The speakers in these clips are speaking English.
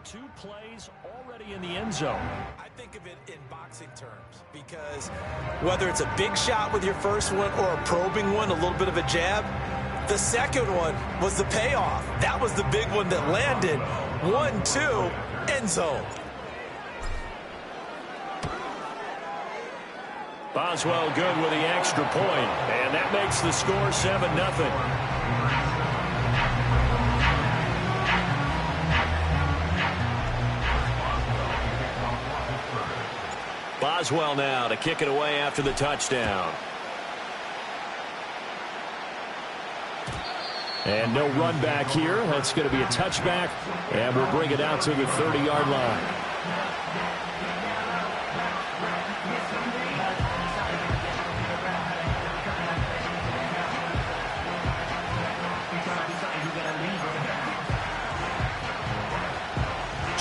2 plays already in the end zone. I think of it in boxing terms because whether it's a big shot with your first one or a probing one, a little bit of a jab, the second one was the payoff. That was the big one that landed. 1-2, end zone. Boswell good with the extra point, and that makes the score 7-0. Boswell now to kick it away after the touchdown. And no run back here. That's going to be a touchback, and we'll bring it out to the 30-yard line.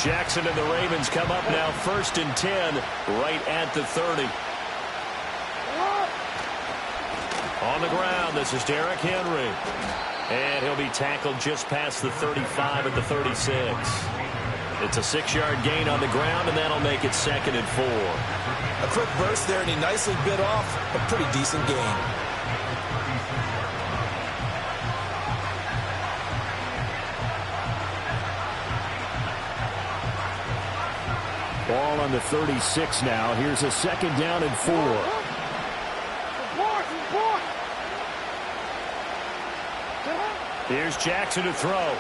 Jackson and the Ravens come up now 1st and 10 right at the 30. On the ground, this is Derrick Henry. And he'll be tackled just past the 35 at the 36. It's a 6-yard gain on the ground, and that'll make it 2nd and 4. A quick burst there, and he nicely bit off a pretty decent gain. Ball on the 36 now. Here's a 2nd down and 4. Here's Jackson to throw.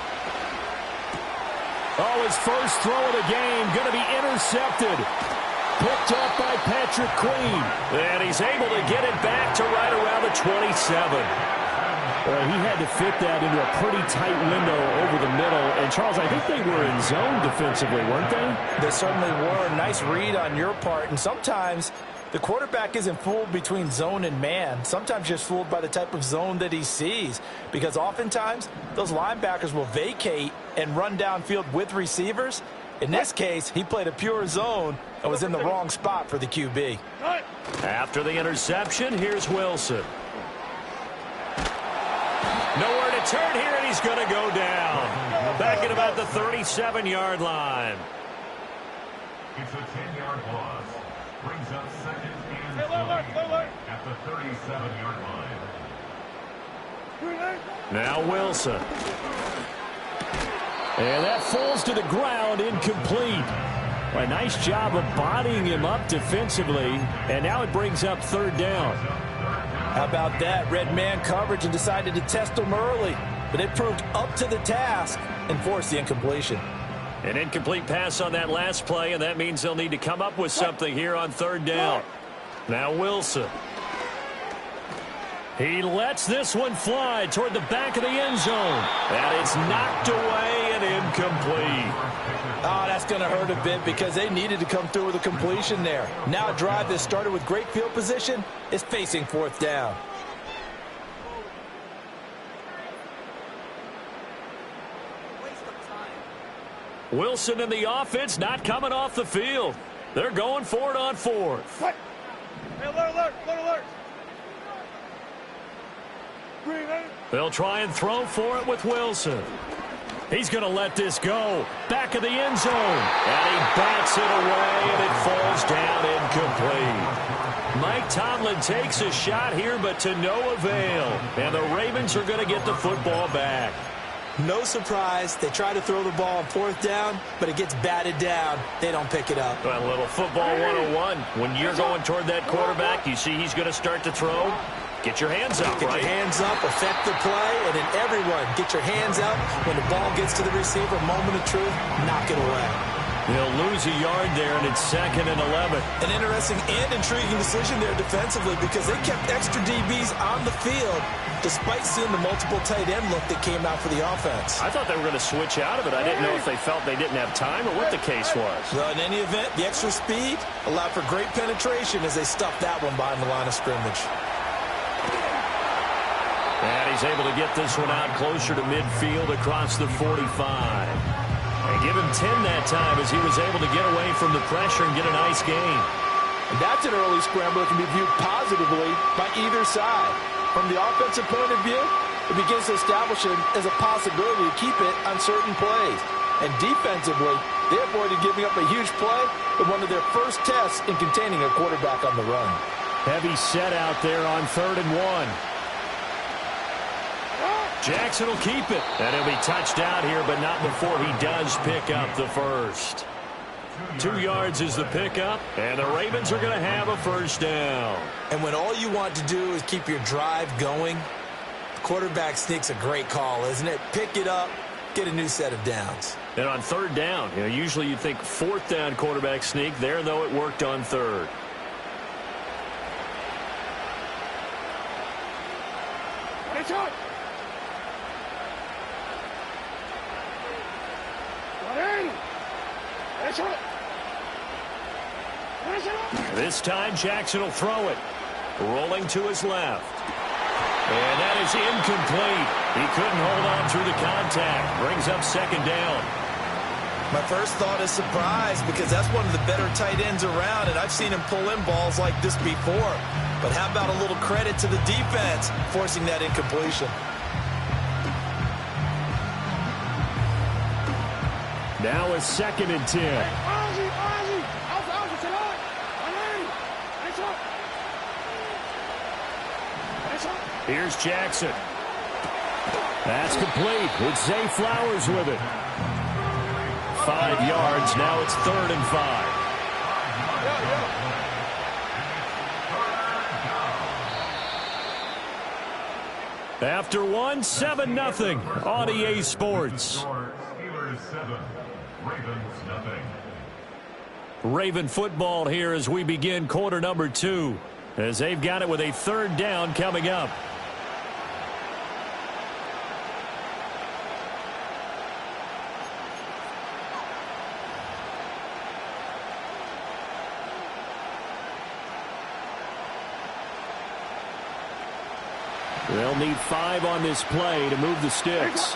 Oh, his first throw of the game going to be intercepted. Picked up by Patrick Queen. And he's able to get it back to right around the 27. Well, he had to fit that into a pretty tight window over the middle. And, Charles, I think they were in zone defensively, weren't they? They certainly were. Nice read on your part. And sometimes the quarterback isn't fooled between zone and man. Sometimes just fooled by the type of zone that he sees. Because oftentimes, those linebackers will vacate and run downfield with receivers. In this case, he played a pure zone and was in the wrong spot for the QB. After the interception, here's Wilson. Nowhere to turn here, and he's going to go down. Back at about the 37-yard line. It's a 10-yard loss. Brings up 2nd and 20 at the 37-yard line. Now Wilson. And that falls to the ground, incomplete. A nice job of bodying him up defensively, and now it brings up 3rd down. How about that? Red man coverage and decided to test him early. But it proved up to the task and forced the incompletion. An incomplete pass on that last play, and that means they'll need to come up with something here on 3rd down. Now Wilson. He lets this one fly toward the back of the end zone. And it's knocked away and incomplete. Oh, that's going to hurt a bit because they needed to come through with a completion there. Now a drive that started with great field position is facing 4th down. Wilson and the offense not coming off the field. They're going for it on 4th. Hey, alert. They'll try and throw for it with Wilson. He's going to let this go. Back of the end zone. And he bats it away, and it falls down incomplete. Mike Tomlin takes a shot here, but to no avail. And the Ravens are going to get the football back. No surprise. They try to throw the ball on 4th down, but it gets batted down. They don't pick it up. Well, a little football 101. When you're going toward that quarterback, you see he's going to start to throw. Get your hands up, Get your hands up, affect the play, and then everyone get your hands up. When the ball gets to the receiver, moment of truth, knock it away. They'll lose a yard there, and it's 2nd and 11. An interesting and intriguing decision there defensively because they kept extra DBs on the field despite seeing the multiple tight end look that came out for the offense. I thought they were going to switch out of it. I didn't know if they felt they didn't have time or what the case was. Well, in any event, the extra speed allowed for great penetration as they stuffed that one behind the line of scrimmage. And he's able to get this one out closer to midfield across the 45. And give him 10 that time as he was able to get away from the pressure and get a nice gain. And that's an early scramble that can be viewed positively by either side. From the offensive point of view, it begins to establish it as a possibility to keep it on certain plays. And defensively, They avoided giving up a huge play in one of their first tests in containing a quarterback on the run. Heavy set out there on 3rd and 1. Jackson will keep it. And he'll be touched out here, but not before he does pick up the first. 2 yards is the pickup, and the Ravens are going to have a first down. And when all you want to do is keep your drive going, the quarterback sneak's a great call, isn't it? Pick it up, get a new set of downs. And on 3rd down, usually you think 4th down quarterback sneak. There, though, it worked on 3rd. This time, Jackson will throw it. Rolling to his left. And that is incomplete. He couldn't hold on through the contact. Brings up 2nd down. My first thought is surprise, because that's one of the better tight ends around, and I've seen him pull in balls like this before. But how about a little credit to the defense forcing that incompletion? Now a 2nd and 10. Here's Jackson. That's complete. It's Zay Flowers with it. 5 yards. Now it's 3rd and 5. After 1, 7-0 on EA Sports. Steelers 7, Ravens nothing. Raven football here as we begin quarter number 2. As they've got it with a 3rd down coming up. They'll need 5 on this play to move the sticks.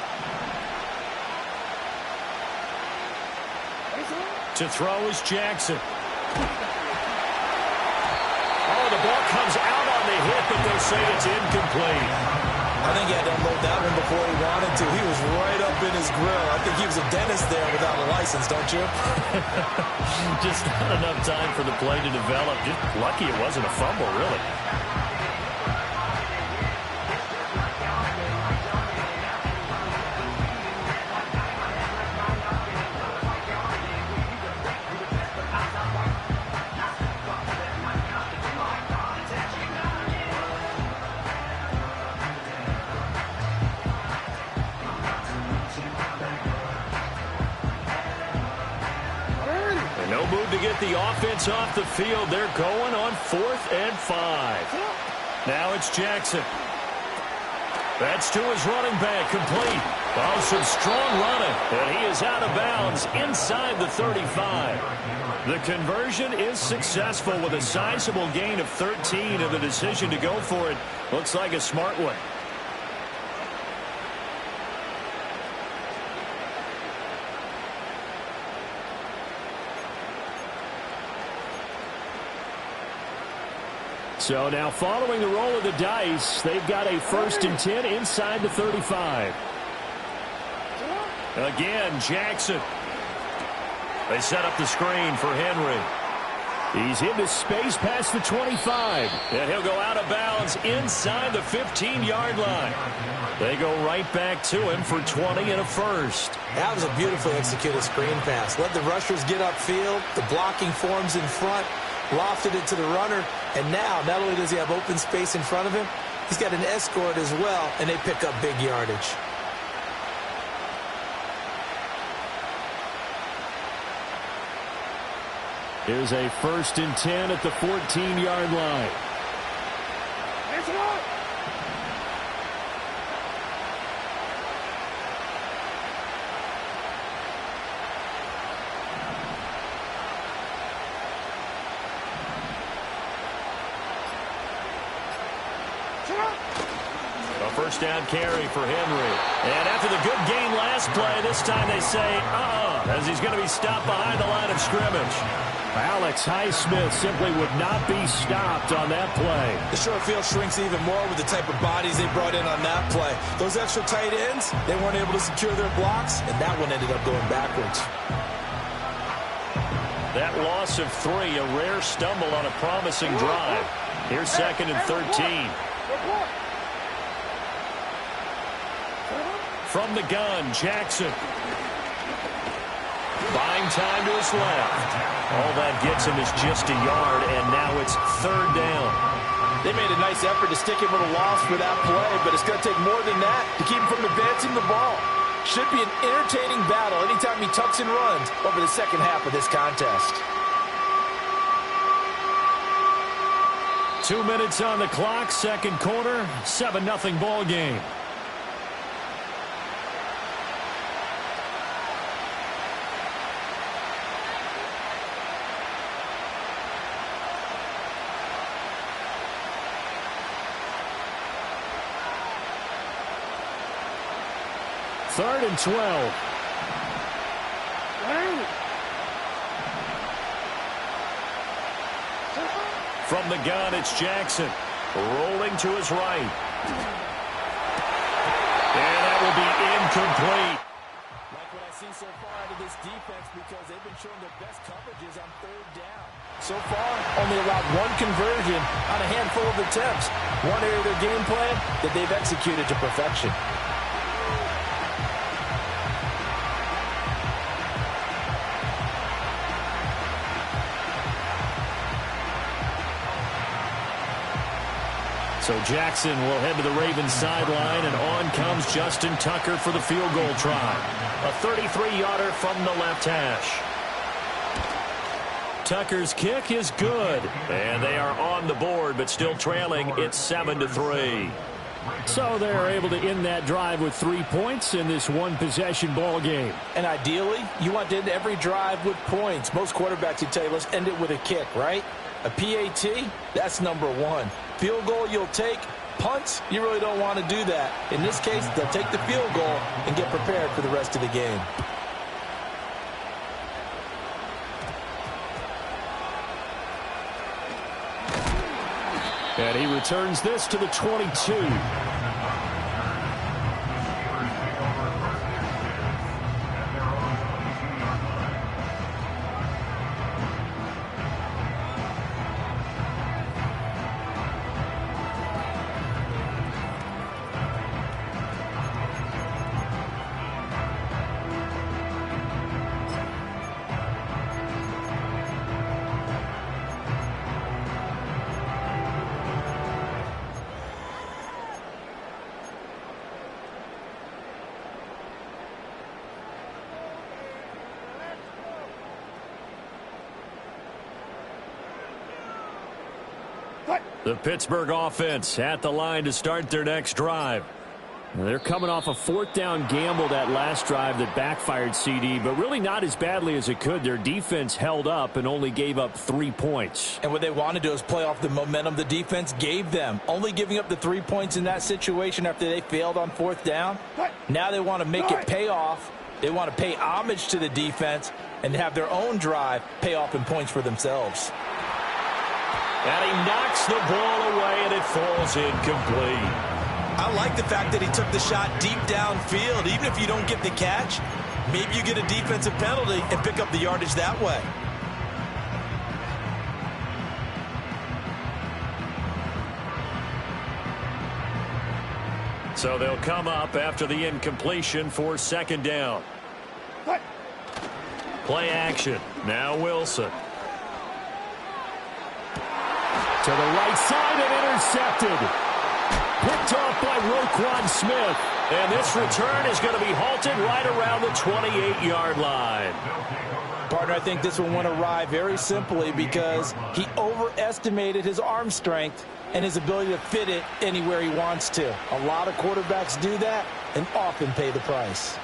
To throw is Jackson. Oh, the ball comes out on the hit, but they say it's incomplete. I think he had to unload that one before he wanted to. He was right up in his grill. I think he was a dentist there without a license, don't you? Just not enough time for the play to develop. Just lucky it wasn't a fumble, really. No move to get the offense off the field. They're going on 4th and 5. Now it's Jackson. That's to his running back, complete. Oh, some strong running, and he is out of bounds inside the 35. The conversion is successful with a sizable gain of 13, and the decision to go for it looks like a smart one. So now following the roll of the dice, they've got a 1st and 10 inside the 35. Again, Jackson. They set up the screen for Henry. He's into space past the 25. And he'll go out of bounds inside the 15-yard line. They go right back to him for 20 and a first. That was a beautifully executed screen pass. Let the rushers get upfield. The blocking forms in front. Lofted it to the runner, and now not only does he have open space in front of him, he's got an escort as well, and they pick up big yardage. Here's a 1st and 10 at the 14-yard line. A 1st down carry for Henry. And after the good game last play, this time they say, as he's going to be stopped behind the line of scrimmage. Alex Highsmith simply would not be stopped on that play. The short field shrinks even more with the type of bodies they brought in on that play. Those extra tight ends, they weren't able to secure their blocks, and that one ended up going backwards. That loss of 3, a rare stumble on a promising drive. Here's 2nd and 13. From the gun, Jackson. Buying time to his left. All that gets him is just a yard, and now it's 3rd down. They made a nice effort to stick him with a loss for that play, but it's going to take more than that to keep him from advancing the ball. Should be an entertaining battle anytime he tucks and runs over the second half of this contest. 2 minutes on the clock, second quarter, 7-0 ball game. Third and 12. From the gun, it's Jackson. Rolling to his right. And that will be incomplete. Like what I see so far out of this defense because they've been showing their best coverages on 3rd down. So far, only allowed 1 conversion on a handful of attempts. One area of their game plan that they've executed to perfection. So Jackson will head to the Ravens sideline, and on comes Justin Tucker for the field goal try. A 33-yarder from the left hash. Tucker's kick is good, and they are on the board, but still trailing. It's 7-3. So they're able to end that drive with 3 points in this one-possession ball game. And ideally, you want to end every drive with points. Most quarterbacks would tell you, let's end it with a kick, right? A PAT, that's number 1. Field goal you'll take. Punts, you really don't want to do that. In this case, they'll take the field goal and get prepared for the rest of the game. And he returns this to the 22. The Pittsburgh offense at the line to start their next drive. They're coming off a 4th down gamble that last drive that backfired, CD, but really not as badly as it could. Their defense held up and only gave up 3 points. And what they want to do is play off the momentum the defense gave them. Only giving up the 3 points in that situation after they failed on 4th down. Now they want to make it pay off. They want to pay homage to the defense and have their own drive pay off in points for themselves. And he knocks the ball away, and it falls incomplete. I like the fact that he took the shot deep downfield. Even if you don't get the catch, maybe you get a defensive penalty and pick up the yardage that way. So they'll come up after the incompletion for 2nd down. Play action. Now Wilson. To the right side and intercepted. Picked off by Roquan Smith. And this return is going to be halted right around the 28-yard line. Partner, I think this one went awry very simply because he overestimated his arm strength and his ability to fit it anywhere he wants to. A lot of quarterbacks do that and often pay the price.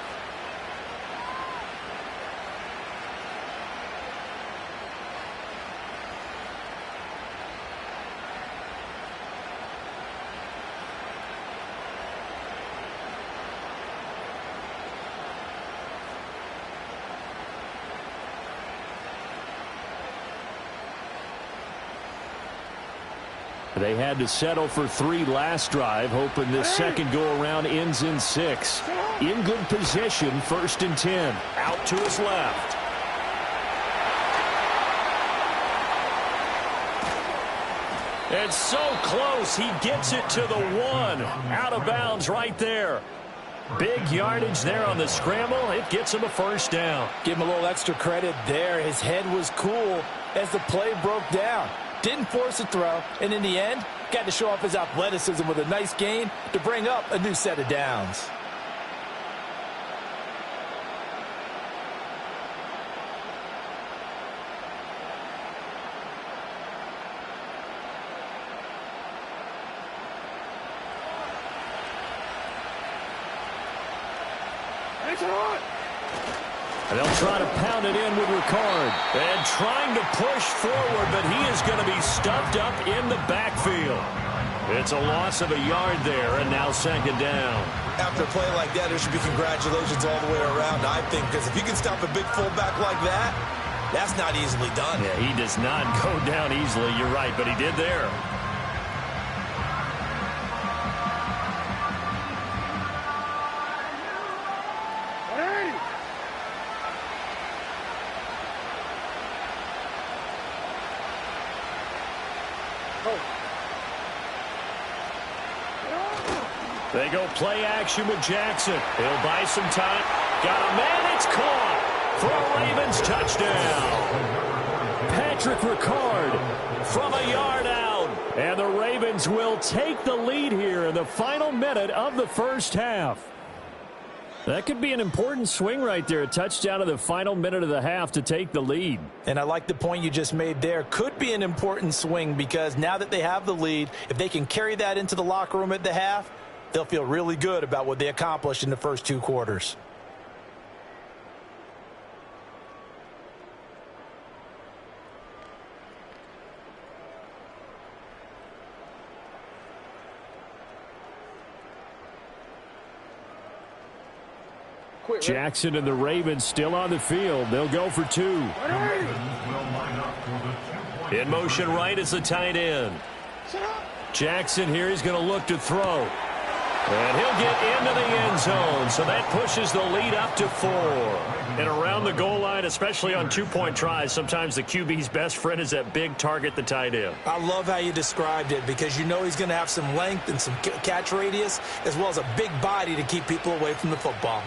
They had to settle for 3 last drive, hoping this second go-around ends in 6. In good position, 1st and 10. Out to his left. And so close, he gets it to the 1. Out of bounds right there. Big yardage there on the scramble. It gets him a first down. Give him a little extra credit there. His head was cool as the play broke down. Didn't force a throw, and in the end, got to show off his athleticism with a nice gain to bring up a new set of downs. And they'll try to pound it in with Ricard. And trying to push forward, but he is going to be stuffed up in the backfield. It's a loss of a yard there, and now second down. After a play like that, there should be congratulations all the way around, I think, because if you can stop a big fullback like that, that's not easily done. Yeah, he does not go down easily. You're right, but he did there. They go play action with Jackson. He'll buy some time. Got a man. It's caught for a Ravens touchdown. Patrick Ricard from a yard out. And the Ravens will take the lead here in the final minute of the first half. That could be an important swing right there. A touchdown in the final minute of the half to take the lead. And I like the point you just made there. Could be an important swing because now that they have the lead, if they can carry that into the locker room at the half, they'll feel really good about what they accomplished in the first 2 quarters. Jackson and the Ravens still on the field. They'll go for 2. In motion right is the tight end. Jackson here, he's going to look to throw. And he'll get into the end zone, so that pushes the lead up to 4. And around the goal line, especially on 2-point tries, sometimes the QB's best friend is that big target, the tight end. I love how you described it because you know he's going to have some length and some catch radius as well as a big body to keep people away from the football.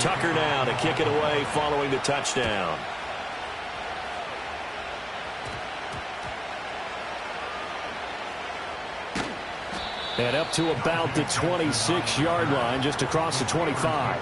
Tucker now to kick it away following the touchdown. And up to about the 26-yard line, just across the 25.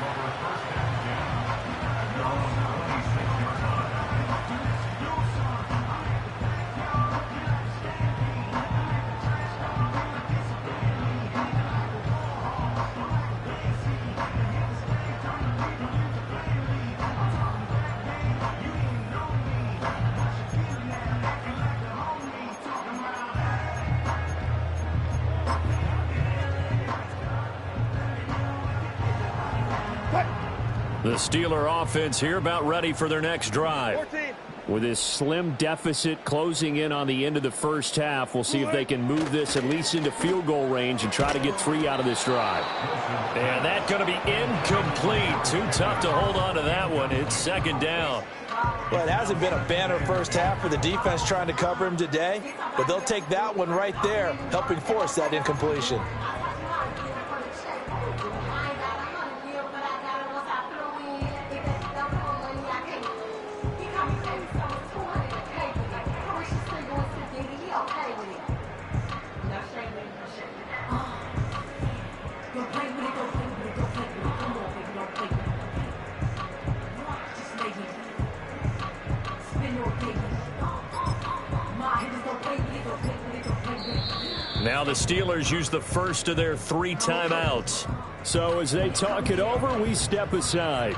The Steeler offense here about ready for their next drive. 14. With this slim deficit closing in on the end of the first half, we'll see if they can move this at least into field goal range and try to get 3 out of this drive. And that's going to be incomplete. Too tough to hold on to that one. It's second down. Well, it hasn't been a banner first half for the defense trying to cover him today, but they'll take that one right there, helping force that incompletion. Now the Steelers use the first of their 3 timeouts. So as they talk it over, we step aside.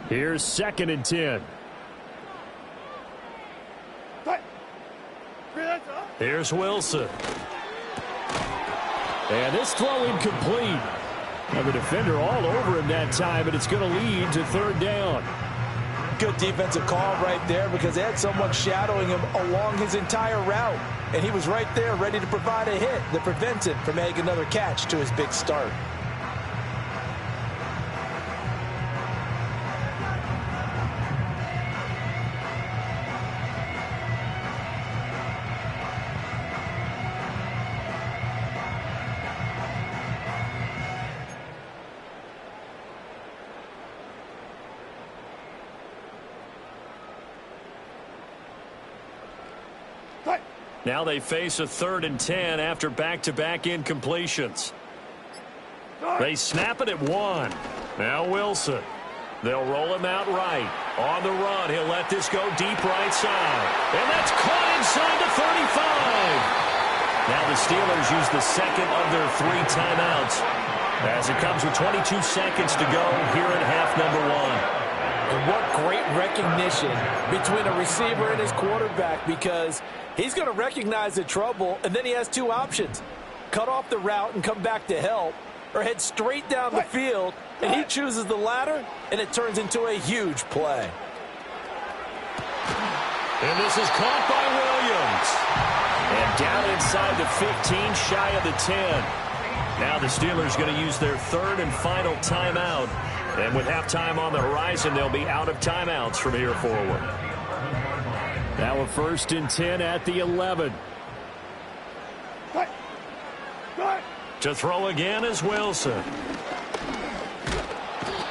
Here's 2nd and 10. Here's Wilson. And this throw incomplete. Now the defender all over him that time, and it's going to lead to third down. Good defensive call right there because they had someone shadowing him along his entire route. And he was right there ready to provide a hit that prevents him from making another catch to his big start. Now they face a 3rd and 10 after back-to-back incompletions. They snap it at 1. Now Wilson. They'll roll him out right. On the run, he'll let this go deep right side. And that's caught inside the 35. Now the Steelers use the second of their 3 timeouts as it comes with 22 seconds to go here in half number 1. And what great recognition between a receiver and his quarterback, because he's going to recognize the trouble, and then he has 2 options. Cut off the route and come back to help, or head straight down the field, and he chooses the latter, and it turns into a huge play. And this is caught by Williams. And down inside the 15, shy of the 10. Now the Steelers going to use their 3rd and final timeout. And with halftime on the horizon, they'll be out of timeouts from here forward. Now a 1st and 10 at the 11. To throw again is Wilson.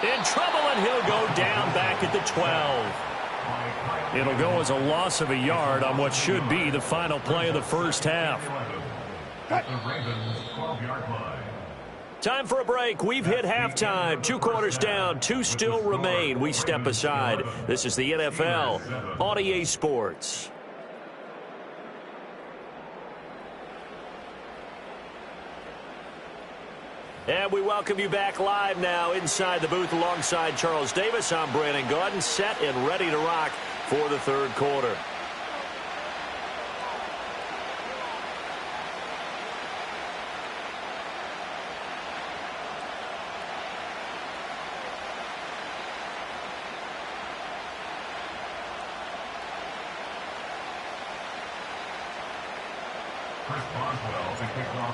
In trouble, and he'll go down back at the 12. It'll go as a loss of a yard on what should be the final play of the first half. Time for a break. We've hit halftime. 2 quarters down. 2 still remain. We step aside. This is the NFL on EA Sports. And we welcome you back live now inside the booth alongside Charles Davis. I'm Brandon Gaudin, set and ready to rock for the 3rd quarter.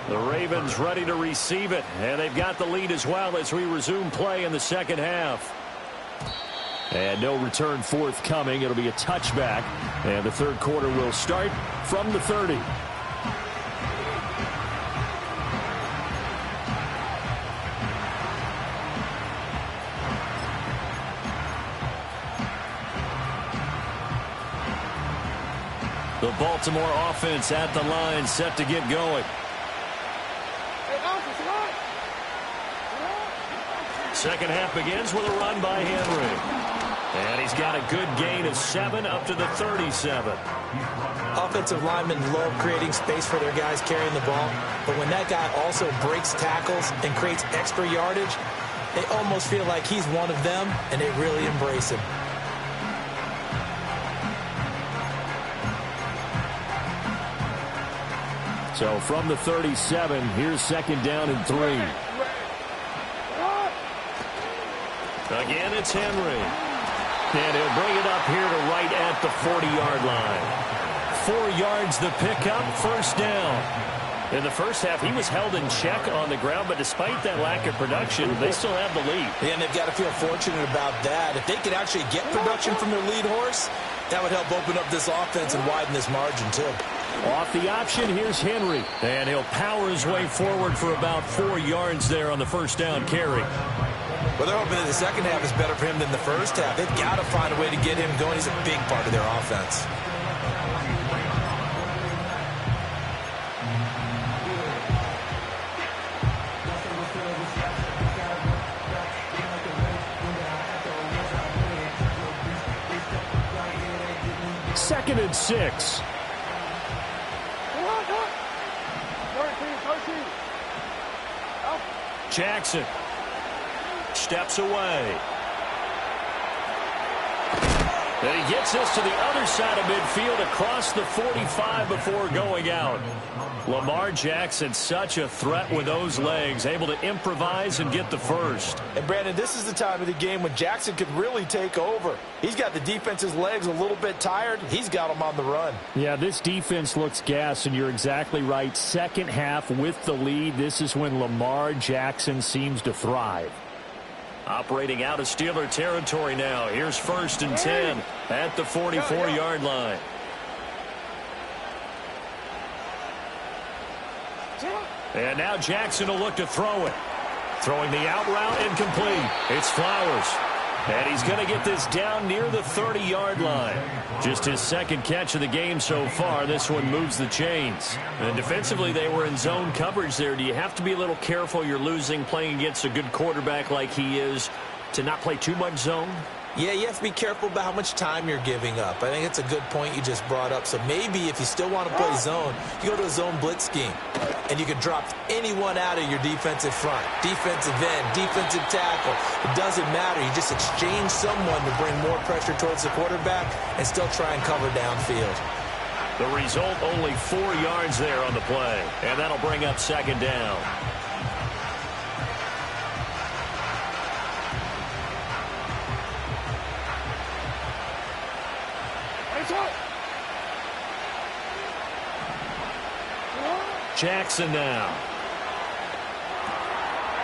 The Ravens ready to receive it, and they've got the lead as well as we resume play in the second half. And no return forthcoming. It'll be a touchback, and the 3rd quarter will start from the 30. The Baltimore offense at the line, set to get going. Second half begins with a run by Henry. And he's got a good gain of 7 up to the 37. Offensive linemen love creating space for their guys carrying the ball, but when that guy also breaks tackles and creates extra yardage, they almost feel like he's one of them, and they really embrace him. So from the 37, here's 2nd down and 3. Again, it's Henry. And he'll bring it up here to right at the 40-yard line. 4 yards the pickup, 1st down. In the first half, he was held in check on the ground, but despite that lack of production, they still have the lead. And they've got to feel fortunate about that. If they could actually get production from their lead horse, that would help open up this offense and widen this margin, too. Off the option, here's Henry. And he'll power his way forward for about 4 yards there on the 1st down carry. Well, they're hoping that the second half is better for him than the first half. They've got to find a way to get him going. He's a big part of their offense. Second and 6. Jackson steps away. And he gets this to the other side of midfield across the 45 before going out. Lamar Jackson, such a threat with those legs, able to improvise and get the first. And, Brandon, this is the time of the game when Jackson could really take over. He's got the defense's legs a little bit tired. He's got them on the run. Yeah, this defense looks gassed, and you're exactly right. Second half with the lead, this is when Lamar Jackson seems to thrive. Operating out of Steeler territory now. Here's 1st and 10 at the 44-yard line. And now Jackson will look to throw it. Throwing the out route incomplete. It's Flowers. And he's going to get this down near the 30-yard line. Just his second catch of the game so far. This one moves the chains. And defensively, they were in zone coverage there. Do you have to be a little careful you're losing playing against a good quarterback like he is to not play too much zone? Yeah, you have to be careful about how much time you're giving up. I think it's a good point you just brought up. So maybe if you still want to play zone, you go to a zone blitz scheme. And you can drop anyone out of your defensive front. Defensive end, defensive tackle. It doesn't matter. You just exchange someone to bring more pressure towards the quarterback and still try and cover downfield. The result, only 4 yards there on the play. And that'll bring up 2nd down. Jackson now.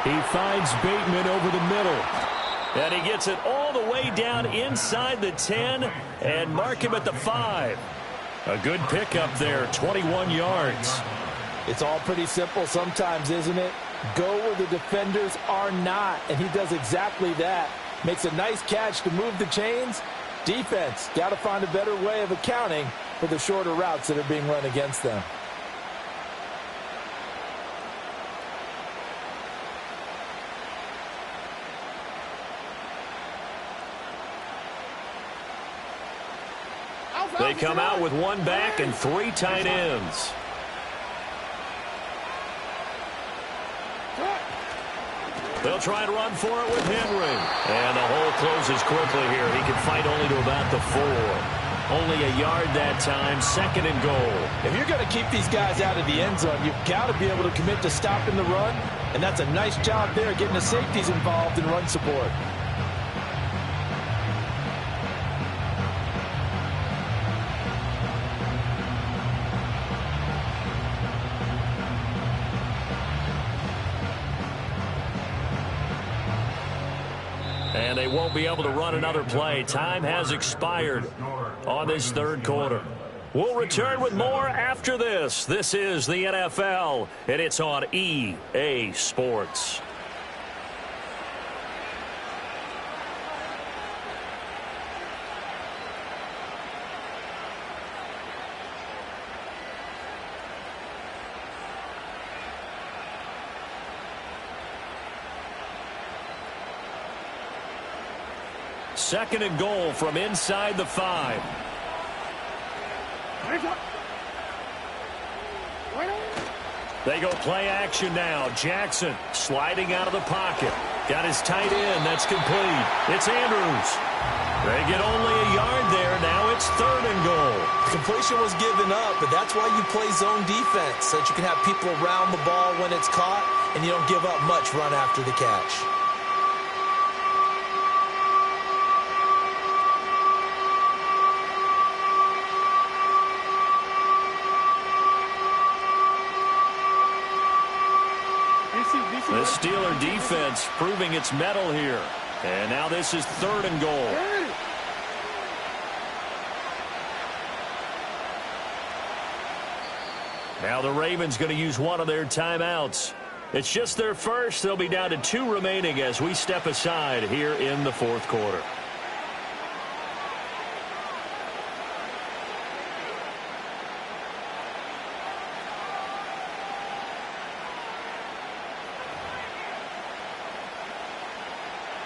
He finds Bateman over the middle. And he gets it all the way down inside the 10 and mark him at the 5. A good pickup there, 21 yards. It's all pretty simple sometimes, isn't it? Go where the defenders are not, and he does exactly that. Makes a nice catch to move the chains. Defense, got to find a better way of accounting for the shorter routes that are being run against them. They come out with 1 back and 3 tight ends. They'll try and run for it with Henry. And the hole closes quickly here. He can fight only to about the 4. Only a yard that time, 2nd and goal. If you're going to keep these guys out of the end zone, you've got to be able to commit to stopping the run. And that's a nice job there, getting the safeties involved in run support. And they won't be able to run another play. Time has expired on this 3rd quarter. We'll return with more after this. This is the NFL, and it's on EA Sports. Second and goal from inside the 5. They go play action now. Jackson sliding out of the pocket. Got his tight end. That's complete. It's Andrews. They get only a yard there. Now it's 3rd and goal. Completion was given up, but that's why you play zone defense, so that you can have people around the ball when it's caught, and you don't give up much run after the catch. The Steeler defense proving its mettle here. And now this is 3rd and goal. Now the Ravens going to use one of their timeouts. It's just their first. They'll be down to 2 remaining as we step aside here in the 4th quarter.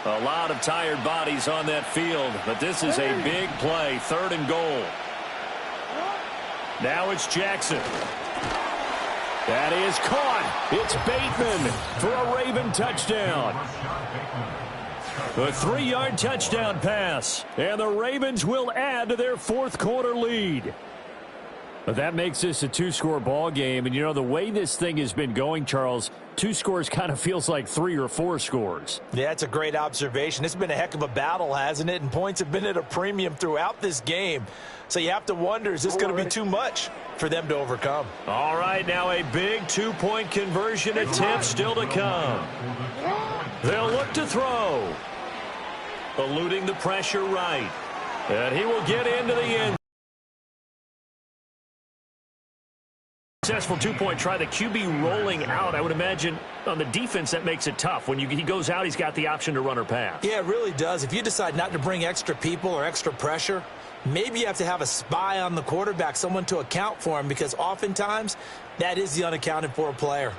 A lot of tired bodies on that field, but this is a big play, 3rd and goal. Now it's Jackson. That is caught. It's Bateman for a Raven touchdown. A 3-yard touchdown pass, and the Ravens will add to their fourth quarter lead. But that makes this a 2-score ball game, and you know the way this thing has been going, Charles, 2 scores kind of feels like 3 or 4 scores. Yeah, that's a great observation. It's been a heck of a battle, hasn't it? And points have been at a premium throughout this game. So you have to wonder, is this going to be too much for them to overcome? All right, now a big 2-point conversion attempt still to come. They'll look to throw. Eluding the pressure right. And he will get into the end. Successful 2-point try. The QB rolling out. I would imagine on the defense that makes it tough. When he goes out, he's got the option to run or pass. Yeah, it really does. If you decide not to bring extra people or extra pressure, maybe you have to have a spy on the quarterback, someone to account for him, because oftentimes that is the unaccounted for player.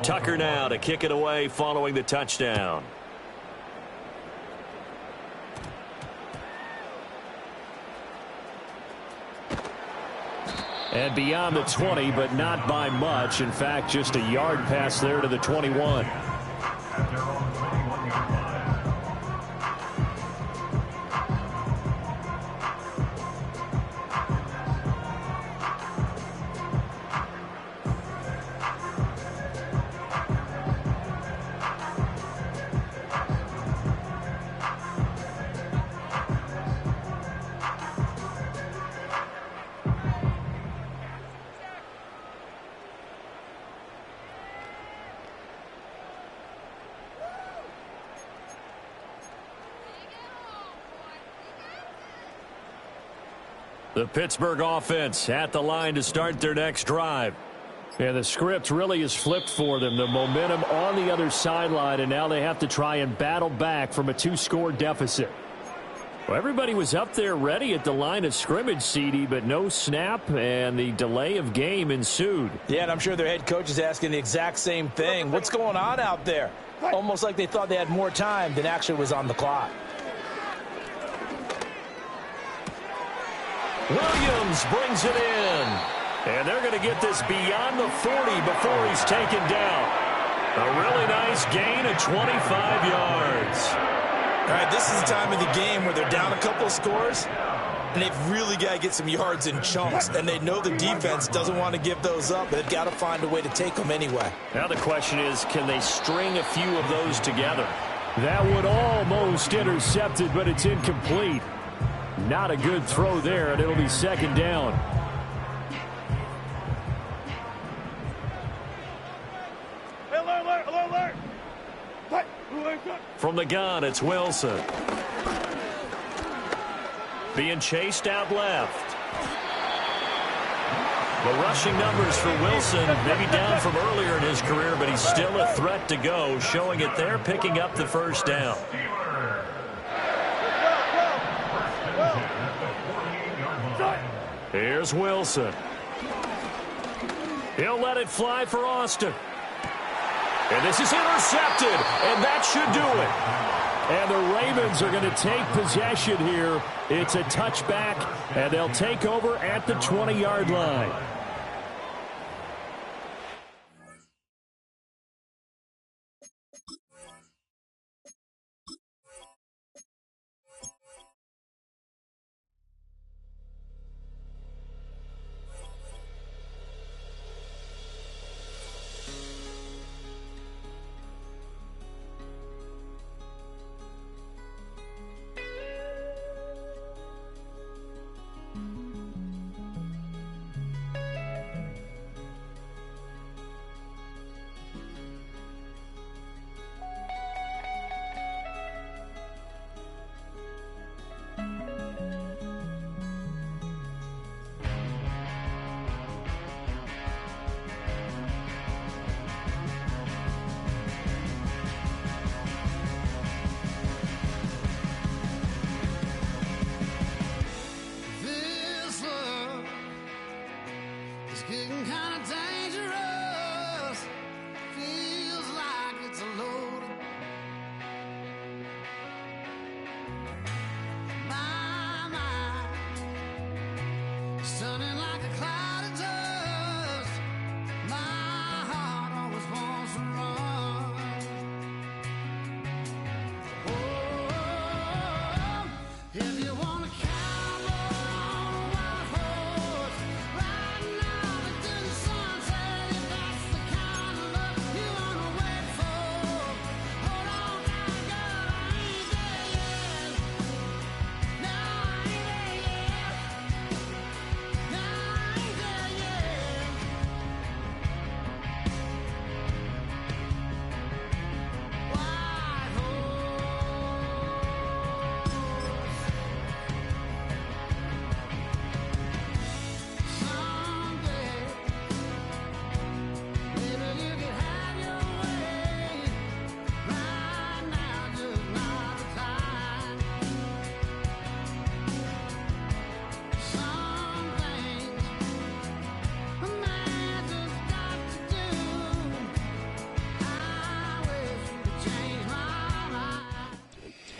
Tucker now to kick it away following the touchdown. And beyond the 20, but not by much. In fact, just a yard pass there to the 21. The Pittsburgh offense at the line to start their next drive. And the script really is flipped for them. The momentum on the other sideline, and now they have to try and battle back from a 2-score deficit. Well, everybody was up there ready at the line of scrimmage, CD, but no snap, and the delay of game ensued. Yeah, and I'm sure their head coach is asking the exact same thing. What's going on out there? Almost like they thought they had more time than actually was on the clock. Williams brings it in. And they're going to get this beyond the 40 before he's taken down. A really nice gain of 25 yards. All right, this is the time of the game where they're down a couple of scores, and they've really got to get some yards in chunks. And they know the defense doesn't want to give those up, but they've got to find a way to take them anyway. Now the question is, can they string a few of those together? That would almost intercept it, but it's incomplete. Not a good throw there, and it'll be second down. From the gun, it's Wilson. Being chased out left. The rushing numbers for Wilson, maybe down from earlier in his career, but he's still a threat to go, showing it there, picking up the first down. Here's Wilson. He'll let it fly for Austin. And this is intercepted, and that should do it. And the Ravens are going to take possession here. It's a touchback, and they'll take over at the 20-yard line.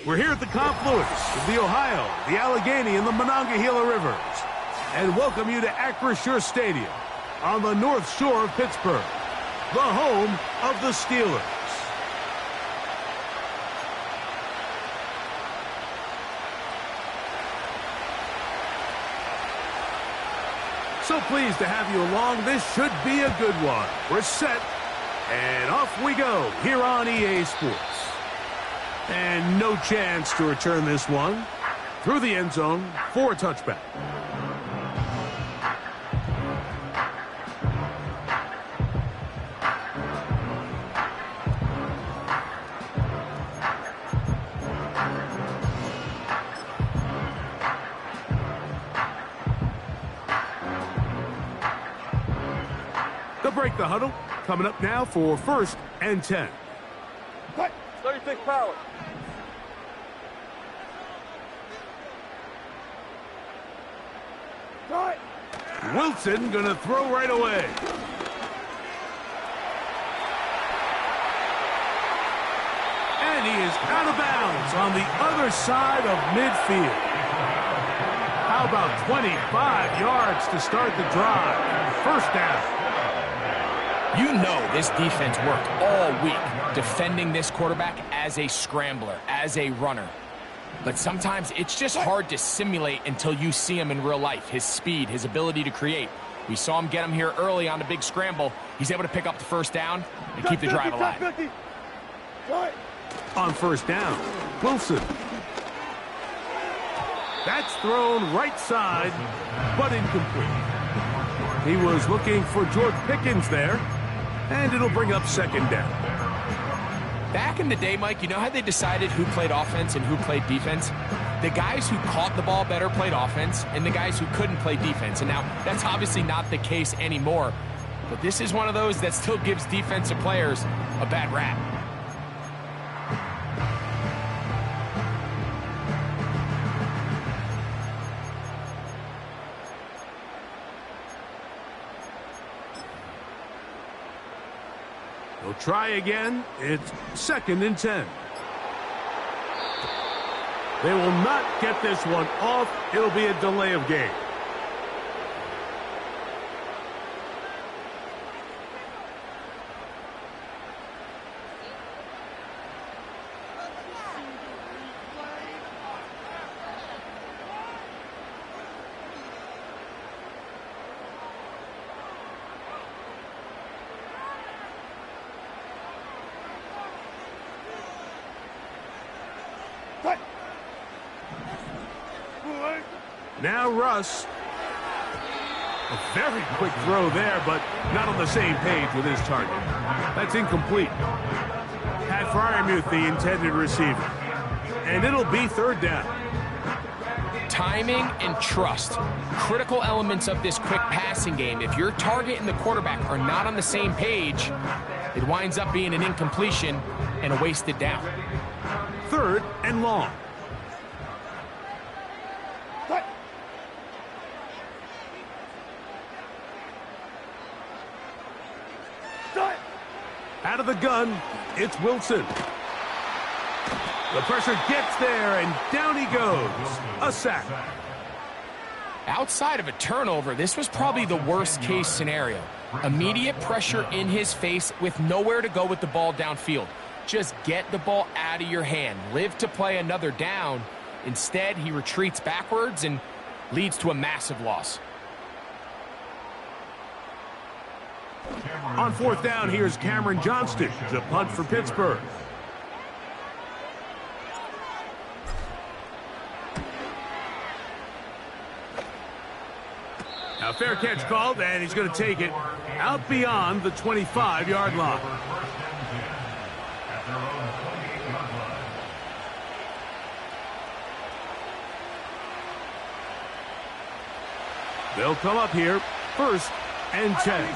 We're here at the confluence of the Ohio, the Allegheny, and the Monongahela Rivers, and welcome you to Acrisure Stadium on the North Shore of Pittsburgh, the home of the Steelers. So pleased to have you along. This should be a good one. We're set, and off we go here on EA Sports. And no chance to return this one through the end zone for a touchback. They'll break the huddle. Coming up now for 1st and 10. 36 power. Wilson gonna throw right away. And he is out of bounds on the other side of midfield. How about 25 yards to start the drive? 1st down. You know this defense worked all week defending this quarterback as a scrambler, as a runner. But sometimes it's just hard to simulate until you see him in real life. His speed, his ability to create. We saw him get him here early on a big scramble. He's able to pick up the 1st down and keep the drive alive. On 1st down, Wilson. That's thrown right side, but incomplete. He was looking for George Pickens there, and it'll bring up 2nd down. Back in the day, Mike, you know how they decided who played offense and who played defense? The guys who caught the ball better played offense, and the guys who couldn't play defense. And now, that's obviously not the case anymore. But this is one of those that still gives defensive players a bad rap. They'll try again. It's 2nd and 10. They will not get this one off. It'll be a delay of game. Now Russ. A very quick throw there, but not on the same page with his target. That's incomplete. Pat Fryermuth, the intended receiver. And it'll be 3rd down. Timing and trust, critical elements of this quick passing game. If your target and the quarterback are not on the same page, it winds up being an incompletion and a wasted down. 3rd and long. Out of the gun, it's Wilson. The pressure gets there, and down he goes. A sack. Outside of a turnover, this was probably the worst-case scenario. Immediate pressure in his face with nowhere to go with the ball downfield. Just get the ball out of your hand. Live to play another down. Instead, he retreats backwards and leads to a massive loss. On 4th down, here's Cameron Johnston to punt for Pittsburgh. Now, fair catch called, and he's going to take it out beyond the 25-yard line. They'll come up here, 1st and 10.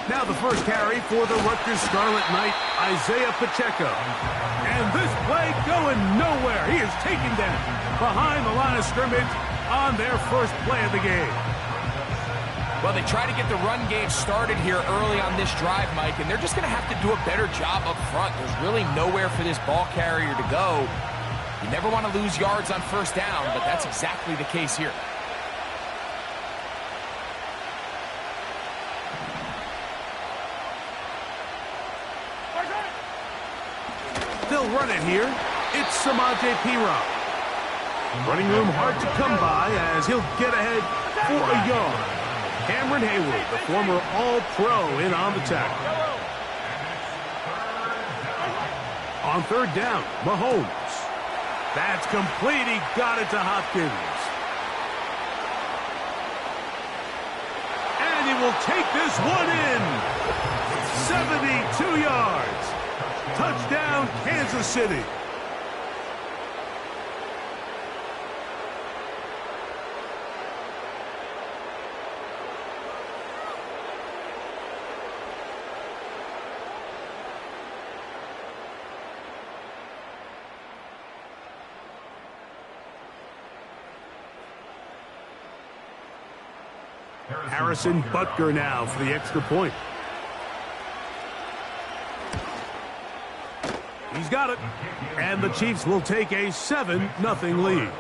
Now the first carry for the Rutgers Scarlet Knight, Isaiah Pacheco. And this play going nowhere. He is taken down behind the line of scrimmage on their first play of the game. Well, they try to get the run game started here early on this drive, Mike, and they're just going to have to do a better job up front. There's really nowhere for this ball carrier to go. You never want to lose yards on first down, but that's exactly the case here. They'll run it here. It's Samaje Perine. Running room hard to come by as he'll get ahead for a yard. Cameron Hayward, the former All-Pro, in on the tackle. On third down, Mahomes. That's complete. He got it to Hopkins. And he will take this one in. 72 yards. Touchdown, Kansas City. Harrison Butker now for the extra point. He's got it. And the Chiefs will take a 7-0 lead.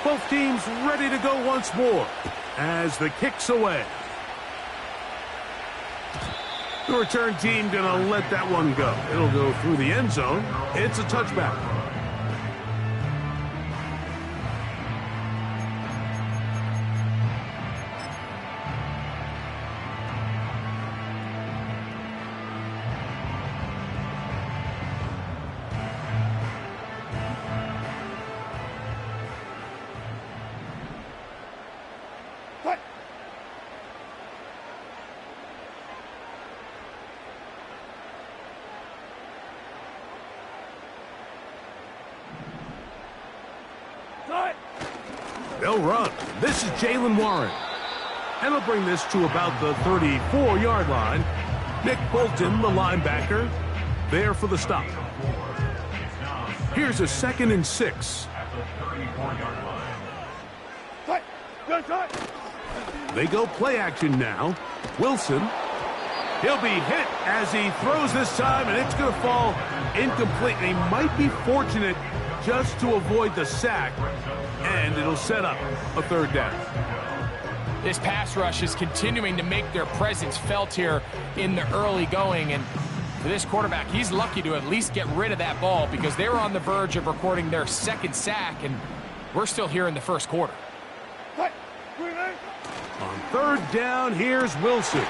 Both teams ready to go once more as the kick's away. The return team gonna let that one go. It'll go through the end zone. It's a touchback. They'll run. This is Jaylen Warren. And he'll bring this to about the 34-yard line. Nick Bolton, the linebacker, there for the stop. Here's a 2nd and 6. They go play action now. Wilson. He'll be hit as he throws this time, and it's going to fall incomplete. He might be fortunate just to avoid the sack, and it'll set up a third down. This pass rush is continuing to make their presence felt here in the early going, and for this quarterback, he's lucky to at least get rid of that ball because they were on the verge of recording their 2nd sack, and we're still here in the first quarter. On third down, here's Wilson.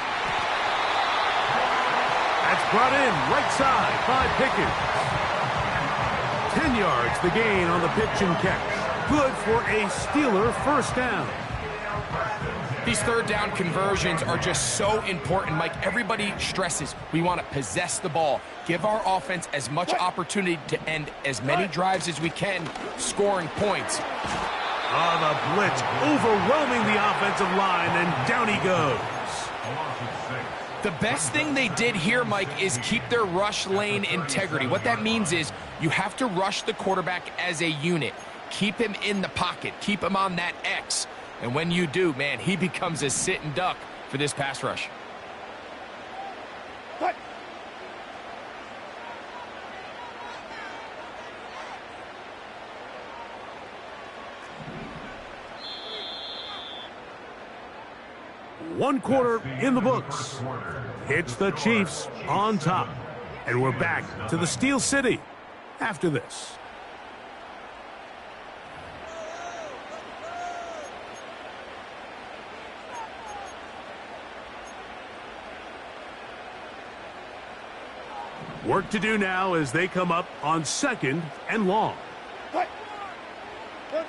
That's brought in right side by Pickens. 10 yards the gain on the pitch and catch. Good for a Steeler first down. These third down conversions are just so important, Mike. Everybody stresses we want to possess the ball, give our offense as much opportunity to end as many drives as we can, scoring points. On the blitz, overwhelming the offensive line, and down he goes. The best thing they did here, Mike, is keep their rush lane integrity. What that means is you have to rush the quarterback as a unit. Keep him in the pocket. Keep him on that X. And when you do, man, he becomes a sitting duck for this pass rush. One quarter in the books. It's the Chiefs on top. And we're back to the Steel City after this. Work to do now as they come up on 2nd and long. What's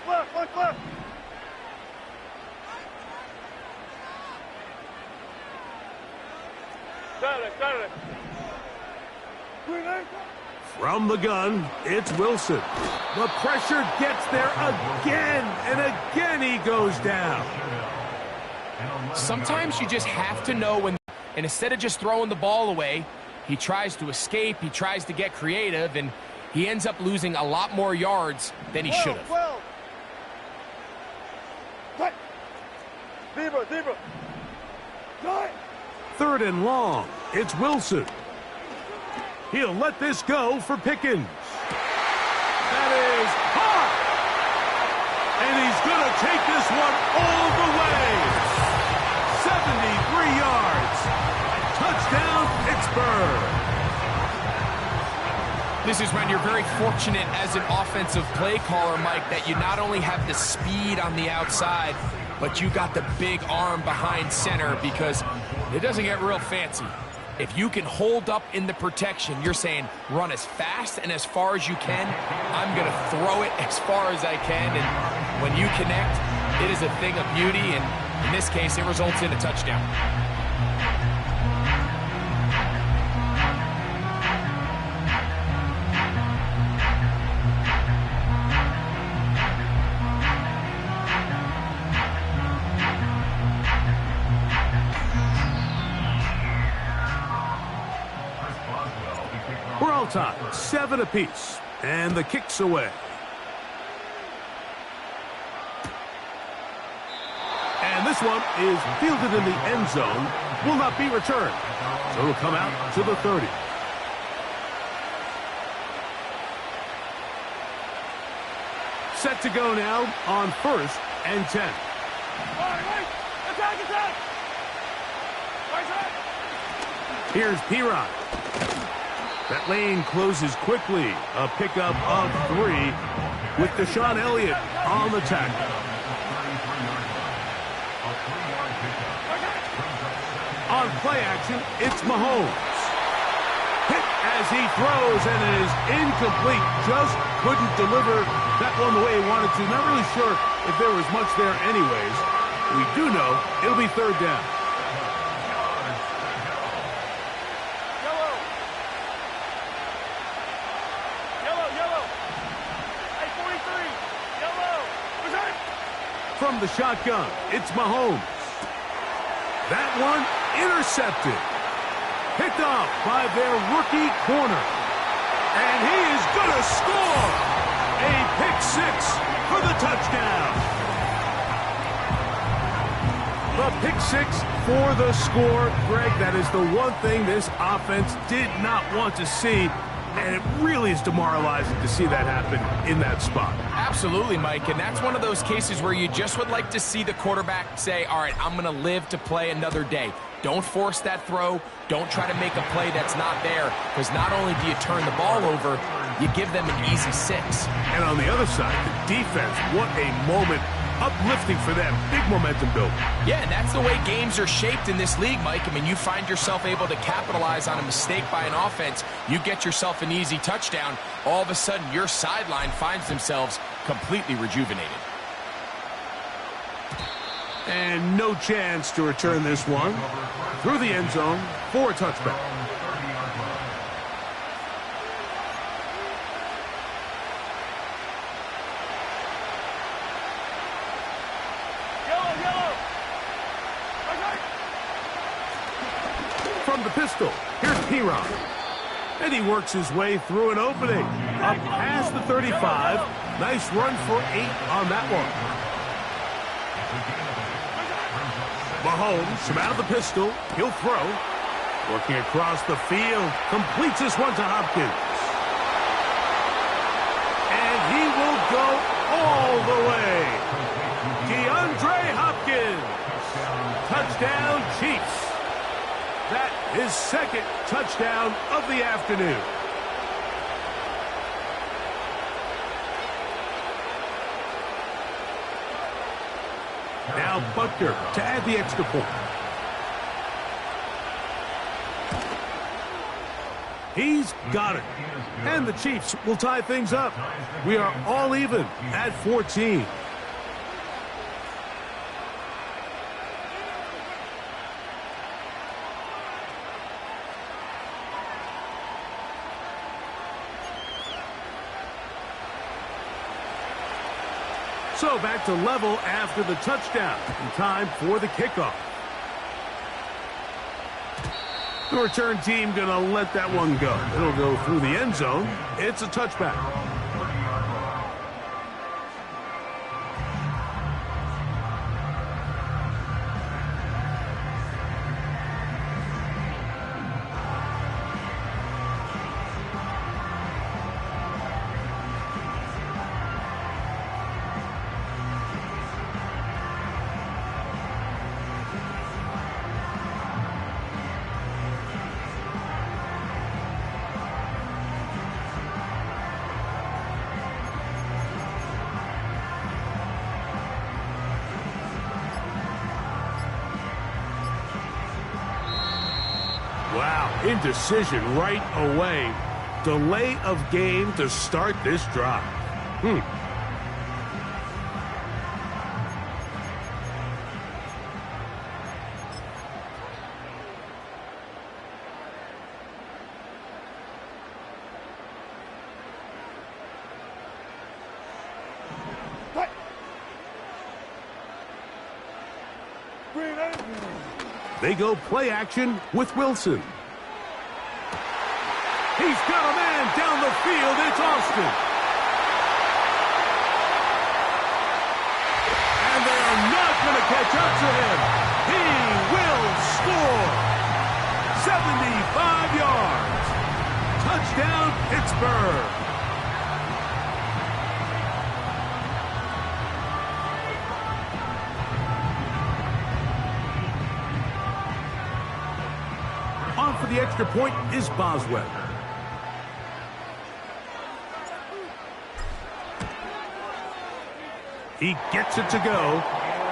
left? What's left? Got it. From the gun, it's Wilson. The pressure gets there again, and again he goes down. Sometimes you just have to know when, and instead of just throwing the ball away, he tries to escape, he tries to get creative, and he ends up losing a lot more yards than he should have. Zebra. 3rd and long. It's Wilson. He'll let this go for Pickens. That is hard. And he's going to take this one all the way. 73 yards. Touchdown, Pittsburgh. This is when you're very fortunate as an offensive play caller, Mike, that you not only have the speed on the outside, but you got the big arm behind center, because it doesn't get real fancy. If you can hold up in the protection, you're saying run as fast and as far as you can. I'm going to throw it as far as I can. And when you connect, it is a thing of beauty. And in this case, it results in a touchdown. We're all tied, 7 apiece, and the kick's away. And this one is fielded in the end zone, will not be returned. So it'll come out to the 30. Set to go now on 1st and 10. Attack! Here's P-Rod. That lane closes quickly. A pickup of 3 with Deshaun Elliott on the tackle. On play action, it's Mahomes. Hit as he throws, and it is incomplete. Just couldn't deliver that one the way he wanted to. Not really sure if there was much there anyways. We do know it'll be 3rd down. From the shotgun, it's Mahomes. That one intercepted. Picked off by their rookie corner. And he is going to score. A pick 6 for the touchdown. The pick 6 for the score. Greg, that is the one thing this offense did not want to see. And it really is demoralizing to see that happen in that spot. Absolutely, Mike, and that's one of those cases where you just would like to see the quarterback say, all right, I'm going to live to play another day. Don't force that throw. Don't try to make a play that's not there, because not only do you turn the ball over, you give them an easy 6. And on the other side, the defense, what a moment. Uplifting for them. Big momentum building. Yeah, and that's the way games are shaped in this league, Mike. I mean, you find yourself able to capitalize on a mistake by an offense. You get yourself an easy touchdown. All of a sudden, your sideline finds themselves completely rejuvenated. And no chance to return this one. Through the end zone for a touchback. From the pistol, here's P-Rod. And he works his way through an opening. Up past the 35. Nice run for 8 on that one. Mahomes from out of the pistol. He'll throw. Working across the field. Completes this one to Hopkins. And he will go all the way. DeAndre Hopkins. Touchdown, Chiefs. That is 2nd touchdown of the afternoon. Now Butker to add the extra point. He's got it. And the Chiefs will tie things up. We are all even at 14. So back to level after the touchdown. And time for the kickoff. The return team going to let that one go. It'll go through the end zone. It's a touchback. Wow, indecision right away. Delay of game to start this drive. They go play action with Wilson. He's got a man down the field. It's Austin. And they are not going to catch up to him. He will score. 75 yards. Touchdown, Pittsburgh. On for the extra point is Boswell. He gets it to go,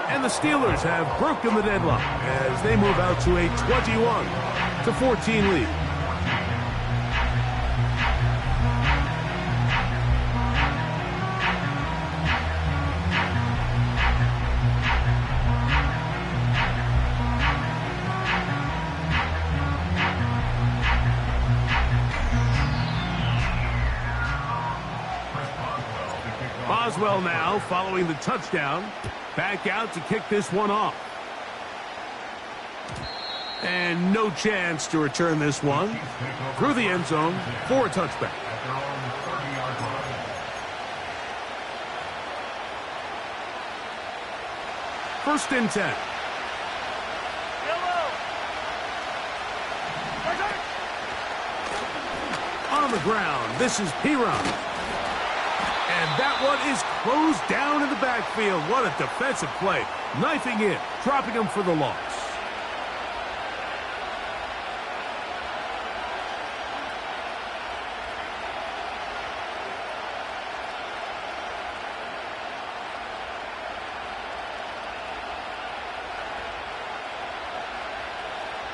and the Steelers have broken the deadlock as they move out to a 21-14 lead. Boswell now following the touchdown. Back out to kick this one off. And no chance to return this one through the end zone for a touchback. First and 10. On the ground, this is Piron. And that one is closed down in the backfield. What a defensive play. Knifing in, dropping him for the loss.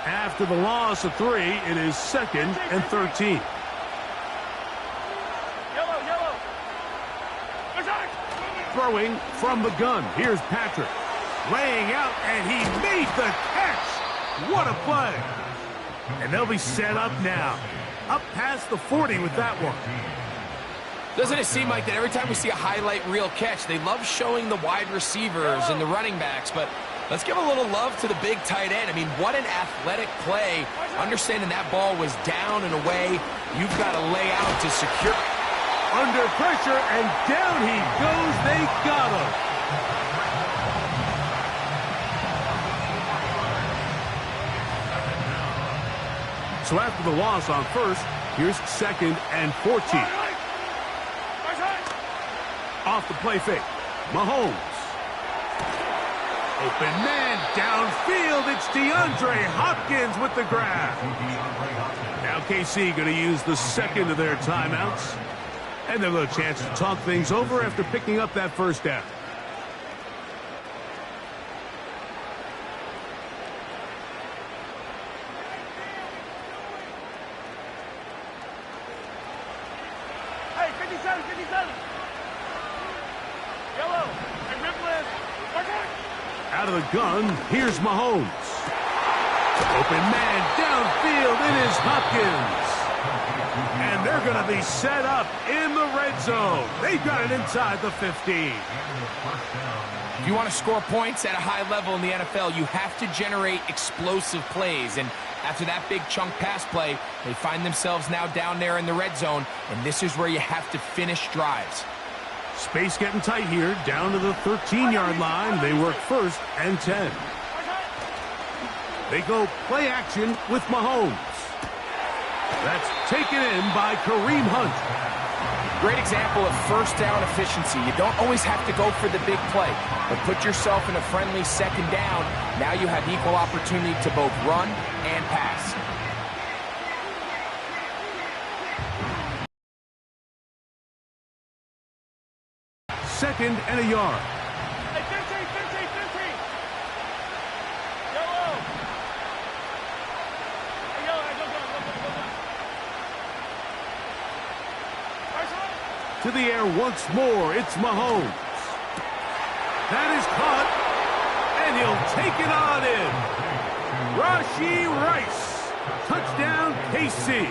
After the loss of 3, it is 2nd and 13. Throwing from the gun. Here's Patrick. Laying out, and he made the catch. What a play. And they'll be set up now. Up past the 40 with that one. Doesn't it seem like that every time we see a highlight reel catch, they love showing the wide receivers and the running backs, but let's give a little love to the big tight end. I mean, what an athletic play. Understanding that ball was down and away, you've got to lay out to secure it. Under pressure, and down he goes. They got him. So after the loss on first, here's 2nd and 14. Off the play fake. Mahomes. Open man downfield. It's DeAndre Hopkins with the grab. Now KC going to use the second of their timeouts. And they'll have a chance to talk things over after picking up that first down. Hey, 57, 57. Yellow. And Ripley. Out of the gun, here's Mahomes. Open man downfield. It is Hopkins. And they're going to be set up in the red zone. They've got it inside the 15. If you want to score points at a high level in the NFL, you have to generate explosive plays. And after that big chunk pass play, they find themselves now down there in the red zone, and this is where you have to finish drives. Space getting tight here, down to the 13-yard line. They work 1st and 10. They go play action with Mahomes. That's taken in by Kareem Hunt. Great example of first down efficiency. You don't always have to go for the big play, but put yourself in a friendly second down. Now you have equal opportunity to both run and pass. Second and a yard. Hey, 15, 15, 15. Yellow. Hey, yellow, hey, go. To the air once more, it's Mahomes. That is caught, and he'll take it on in. Rashee Rice. Touchdown, KC.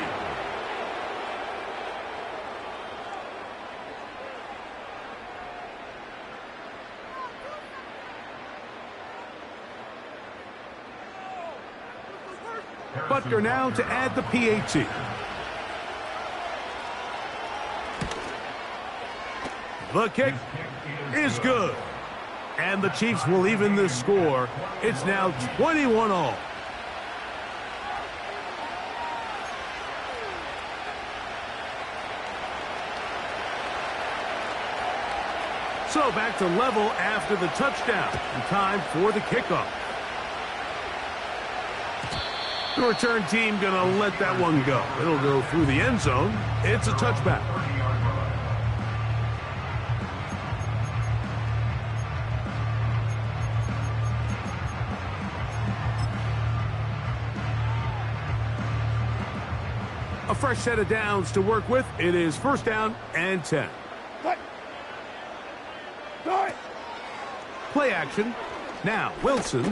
Butker now to add the PAT. The kick is good. And the Chiefs will even this score. It's now 21-all. So back to level after the touchdown. And time for the kickoff. The return team going to let that one go. It'll go through the end zone. It's a touchback. A fresh set of downs to work with. It is 1st down and 10. Play action. Now Wilson.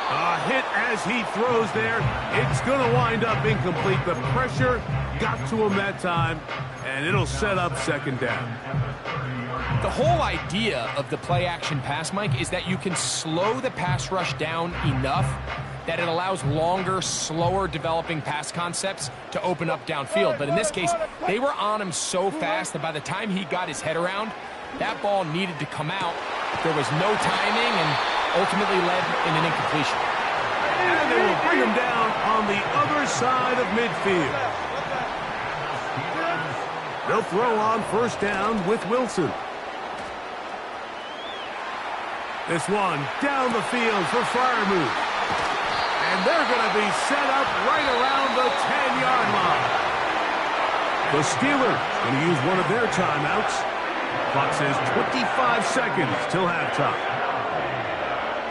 A hit as he throws there. It's going to wind up incomplete. The pressure got to him that time, and it'll set up 2nd down. The whole idea of the play action pass, Mike, is that you can slow the pass rush down enough that it allows longer, slower developing pass concepts to open up downfield. But in this case, they were on him so fast that by the time he got his head around, that ball needed to come out. There was no timing and ultimately led in an incompletion. And they will bring him down on the other side of midfield. They'll throw on 1st down with Wilson. This one down the field for Freiermuth. And they're going to be set up right around the 10-yard line. The Steelers going to use one of their timeouts. Clock says 25 seconds till halftime.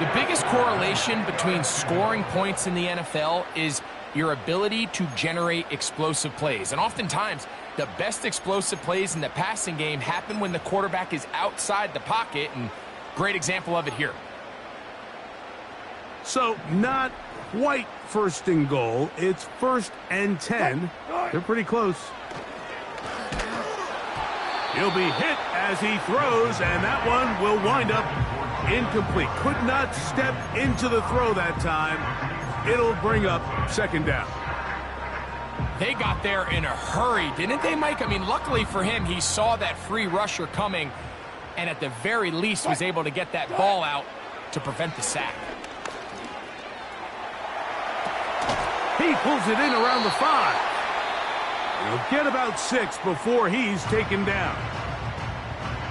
The biggest correlation between scoring points in the NFL is your ability to generate explosive plays. And oftentimes, the best explosive plays in the passing game happen when the quarterback is outside the pocket, and great example of it here. So, not quite 1st and goal. It's 1st and 10. They're pretty close. He'll be hit as he throws, and that one will wind up incomplete. Could not step into the throw that time. It'll bring up 2nd down. They got there in a hurry, didn't they, Mike? I mean, luckily for him, he saw that free rusher coming, and at the very least was able to get that ball out to prevent the sack. He pulls it in around the 5. He'll get about 6 before he's taken down.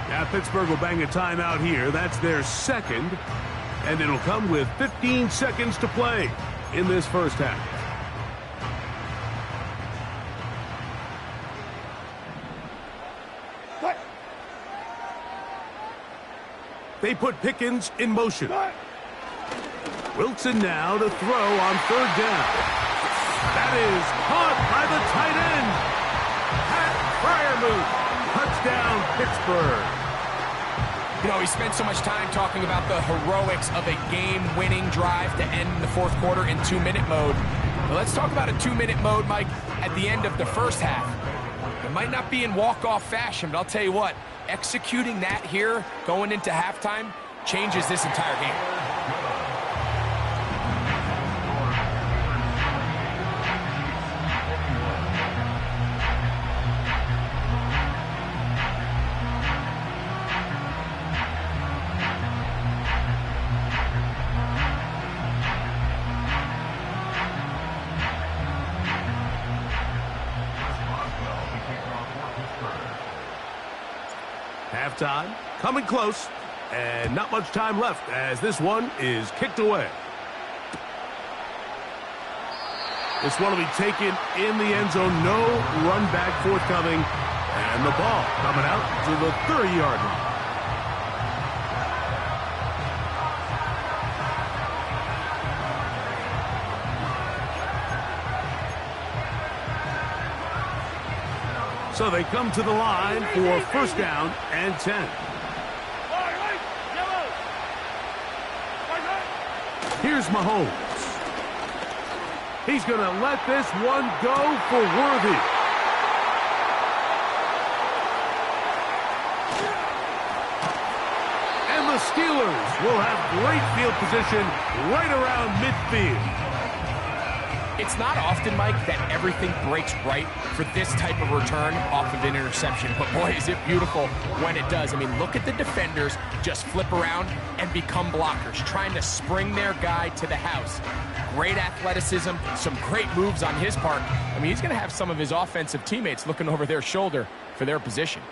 Now Pittsburgh will bang a timeout here. That's their 2nd. And it'll come with 15 seconds to play in this 1st half. They put Pickens in motion. Wilson now to throw on 3rd down. That is caught by the tight end. Pat Freiermuth. Touchdown, Pittsburgh. You know, we spent so much time talking about the heroics of a game-winning drive to end the fourth quarter in 2-minute mode. But let's talk about a 2-minute mode, Mike, at the end of the first half. It might not be in walk-off fashion, but I'll tell you what, executing that here going into halftime changes this entire game. Halftime, coming close, and not much time left as this one is kicked away. This one will be taken in the end zone, no run back forthcoming, and the ball coming out to the 30-yard line. So they come to the line for first down and 10. Here's Mahomes. He's going to let this one go for Worthy. And the Steelers will have great field position right around midfield. It's not often, Mike, that everything breaks right for this type of return off of an interception. But, boy, is it beautiful when it does. I mean, look at the defenders just flip around and become blockers, trying to spring their guy to the house. Great athleticism, some great moves on his part. I mean, he's going to have some of his offensive teammates looking over their shoulder for their position.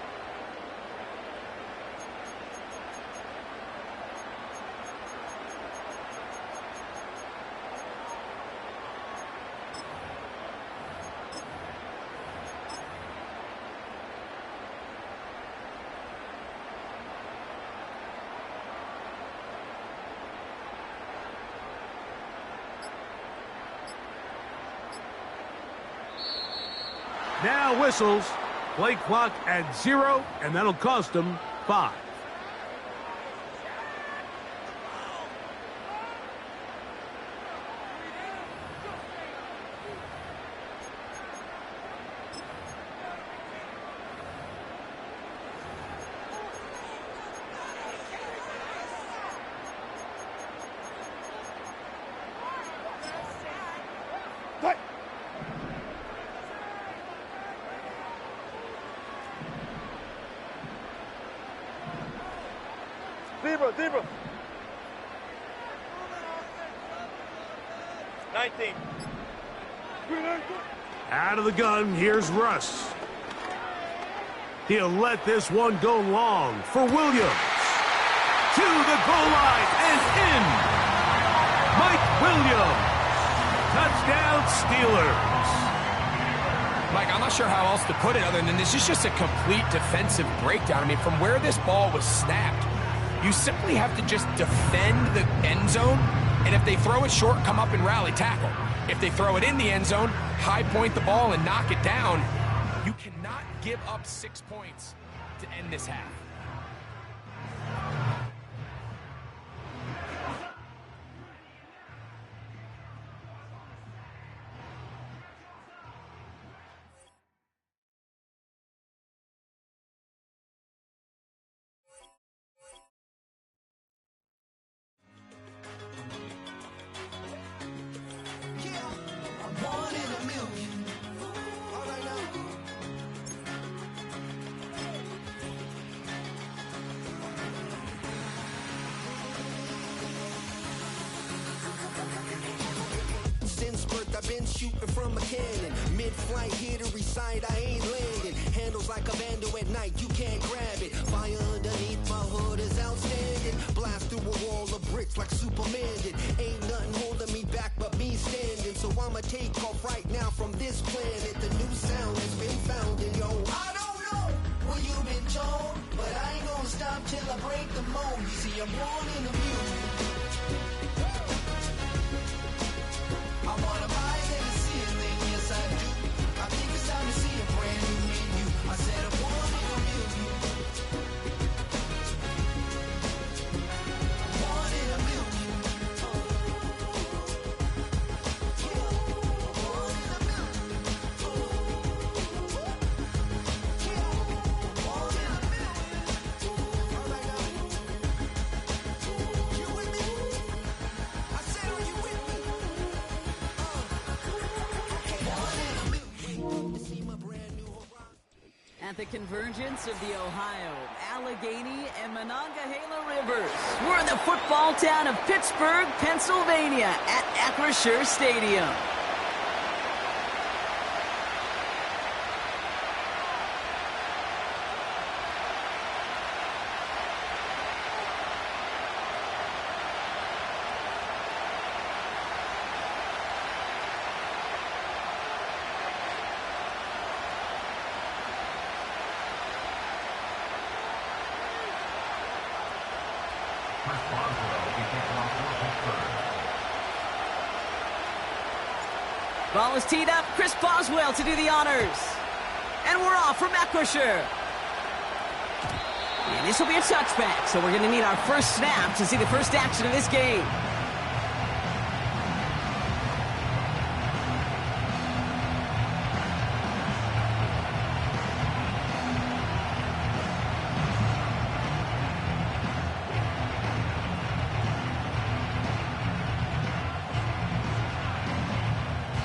Now whistles, play clock at 0, and that'll cost them 5. Zebra. 19. Out of the gun, here's Russ. He'll let this one go long for Williams. To the goal line and in. Mike Williams. Touchdown Steelers. Mike, I'm not sure how else to put it other than this is just a complete defensive breakdown. I mean, from where this ball was snapped, you simply have to just defend the end zone, and if they throw it short, come up and rally tackle. If they throw it in the end zone, high point the ball and knock it down. You cannot give up 6 points to end this half. I've been shooting from a cannon. Mid-flight, here to recite, I ain't landing. Handles like a vandal at night, you can't grab it. Fire underneath my hood is outstanding. Blast through a wall of bricks like Superman did. Ain't nothing holding me back but me standing. So I'ma take off right now from this planet. The new sound has been found in yo. I don't know what you've been told, but I ain't gonna stop till I break the mold. You see, I'm born in the music. I wanna rise in the ceiling, yes I do. I think it's time to see a brand new menu. I said I want it a million. At the convergence of the Ohio, Allegheny, and Monongahela Rivers, we're in the football town of Pittsburgh, Pennsylvania at Acrisure Stadium. Ball is teed up. Chris Boswell to do the honors. And we're off from Acrisure. And this will be a touchback, so we're going to need our first snap to see the first action of this game.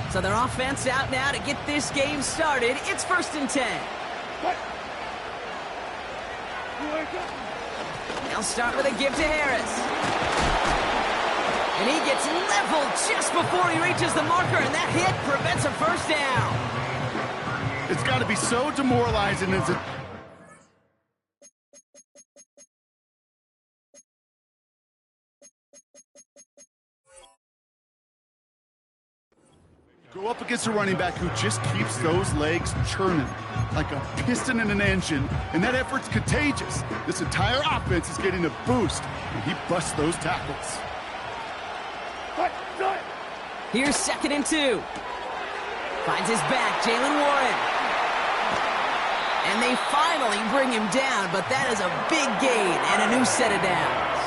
So their offense out now to get this game started. It's 1st and 10. They'll start with a give to Harris. And he gets leveled just before he reaches the marker, and that hit prevents a first down. It's got to be so demoralizing as a... Go up against a running back who just keeps those legs churning like a piston in an engine, and that effort's contagious. This entire offense is getting a boost, and he busts those tackles. Here's 2nd and 2. Finds his back, Jalen Warren. And they finally bring him down, but that is a big gain and a new set of downs.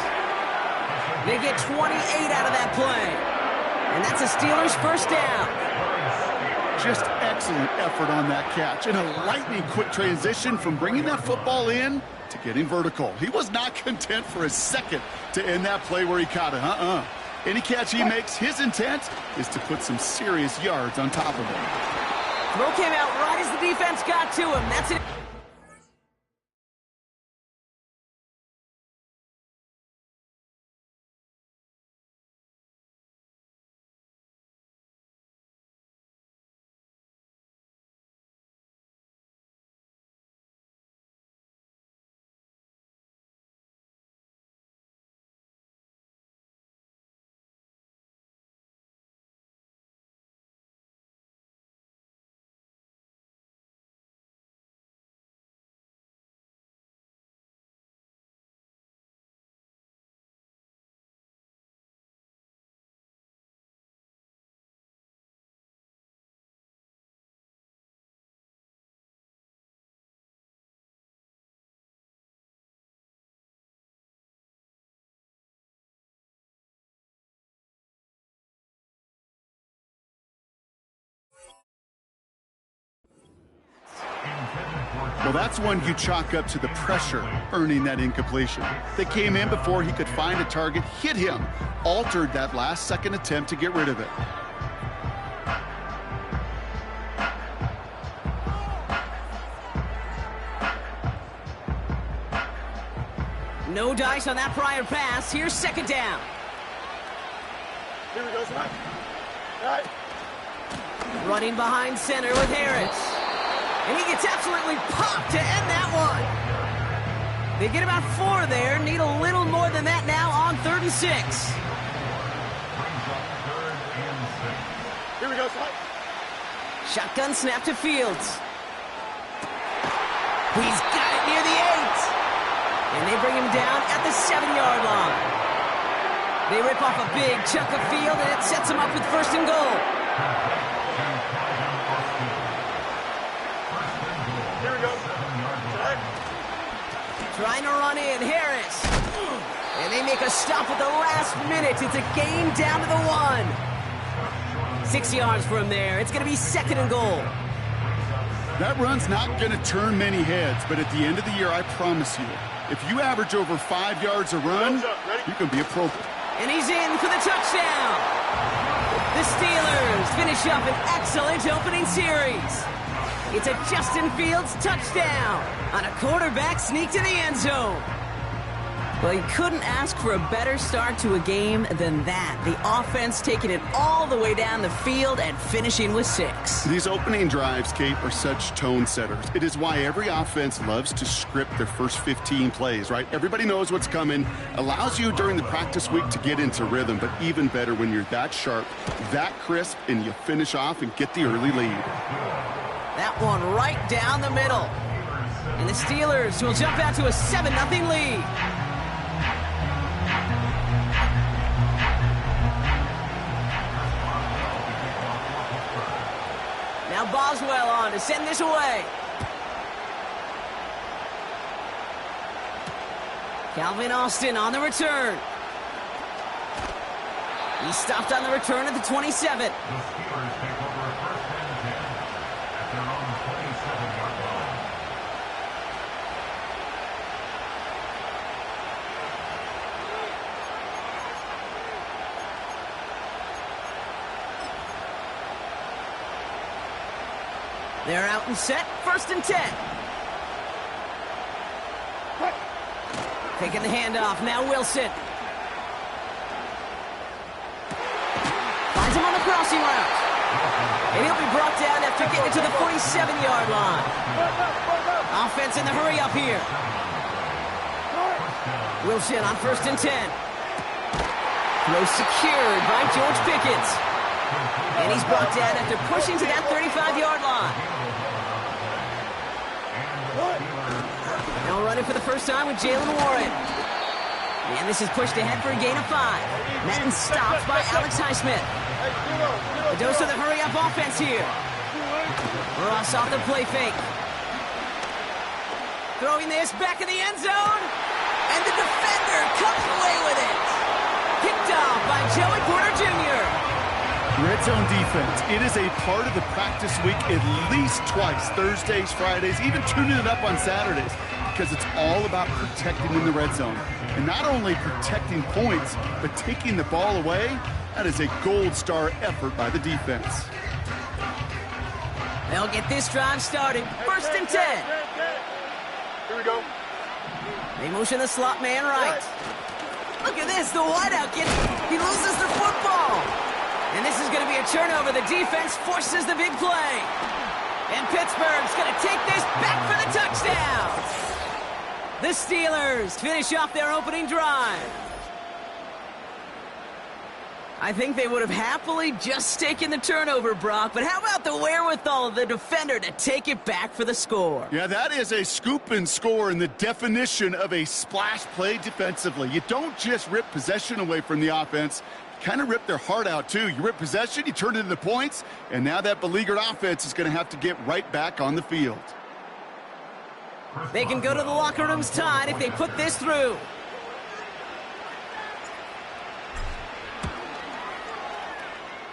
They get 28 out of that play. And that's a Steelers first down. Just excellent effort on that catch, and a lightning-quick transition from bringing that football in to getting vertical. He was not content for a second to end that play where he caught it. Any catch he makes, his intent is to put some serious yards on top of it. Throw came out right as the defense got to him. That's it. Well, that's one you chalk up to the pressure earning that incompletion. They came in before he could find a target, hit him, altered that last-second attempt to get rid of it. No dice on that prior pass. Here's 2nd down. Here we go, son. All right. Running behind center with Harris. And he gets absolutely popped to end that one. They get about 4 there. Need a little more than that now on 3rd and 6. Here we go, son. Shotgun snap to Fields. He's got it near the 8. And they bring him down at the 7-yard line. They rip off a big chunk of field, and it sets him up with 1st and goal. Here we go. Trying to run in, Harris. And they make a stop at the last minute. It's a gain down to the 1. 6 yards from there. It's going to be 2nd and goal. That run's not going to turn many heads, but at the end of the year, I promise you, if you average over 5 yards a run, you can be a pro. And he's in for the touchdown. The Steelers finish up an excellent opening series. It's a Justin Fields touchdown on a quarterback sneak to the end zone. Well, you couldn't ask for a better start to a game than that. The offense taking it all the way down the field and finishing with 6. These opening drives, Kate, are such tone setters. It is why every offense loves to script their first 15 plays, right? Everybody knows what's coming, allows you during the practice week to get into rhythm, but even better when you're that sharp, that crisp, and you finish off and get the early lead. That one right down the middle. And the Steelers will jump out to a 7-0 lead. Now Boswell on to send this away. Calvin Austin on the return. He stopped on the return at the 27. The Steelers take over a first and 10 at their own 27-yard line. They're out and set, 1st and 10. Taking the handoff, now Wilson. Finds him on the crossing route. And he'll be brought down after getting to the 47-yard line. Offense in the hurry up here. Wilson on 1st and 10. Throw secured by George Pickens. And he's brought down after pushing to that 35-yard line. Now running for the first time with Jalen Warren. And this is pushed ahead for a gain of 5. Madden stopped by Alex Highsmith. A dose of the hurry-up offense here. Ross off the play fake. Throwing this back in the end zone. And the defender comes away with it. Picked off by Joey Porter Jr. Red zone defense, it is a part of the practice week at least twice, Thursdays, Fridays, even tuning it up on Saturdays, because it's all about protecting in the red zone. And not only protecting points, but taking the ball away. That is a gold star effort by the defense. They'll get this drive started. 1st and 10. Here we go. They motion the slot man right. Look at this, the wideout he loses the football. And this is going to be a turnover. The defense forces the big play. And Pittsburgh's going to take this back for the touchdown. The Steelers finish off their opening drive. I think they would have happily just taken the turnover, Brock, but how about the wherewithal of the defender to take it back for the score? Yeah, that is a scoop and score in the definition of a splash play defensively. You don't just rip possession away from the offense. Kind of rip their heart out, too. You rip possession, you turn it into points, and now that beleaguered offense is going to have to get right back on the field. They can go to the locker rooms tied if they put this through.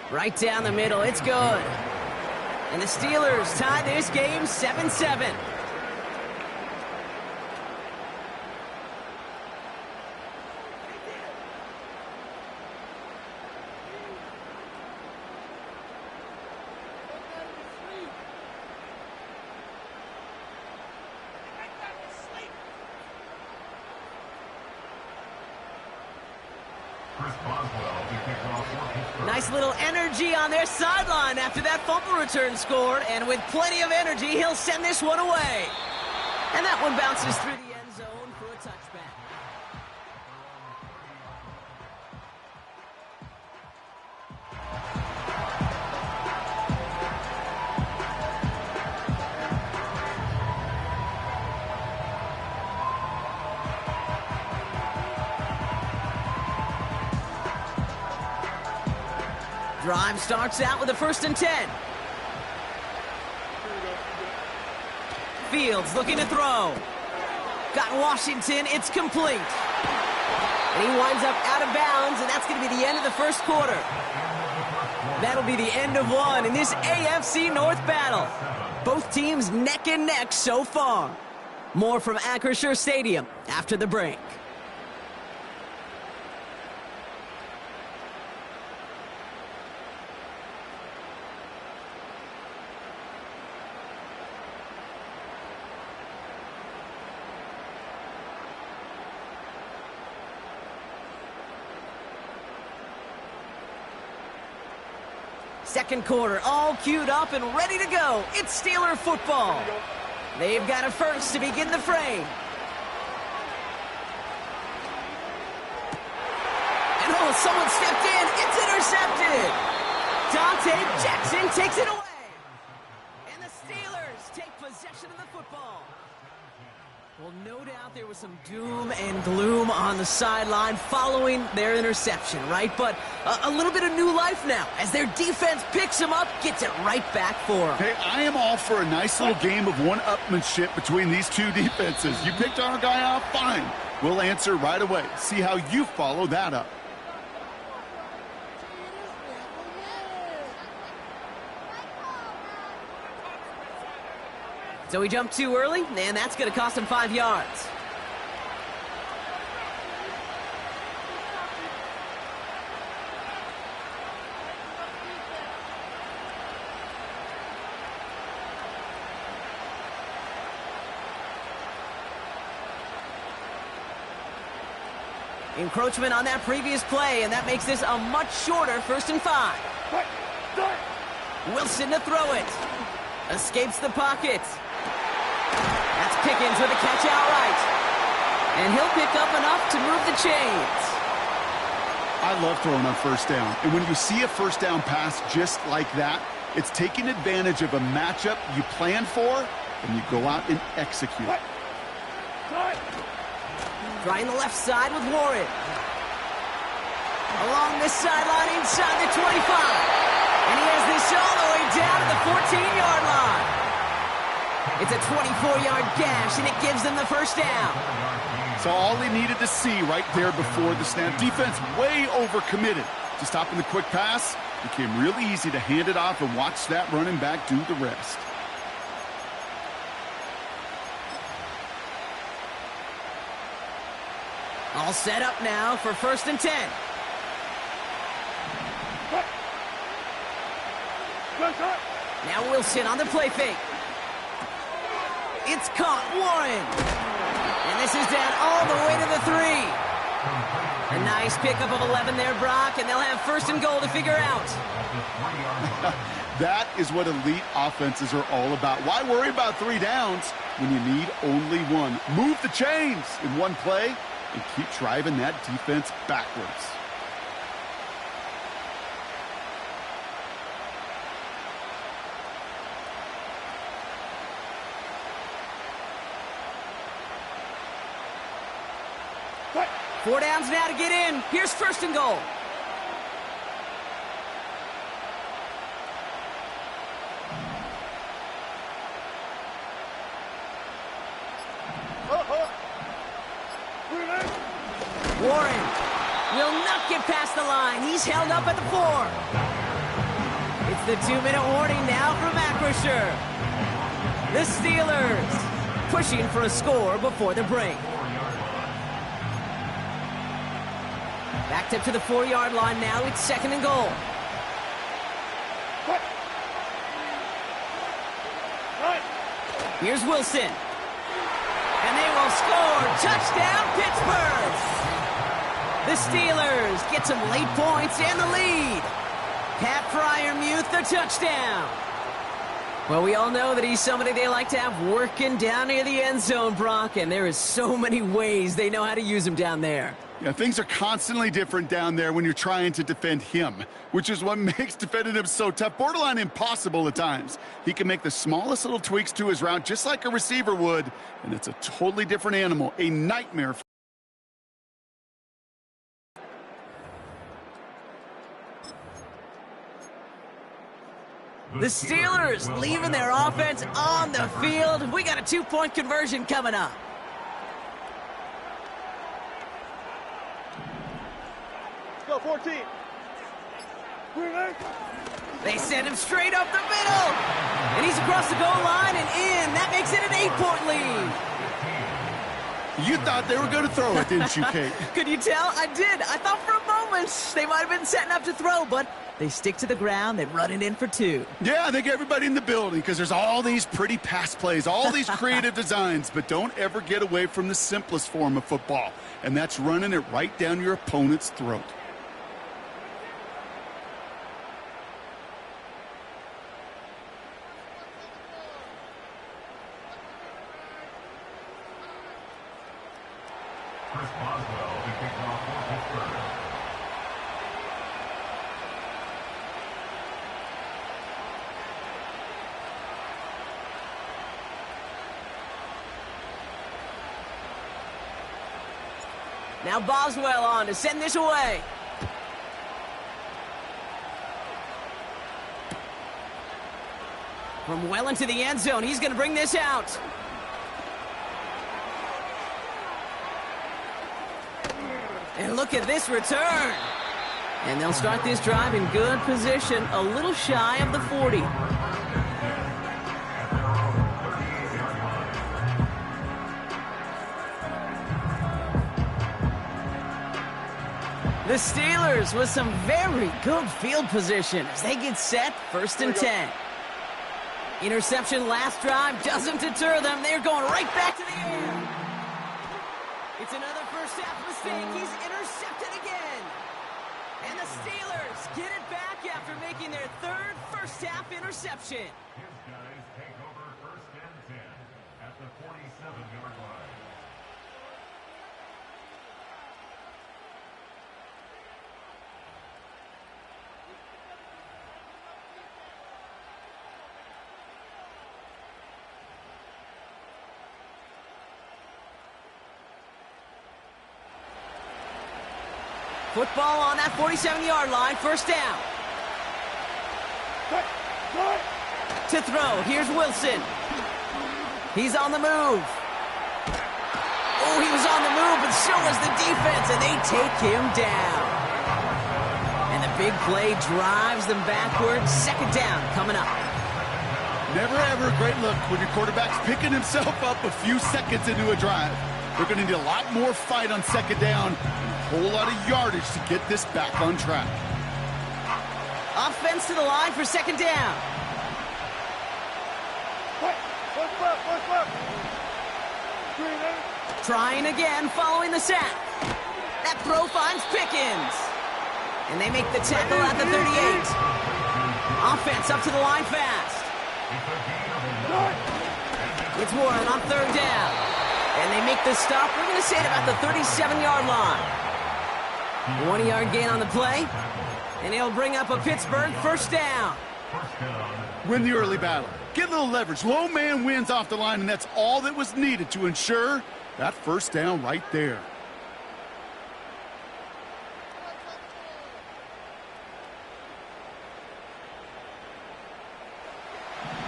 Right down the middle, it's good. And the Steelers tie this game 7-7. Nice little energy on their sideline after that fumble return scored, and with plenty of energy, he'll send this one away. And that one bounces through the end zone for a touchback. Drive starts out with a 1st and 10. Fields looking to throw. Got Washington, it's complete. And he winds up out of bounds, and that's going to be the end of the first quarter. That'll be the end of one in this AFC North battle. Both teams neck and neck so far. More from Acrisure Stadium after the break. Second quarter, all queued up and ready to go. It's Steeler football. They've got a first to begin the frame. And oh, someone stepped in. It's intercepted. Dante Jackson takes it away. And the Steelers take possession of the football. Well, no doubt there was some doom and gloom on the sideline following their interception, right? But a little bit of new life now as their defense picks them up, gets it right back for them. Hey, I am all for a nice little game of one-upmanship between these two defenses. You picked our guy out, fine. We'll answer right away. See how you follow that up. So he jumped too early, and that's going to cost him 5 yards. Encroachment on that previous play, and that makes this a much shorter 1st and 5. Wilson to throw it. Escapes the pocket. That's Pickens with a catch outright. And he'll pick up enough to move the chains. I love throwing on 1st down. And when you see a 1st down pass just like that, it's taking advantage of a matchup you plan for, and you go out and execute. Trying the left side with Warren. Along this sideline inside the 25. And he has this all the way down to the 14-yard line. It's a 24-yard gash, and it gives them the 1st down. So all he needed to see right there before the snap. Defense way overcommitted to stopping the quick pass. Became really easy to hand it off and watch that running back do the rest. All set up now for 1st and 10. Now Wilson on the play fake. It's caught, Warren. And this is down all the way to the 3. A nice pickup of 11 there, Brock, and they'll have 1st and goal to figure out. That is what elite offenses are all about. Why worry about 3 downs when you need only 1? Move the chains in one play and keep driving that defense backwards. Four downs now to get in. Here's 1st and goal. Warren will not get past the line. He's held up at the 4. It's the 2-minute warning now from Acrisure. The Steelers pushing for a score before the break. Backed up to the 4-yard line now. It's 2nd and goal. Here's Wilson. And they will score. Touchdown, Pittsburgh. The Steelers get some late points and the lead. Pat Fryermuth, the touchdown. Well, we all know that he's somebody they like to have working down near the end zone, Brock, and there is so many ways they know how to use him down there. Yeah, things are constantly different down there when you're trying to defend him, which is what makes defending him so tough, borderline impossible at times. He can make the smallest little tweaks to his route just like a receiver would, and it's a totally different animal, a nightmare. The Steelers leaving their offense on the field. We got a 2-point conversion coming up. Go, 14. They send him straight up the middle. And he's across the goal line and in. That makes it an 8-point lead. You thought they were going to throw it, didn't you, Kate? Could you tell? I did. I thought for a moment they might have been setting up to throw, but they stick to the ground. They run it in for 2. Yeah, I think everybody in the building, because there's all these pretty pass plays, all these creative designs, but don't ever get away from the simplest form of football, and that's running it right down your opponent's throat. Boswell to kick off for Pittsburgh. Now Boswell on to send this away. From well into the end zone, he's going to bring this out. And look at this return. And they'll start this drive in good position, a little shy of the 40. The Steelers with some very good field position as they get set, 1st and 10. Interception last drive doesn't deter them. They're going right back to the air. It's another first half mistake. He's intercepted again. And the Steelers get it back after making their 3rd first half interception. His guys take over 1st and 10 at the 47-yard line. Football on that 47-yard line, 1st down. To throw, here's Wilson. He's on the move. Oh, he was on the move, but so was the defense, and they take him down. And the big play drives them backwards. 2nd down coming up. Never ever a great look when your quarterback's picking himself up a few seconds into a drive. They're going to need a lot more fight on 2nd down. A whole lot of yardage to get this back on track. Offense to the line for 2nd down. Trying again following the sack. That throw finds Pickens. And they make the tackle at the 38. Offense up to the line fast. It's Warren on 3rd down. And they make the stop, we're going to say, at about the 37-yard line. 1-yard gain on the play. And he'll bring up a Pittsburgh 1st down. Win the early battle. Get a little leverage. Low man wins off the line, and that's all that was needed to ensure that 1st down right there.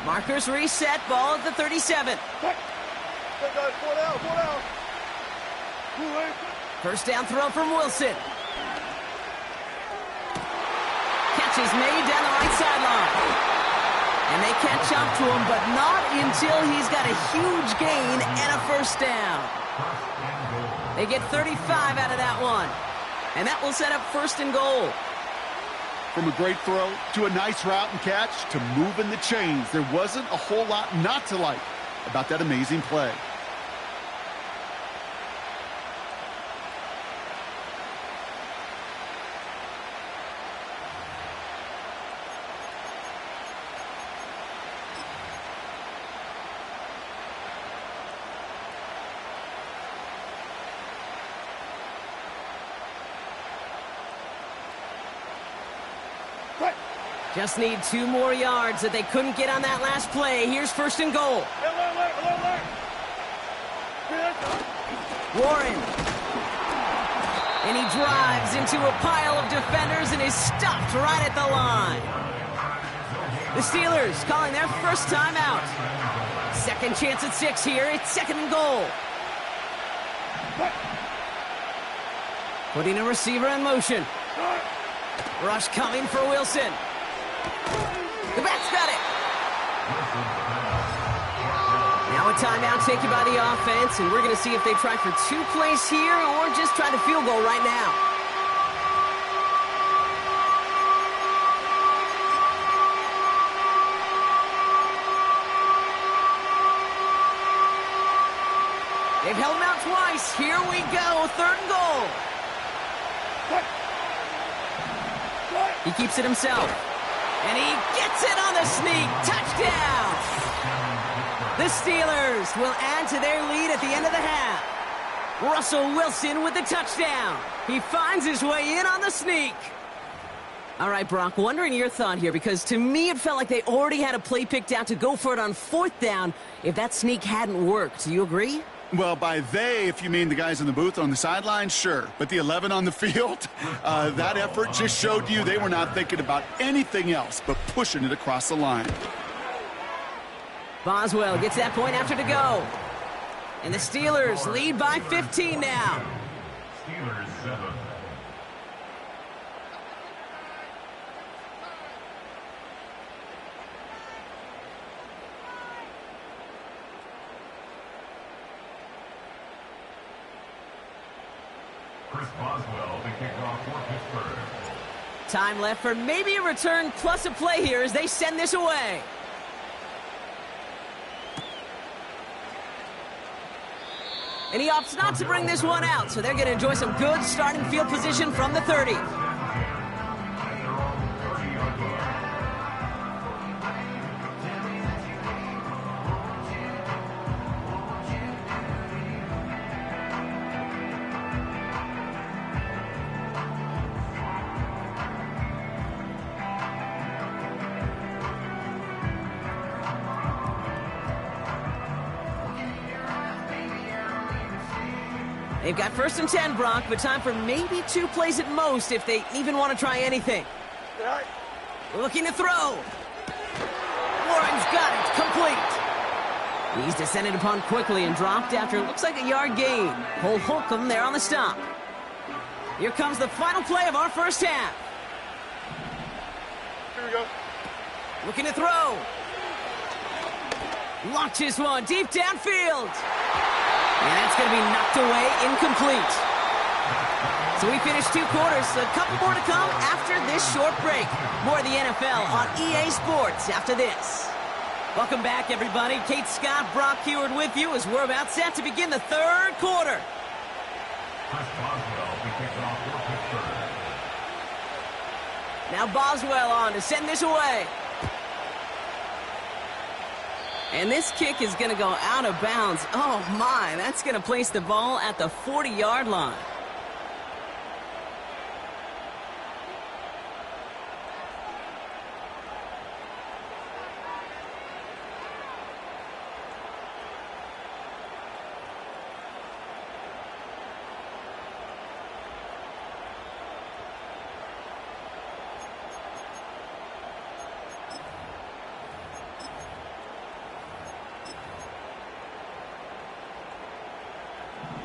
Markers reset, ball at the 37. 1st down throw from Wilson. Catch is made down the right sideline. And they catch up to him, but not until he's got a huge gain and a 1st down. They get 35 out of that one. And that will set up 1st and goal. From a great throw to a nice route and catch to moving the chains, there wasn't a whole lot not to like about that amazing play. Just need 2 more yards that they couldn't get on that last play. Here's 1st and goal. Warren. And he drives into a pile of defenders and is stopped right at the line. The Steelers calling their 1st timeout. 2nd chance at 6 here. It's 2nd and goal. Putting a receiver in motion. Rush coming for Wilson. The back's got it. Now a timeout taken by the offense, and we're going to see if they try for 2 plays here or just try the field goal right now. They've held him out twice. Here we go, 3rd and goal. He keeps it himself. And he gets it on the sneak. Touchdown! The Steelers will add to their lead at the end of the half. Russell Wilson with the touchdown. He finds his way in on the sneak. All right, Brock, wondering your thought here, because to me it felt like they already had a play picked out to go for it on 4th down if that sneak hadn't worked. Do you agree? Well, by they, if you mean the guys in the booth on the sideline, sure. But the 11 on the field, that effort just showed you they were not thinking about anything else but pushing it across the line. Boswell gets that point after to go. And the Steelers lead by 15 now. Steelers 7. Chris Boswell, the kickoff for Pittsburgh. Time left for maybe a return plus a play here as they send this away. And he opts not to bring this one out, so they're going to enjoy some good starting field position from the 30. They've got 1st and 10, Brock, but time for maybe 2 plays at most if they even want to try anything. Looking to throw. Warren's got it. Complete. He's descended upon quickly and dropped after it looks like a yard gain. Cole Holcomb there on the stop. Here comes the final play of our first half. Here we go. Looking to throw. Launches one deep downfield. And that's going to be knocked away, incomplete. So we finished 2 quarters, so a couple more to come after this short break. More of the NFL on EA Sports after this. Welcome back, everybody. Kate Scott, Brock Heward with you as we're about set to begin the 3rd quarter. Chris Boswell, the kickoff for Pittsburgh. Now Boswell on to send this away. And this kick is going to go out of bounds. Oh, my. That's going to place the ball at the 40-yard line.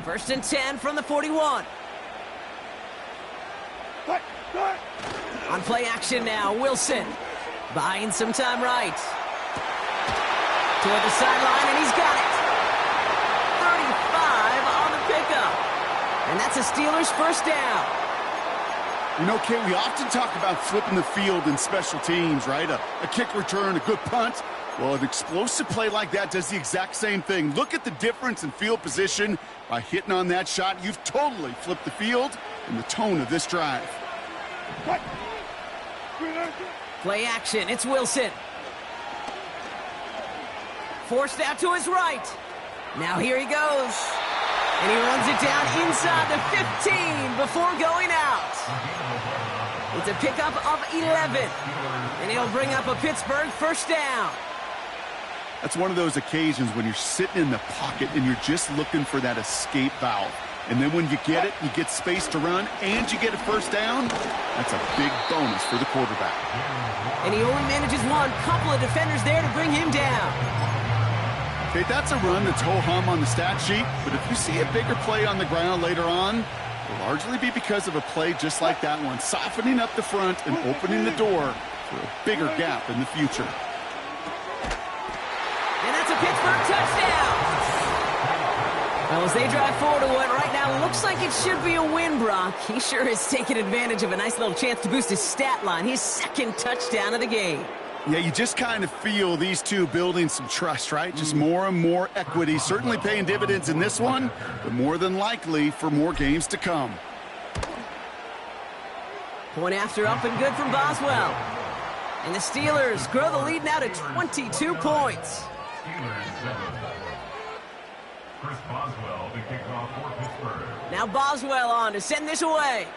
First and 10 from the 41. On play action now, Wilson. Buying some time right. Toward the sideline, and he's got it. 35 on the pickup. And that's a Steelers first down. You know, Kate, we often talk about flipping the field in special teams, right? A kick return, a good punt. Well, an explosive play like that does the exact same thing. Look at the difference in field position. By hitting on that shot, you've totally flipped the field and the tone of this drive. Play action, it's Wilson. Forced out to his right. Now here he goes. And he runs it down inside the 15 before going out. It's a pickup of 11. And he'll bring up a Pittsburgh first down. That's one of those occasions when you're sitting in the pocket and you're just looking for that escape valve. And then when you get it, you get space to run, and you get a first down. That's a big bonus for the quarterback. And he only manages one. Couple of defenders there to bring him down. Okay, that's a run that's ho-hum on the stat sheet, but if you see a bigger play on the ground later on, it'll largely be because of a play just like that one, softening up the front and opening the door for a bigger gap in the future. And that's a Pittsburgh touchdown. Well, as they drive forward to what right now looks like it should be a win, Brock, he sure is taking advantage of a nice little chance to boost his stat line. His 2nd touchdown of the game. Yeah, you just kind of feel these two building some trust, right? Just more and more equity, certainly paying dividends in this one, but more than likely for more games to come. Point after up and good from Boswell. And the Steelers grow the lead now to 22 points. Chris Boswell to kick off for Pittsburgh. Now Boswell on to send this away.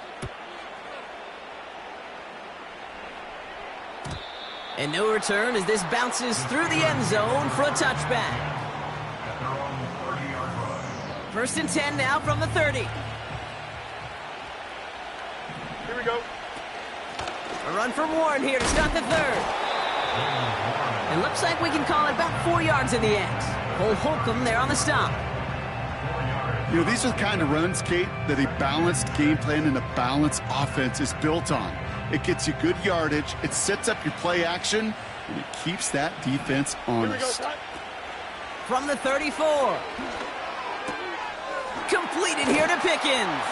And no return as this bounces through the end zone for a touchback. At their own 30-yard line. 1st and 10 now from the 30. Here we go. A run from Warren here to start the 3rd. It looks like we can call it about 4 yards in the end. Cole Holcomb there on the stop. You know, these are the kind of runs, Kate, that a balanced game plan and a balanced offense is built on. It gets you good yardage, it sets up your play action, and it keeps that defense honest. From the 34. Completed here to Pickens.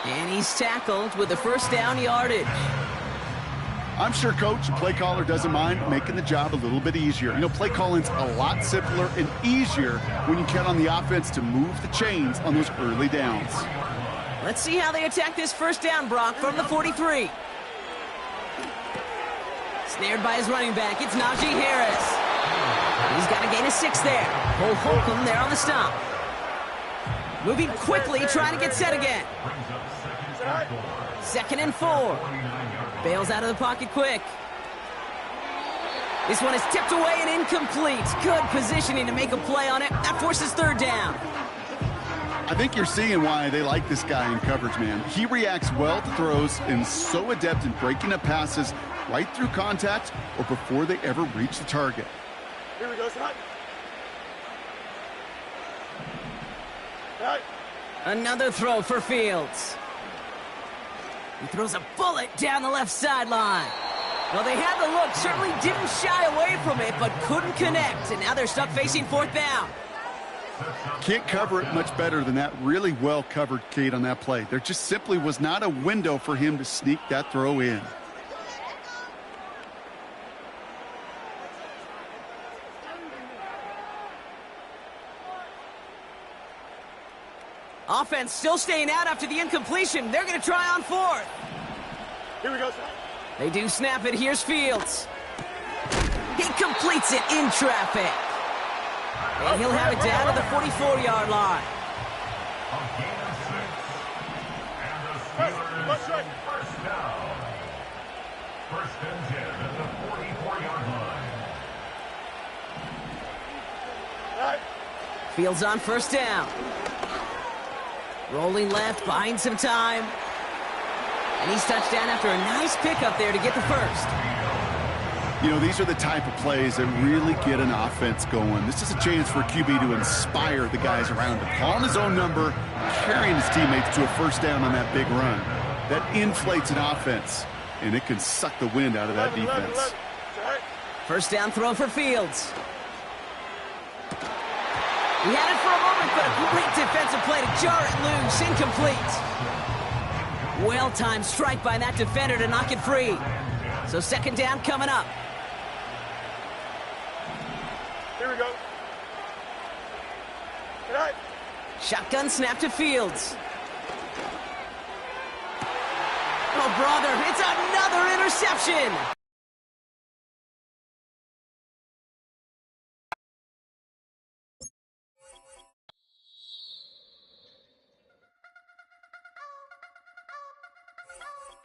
And he's tackled with the 1st down yardage. I'm sure Coach, play caller, doesn't mind making the job a little bit easier. You know, play calling's a lot simpler and easier when you count on the offense to move the chains on those early downs. Let's see how they attack this 1st down, Brock, from the 43. Snared by his running back, it's Najee Harris. He's got a gain of 6 there. Cole Holcomb there on the stop. Moving quickly, trying to get set again. 2nd and 4. Bails out of the pocket quick. This one is tipped away and incomplete. Good positioning to make a play on it. That forces 3rd down. I think you're seeing why they like this guy in coverage, man. He reacts well to throws and is so adept in breaking up passes right through contact or before they ever reach the target. Here we go, son. Right. Another throw for Fields. He throws a bullet down the left sideline. Well, they had the look, certainly didn't shy away from it, but couldn't connect. And now they're stuck facing 4th down. Can't cover it much better than that. Really well covered, Kate, on that play. There just simply was not a window for him to sneak that throw in. Offense still staying out after the incompletion. They're going to try on 4th. Here we go, son. They do snap it. Here's Fields. He completes it in traffic. And he'll have it down to the 44-yard line. A gain of 6. And the Steelers Let's right. 1st down. 1st and 10 at the 44-yard line. Right. Fields on 1st down. Rolling left, buying some time. And he's touchdown after a nice pickup there to get the 1st. You know, these are the type of plays that really get an offense going. This is a chance for a QB to inspire the guys around him. Calling his own number, carrying his teammates to a 1st down on that big run. That inflates an offense, and it can suck the wind out of that defense. 1st down throw for Fields. He had it for a moment, but a great defensive play to jar it loose. Incomplete. Well-timed strike by that defender to knock it free. So 2nd down coming up. Here we go. Right. Shotgun snap to Fields. Oh, brother, it's another interception.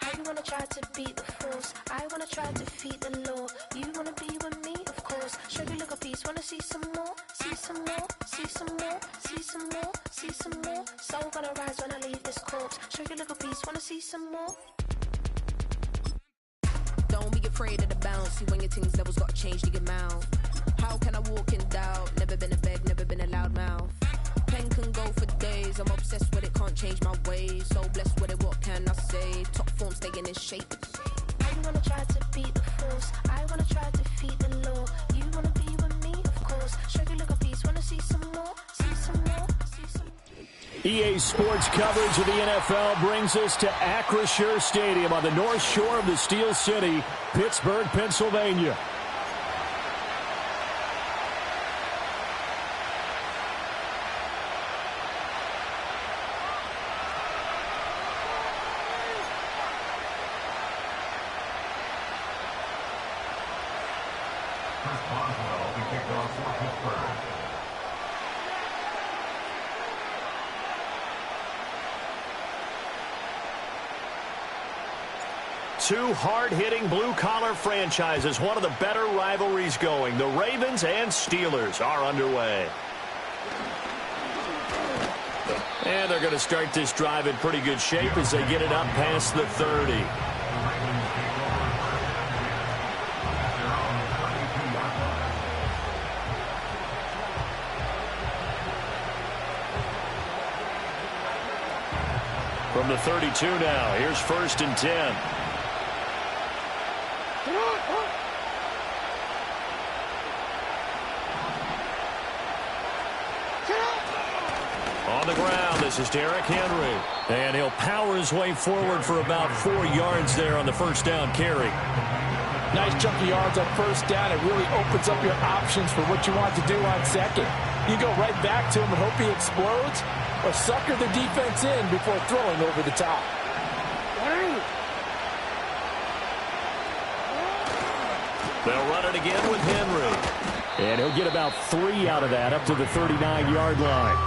I wanna try to beat the force. I wanna try to defeat the law. You wanna be with me, of course. Show you look a piece. Wanna see some more? See some more? See some more? See some more? See some more? Soul gonna rise when I leave this corpse. Show you look a piece. Wanna see some more? Don't be afraid of the bounce. See when your things levels gotta change to your mouth. How can I walk in doubt? Never been a beg, never been a loud mouth. Pen can go for days. I'm obsessed with it, can't change my ways. So blessed with it, what can I say? Top form staying in shape. I wanna try to beat the force. I wanna try to defeat the law. You wanna be with me, of course. Show you look a piece. Wanna see some more? See some more? See some more? EA Sports coverage of the NFL brings us to Acrisure Stadium on the north shore of the Steel City, Pittsburgh, Pennsylvania. Chris Boswell to kick off for Pittsburgh. two hard-hitting blue-collar franchises, one of the better rivalries going. The Ravens and Steelers are underway. And they're going to start this drive in pretty good shape as they get it up past the 30. From the 32 now, here's 1st and 10. On the ground, this is Derrick Henry. And he'll power his way forward for about 4 yards there on the first down carry. Nice chunk of yards on first down. It really opens up your options for what you want to do on second. You go right back to him and hope he explodes, or sucker the defense in before throwing over the top. They'll run it again with Henry. And he'll get about 3 out of that up to the 39-yard line.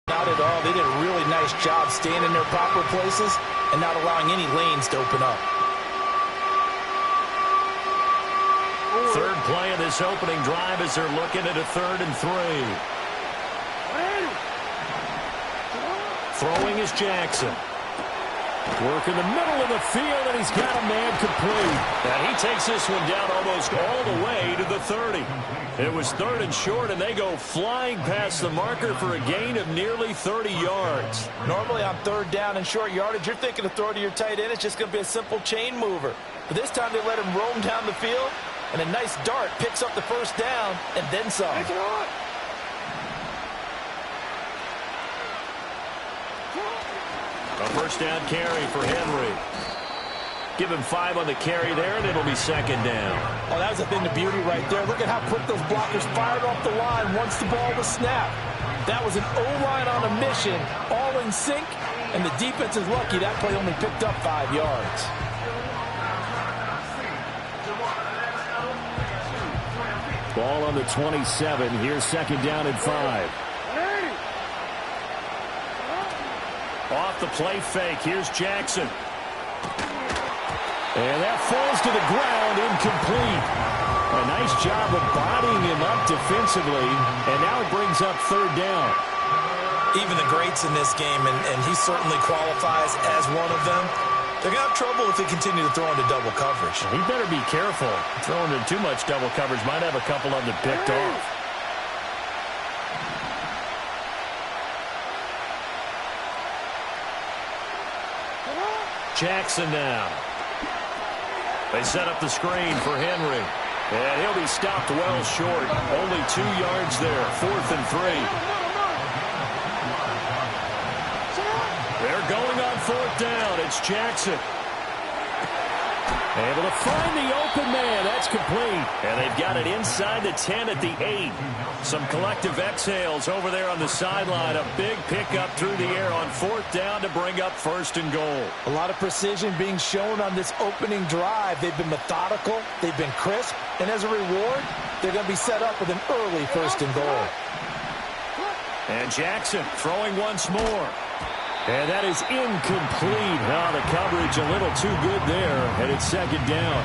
Not at all. They did a really nice job staying in their proper places and not allowing any lanes to open up. Third play of this opening drive as they're looking at a 3rd and 3. Throwing is Jackson. Work in the middle of the field, and he's got a man complete. And he takes this one down almost all the way to the 30. It was 3rd and short, and they go flying past the marker for a gain of nearly 30 yards. Normally on 3rd down and short yardage, you're thinking to throw to your tight end. It's just going to be a simple chain mover. But this time they let him roam down the field, and a nice dart picks up the first down and then some. A first down carry for Henry. Give him 5 on the carry there, and it'll be 2nd down. Oh, that was a thing of beauty right there. Look at how quick those blockers fired off the line once the ball was snapped. That was an O-line on a mission, all in sync, and the defense is lucky that play only picked up 5 yards. Ball on the 27. Here's 2nd down and 5. Off the play fake. Here's Jackson. And that falls to the ground, incomplete. A nice job of bodying him up defensively, and now it brings up 3rd down. Even the greats in this game, and he certainly qualifies as one of them, they're going to have trouble if they continue to throw into double coverage. He better be careful. Throwing into too much double coverage might have a couple of them picked off. Jackson now. They set up the screen for Henry. And he'll be stopped well short. Only 2 yards there. 4th and 3. They're going on 4th down. It's Jackson. Able to find the open man. That's complete. And they've got it inside the 10 at the 8. Some collective exhales over there on the sideline. A big pickup through the air on 4th down to bring up 1st and goal. A lot of precision being shown on this opening drive. They've been methodical. They've been crisp. And as a reward, they're going to be set up with an early 1st and goal. And Jackson throwing once more. And that is incomplete. Oh, the coverage a little too good there, and it's 2nd down.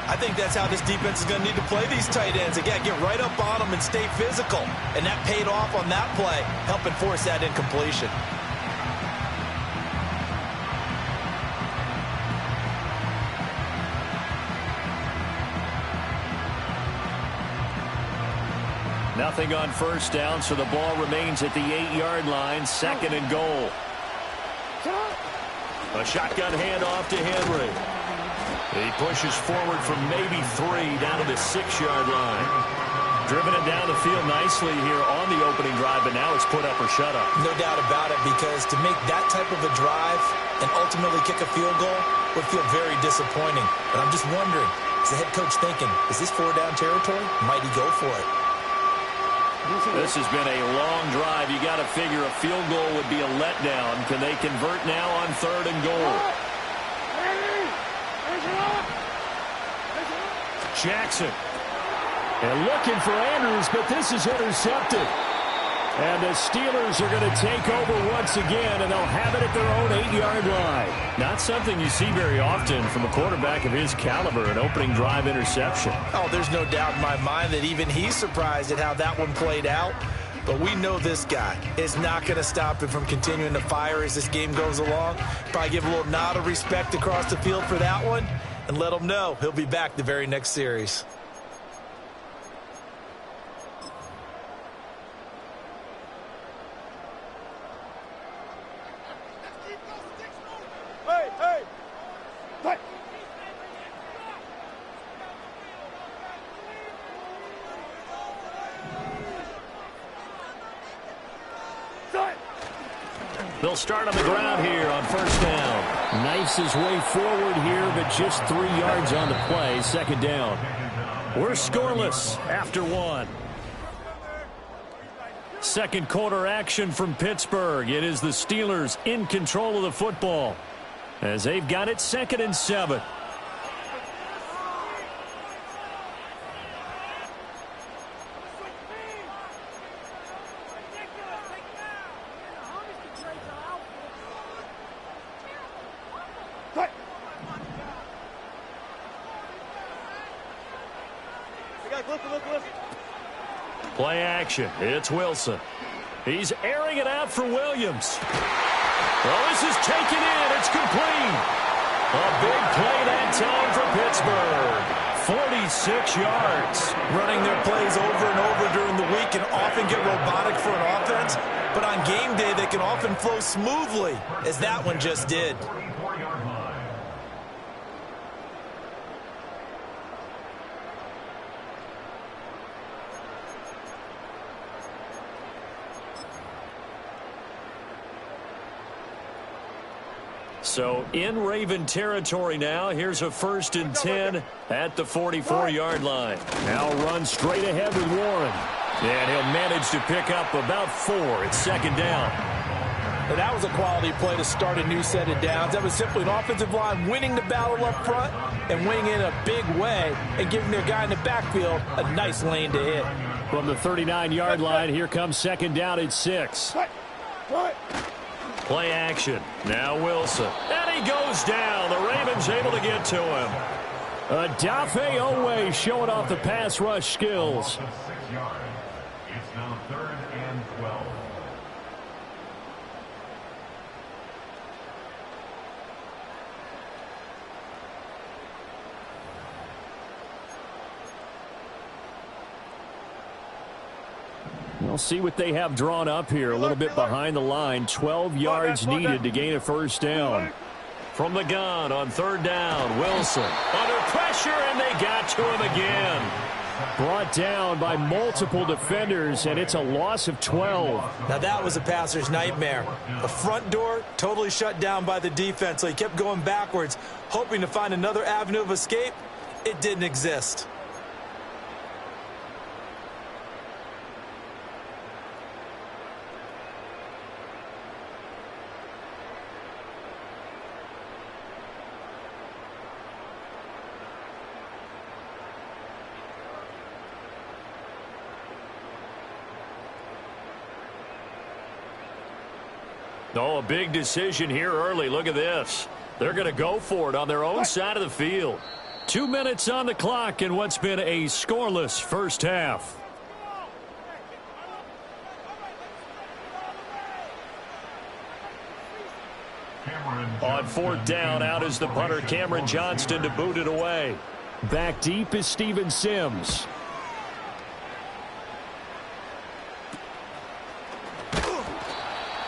I think that's how this defense is going to need to play these tight ends. Again, get right up on them and stay physical. And that paid off on that play, helping force that incompletion. Nothing on 1st down, so the ball remains at the 8-yard line, 2nd and goal. A shotgun handoff to Henry. He pushes forward from maybe 3 down to the 6-yard line. Driven it down the field nicely here on the opening drive, but now it's put up or shut up. No doubt about it, because to make that type of a drive and ultimately kick a field goal would feel very disappointing. But I'm just wondering, is the head coach thinking, is this 4-down territory? Might he go for it? This has been a long drive. You got to figure a field goal would be a letdown. Can they convert now on 3rd and goal? Jackson. And looking for Andrews, but this is intercepted. And the Steelers are going to take over once again, and they'll have it at their own 8-yard line. Not something you see very often from a quarterback of his caliber, an opening drive interception. Oh, there's no doubt in my mind that even he's surprised at how that one played out. But we know this guy is not going to stop him from continuing to fire as this game goes along. Probably give a little nod of respect across the field for that one and let him know he'll be back the very next series. They'll start on the ground here on first down. Knifes his way forward here, but just 3 yards on the play. Second down. We're scoreless after 1. Second quarter action from Pittsburgh. It is the Steelers in control of the football as they've got it 2nd and 7. Play action. It's Wilson. He's airing it out for Williams. Well, this is taken in. It's complete. A big play that time for Pittsburgh. 46 yards. Running their plays over and over during the week can often get robotic for an offense, but on game day they can often flow smoothly, as that one just did. So in Raven territory now. Here's a 1st and 10 at the 44-yard line. Now run straight ahead with Warren. And he'll manage to pick up about 4. It's 2nd down. And that was a quality play to start a new set of downs. That was simply an offensive line winning the battle up front and winning in a big way and giving their guy in the backfield a nice lane to hit. From the 39-yard line, here comes 2nd down at 6. Play action. Now Wilson. And he goes down. The Ravens able to get to him. Adafe Owe showing off the pass rush skills. It's now 3rd and 12. We'll see what they have drawn up here. A little bit behind the line. 12 yards needed to gain a 1st down. From the gun on 3rd down, Wilson under pressure, and they got to him again. Brought down by multiple defenders, and it's a loss of 12. Now that was a passer's nightmare. The front door totally shut down by the defense, so he kept going backwards, hoping to find another avenue of escape. It didn't exist. Oh, a big decision here early. Look at this. They're going to go for it on their own side of the field. 2 minutes on the clock in what's been a scoreless first half. On 4th down, out is the punter, Cameron Johnston, to boot it away. Back deep is Steven Sims.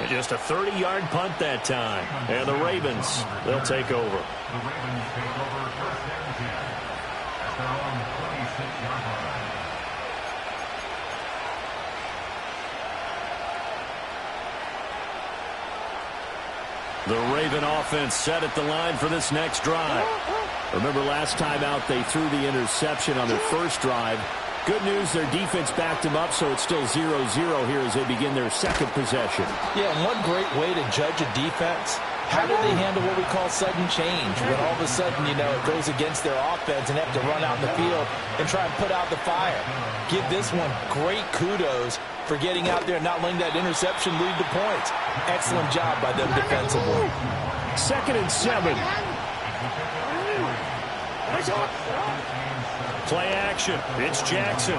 And just a 30-yard punt that time. And the Ravens, they'll take over. The Ravens take over 1st and 10 at their own 26-yard line. The Raven offense set at the line for this next drive. Remember last time out they threw the interception on their first drive. Good news, their defense backed them up, so it's still 0-0 here as they begin their second possession. Yeah, and one great way to judge a defense How do they handle what we call sudden change? When all of a sudden, you know, it goes against their offense and they have to run out in the field and try and put out the fire. Give this one great kudos for getting out there and not letting that interception lead to points. Excellent job by them defensively. 2nd and 7. Play action. It's Jackson.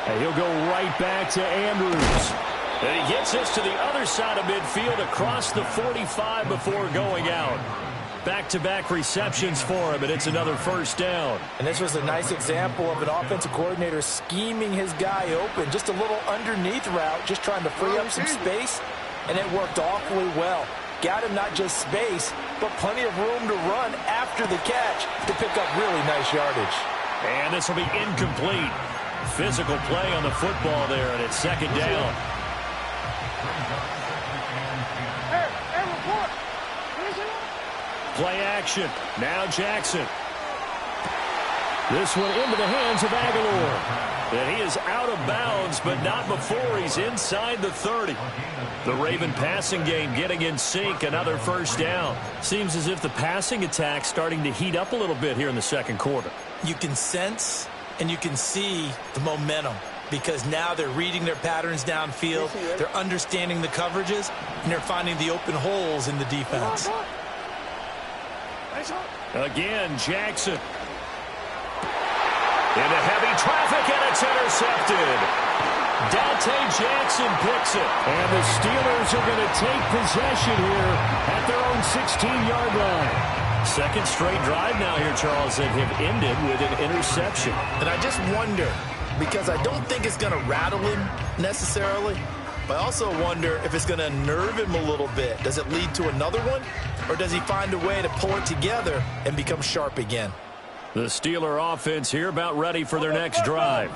And he'll go right back to Andrews. And he gets us to the other side of midfield across the 45 before going out. Back-to-back receptions for him, and it's another first down. And this was a nice example of an offensive coordinator scheming his guy open. Just a little underneath route, just trying to free up some space, and it worked awfully well. Got him not just space, but plenty of room to run after the catch to pick up really nice yardage. And this will be incomplete. Physical play on the football there, and it's 2nd down. Play action. Now Jackson. This one into the hands of Aguilar. And he is out of bounds, but not before he's inside the 30. The Raven passing game getting in sync. Another first down. Seems as if the passing attack's starting to heat up a little bit here in the 2nd quarter. You can sense and you can see the momentum because now they're reading their patterns downfield. They're understanding the coverages, and they're finding the open holes in the defense. Again, Jackson. Into heavy traffic, and it's intercepted. Dante Jackson picks it. And the Steelers are going to take possession here at their own 16-yard line. 2nd straight drive now here, Charles, that have ended with an interception. And I just wonder, because I don't think it's going to rattle him necessarily, but I also wonder if it's going to nerve him a little bit. Does it lead to another one, or does he find a way to pull it together and become sharp again? The Steeler offense here about ready for their next drive.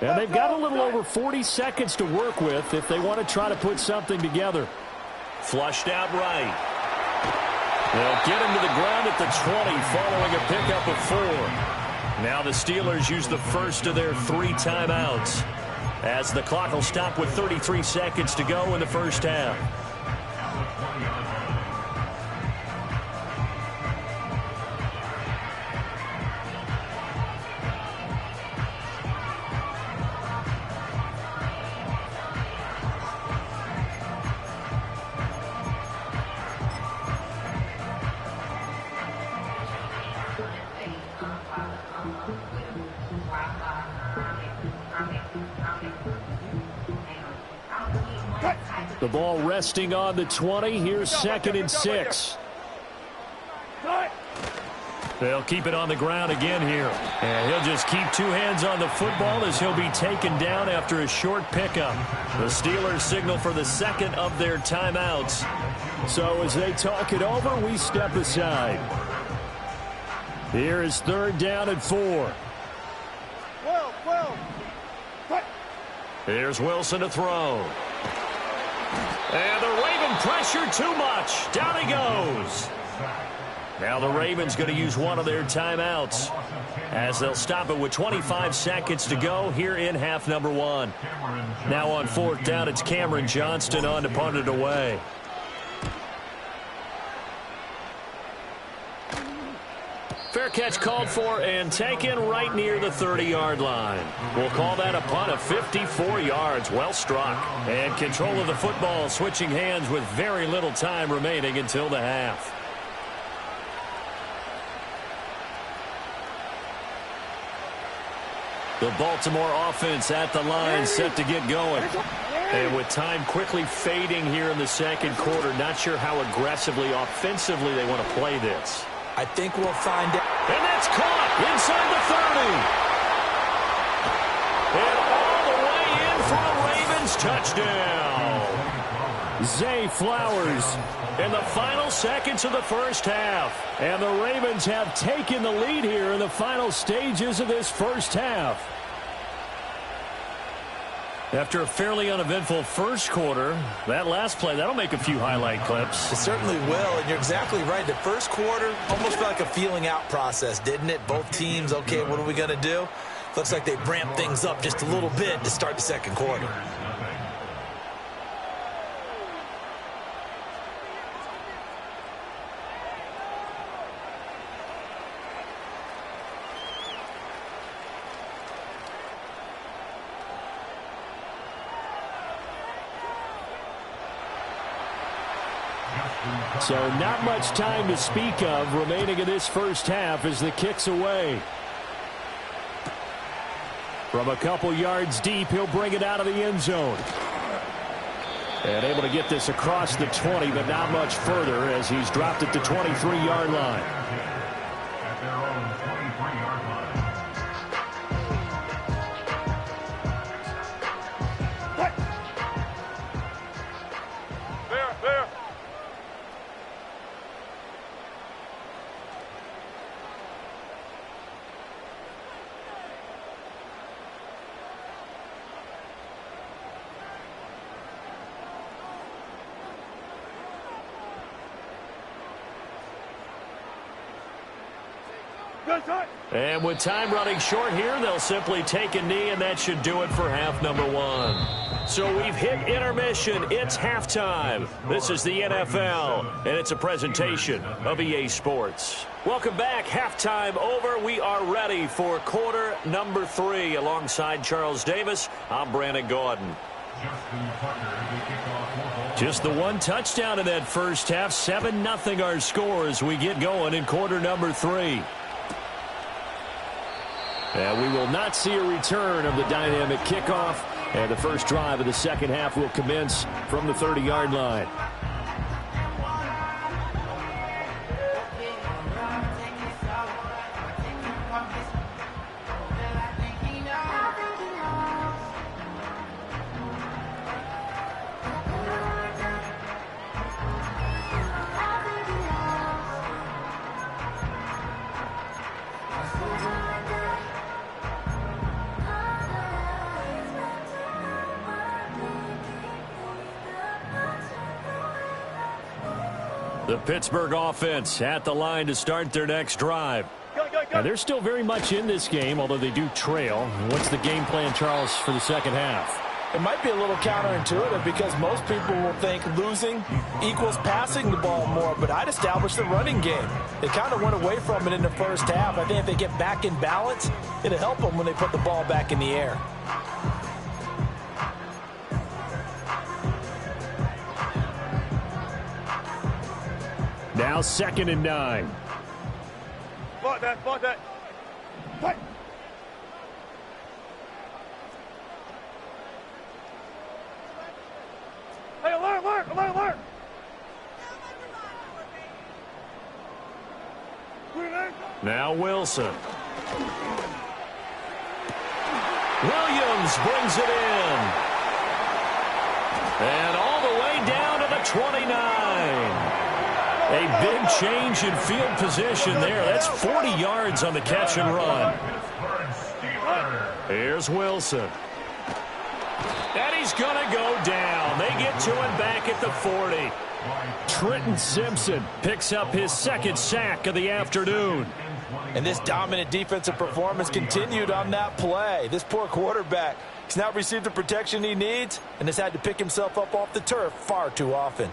And they've got a little over 40 seconds to work with if they want to try to put something together. Flushed out right. They'll get him to the ground at the 20 following a pickup of 4. Now the Steelers use the first of their 3 timeouts as the clock will stop with 33 seconds to go in the first half. The ball resting on the 20. Here's 2nd and 6. They'll keep it on the ground again here. And he'll just keep 2 hands on the football as he'll be taken down after a short pickup. The Steelers signal for the 2nd of their timeouts. So as they talk it over, we step aside. Here is 3rd down and 4. Here's Wilson to throw. And the Raven pressure too much. Down he goes. Now the Ravens going to use one of their timeouts as they'll stop it with 25 seconds to go here in half number 1. Now on 4th down, it's Cameron Johnston on to punt it away. Fair catch called for and taken right near the 30-yard line. We'll call that a punt of 54 yards. Well struck. And control of the football switching hands with very little time remaining until the half. The Baltimore offense at the line set to get going. And with time quickly fading here in the 2nd quarter, not sure how aggressively, offensively they want to play this. I think we'll find out. And that's caught inside the 30. And all the way in for a Ravens touchdown. Zay Flowers in the final seconds of the first half. And the Ravens have taken the lead here in the final stages of this first half. After a fairly uneventful first quarter, that last play, that'll make a few highlight clips. It certainly will, and you're exactly right. The first quarter almost felt like a feeling out process, didn't it? Both teams, okay, what are we going to do? Looks like they ramped things up just a little bit to start the 2nd quarter. So not much time to speak of remaining in this first half as the kick's away. From a couple yards deep, he'll bring it out of the end zone. And able to get this across the 20, but not much further as he's dropped at the 23-yard line. At their own 23-yard line. There. And with time running short here, they'll simply take a knee, and that should do it for half number one. So we've hit intermission. It's halftime. This is the NFL, and it's a presentation of EA Sports. Welcome back. Halftime over. We are ready for quarter number 3. Alongside Charles Davis, I'm Brandon Gordon. Just the one touchdown in that first half. 7-0 our score as we get going in quarter number 3. And we will not see a return of the dynamic kickoff. And the first drive of the second half will commence from the 30-yard line. The Pittsburgh offense at the line to start their next drive. And they're still very much in this game, although they do trail. What's the game plan, Charles, for the second half? It might be a little counterintuitive because most people will think losing equals passing the ball more, but I'd establish the running game. They kind of went away from it in the first half. I think if they get back in balance, it'll help them when they put the ball back in the air. Now 2nd and 9. Block that. Fight. Hey, alert. Now Wilson. Williams brings it in. And all the way down to the 29. A big change in field position there. That's 40 yards on the catch and run. Here's Wilson. And he's going to go down. They get to him back at the 40. Trenton Simpson picks up his second sack of the afternoon. And this dominant defensive performance continued on that play. This poor quarterback has not received the protection he needs and has had to pick himself up off the turf far too often.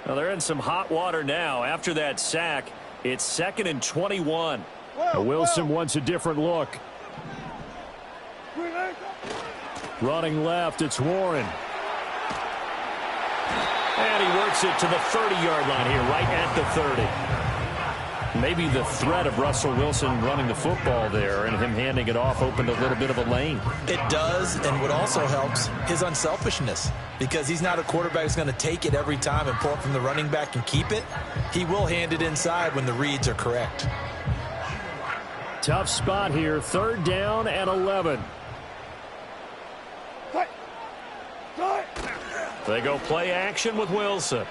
Well, they're in some hot water now. After that sack, it's 2nd and 21. Wilson wants a different look. Running left, it's Warren. And he works it to the 30-yard line here, right at the 30. Maybe the threat of Russell Wilson running the football there and him handing it off opened a little bit of a lane. It does, and what also helps, his unselfishness. Because he's not a quarterback who's going to take it every time and pull it from the running back and keep it. He will hand it inside when the reads are correct. Tough spot here, 3rd down and 11. They go play action with Wilson.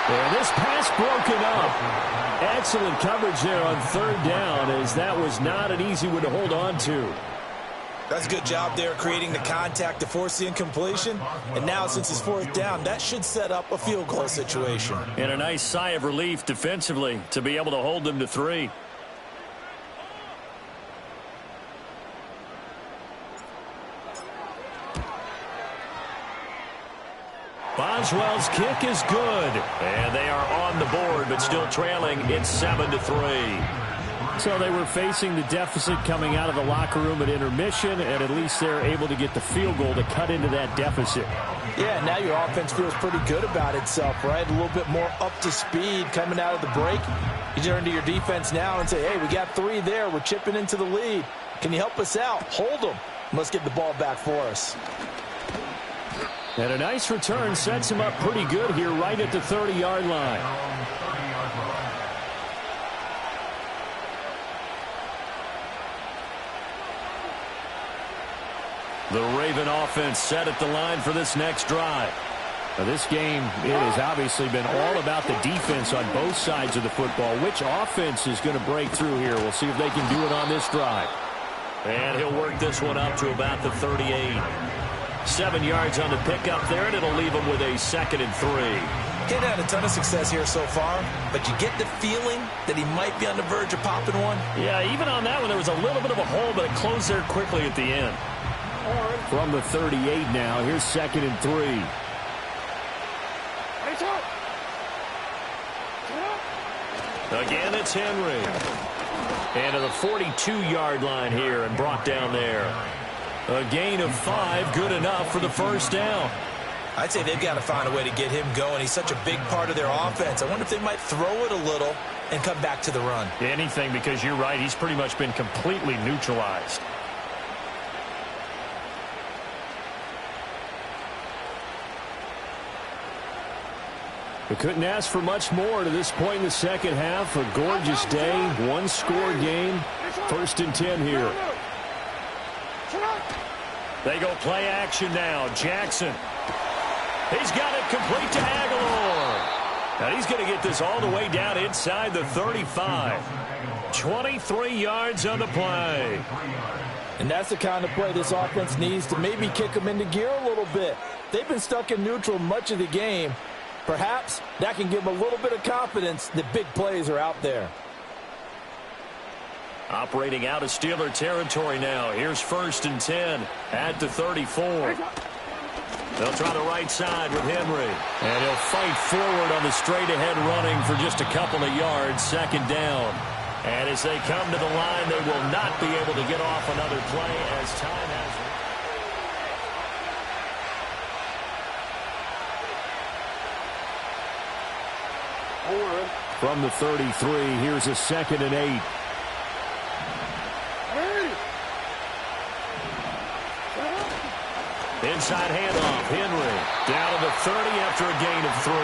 And this pass broken up. Excellent coverage there on 3rd down, as that was not an easy one to hold on to. That's a good job there creating the contact to force the incompletion. And now since it's 4th down, that should set up a field goal situation. And a nice sigh of relief defensively to be able to hold them to 3. Boswell's kick is good. And they are on the board, but still trailing. It's 7-3. So they were facing the deficit coming out of the locker room at intermission, and at least they're able to get the field goal to cut into that deficit. Yeah, now your offense feels pretty good about itself, right? A little bit more up to speed coming out of the break. You turn to your defense now and say, hey, we got 3 there. We're chipping into the lead. Can you help us out? Hold them. Let's get the ball back for us. And a nice return sets him up pretty good here right at the 30-yard line. The Raven offense set at the line for this next drive. Now, this game, it has obviously been all about the defense on both sides of the football. Which offense is going to break through here? We'll see if they can do it on this drive. And he'll work this one up to about the 38. 7 yards on the pickup there, and it'll leave him with a 2nd and 3. He's had a ton of success here so far, but you get the feeling that he might be on the verge of popping one. Yeah, even on that one, there was a little bit of a hole, but it closed there quickly at the end. From the 38 now, here's 2nd and 3. Again, it's Henry. And to the 42-yard line here and brought down there. A gain of 5, good enough for the first down. I'd say they've got to find a way to get him going. He's such a big part of their offense. I wonder if they might throw it a little and come back to the run. Anything, because you're right, he's pretty much been completely neutralized. We couldn't ask for much more to this point in the second half. A gorgeous day, 1-score game. 1st and 10 here. They go play action now. Jackson. He's got it complete to Aguilar. Now he's going to get this all the way down inside the 35. 23 yards on the play. And that's the kind of play this offense needs to maybe kick them into gear a little bit. They've been stuck in neutral much of the game. Perhaps that can give them a little bit of confidence that big plays are out there. Operating out of Steeler territory now. Here's 1st and 10 at the 34. They'll try the right side with Henry. And he'll fight forward on the straight-ahead running for just a couple of yards. 2nd down. And as they come to the line, they will not be able to get off another play as time has. From the 33, here's a 2nd and 8. Inside handoff, Henry. Down to the 30 after a gain of 3. All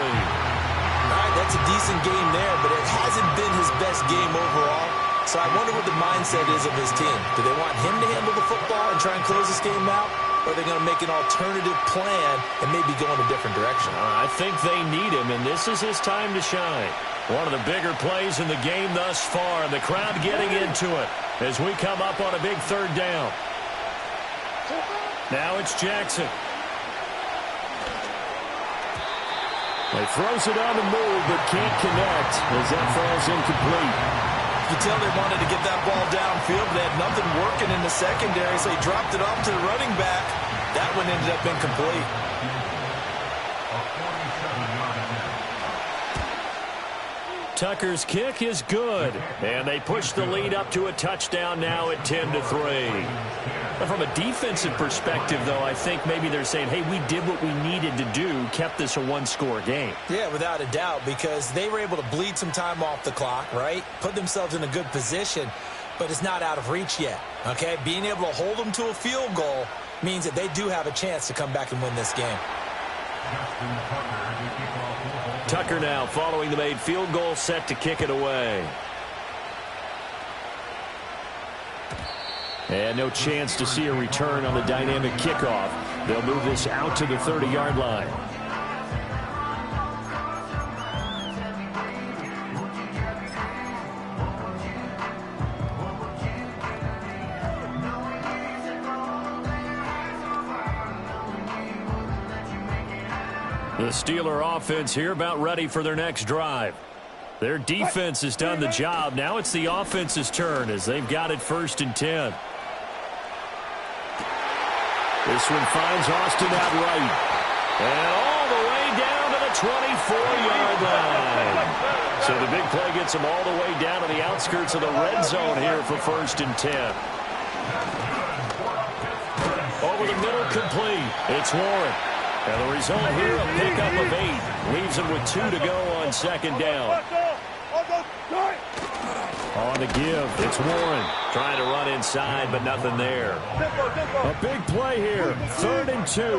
right, that's a decent game there, but it hasn't been his best game overall. So I wonder what the mindset is of his team. Do they want him to handle the football and try and close this game out? Or are they going to make an alternative plan and maybe go in a different direction? I think they need him, and this is his time to shine. One of the bigger plays in the game thus far. The crowd getting into it as we come up on a big 3rd down. Now it's Jackson. He throws it on the move, but can't connect as that falls incomplete. You can tell they wanted to get that ball downfield, but they had nothing working in the secondary, so they dropped it off to the running back. That one ended up incomplete. Tucker's kick is good, and they push the lead up to a touchdown now at 10-3. From a defensive perspective, though, I think maybe they're saying, hey, we did what we needed to do, kept this a 1-score game. Yeah, without a doubt, because they were able to bleed some time off the clock, right? Put themselves in a good position, but it's not out of reach yet, okay? Being able to hold them to a field goal means that they do have a chance to come back and win this game. Tucker now following the made field goal, set to kick it away. And no chance to see a return on the dynamic kickoff. They'll move this out to the 30-yard line. The Steeler offense here about ready for their next drive. Their defense has done the job. Now it's the offense's turn as they've got it 1st and 10. This one finds Austin out right. And all the way down to the 24-yard line. So the big play gets them all the way down to the outskirts of the red zone here for 1st and 10. Over the middle, complete. It's Warren. And the result here, a pickup of 8. Leaves him with 2 to go on 2nd down. On the give, it's Warren. Trying to run inside, but nothing there. A big play here. 3rd and 2. No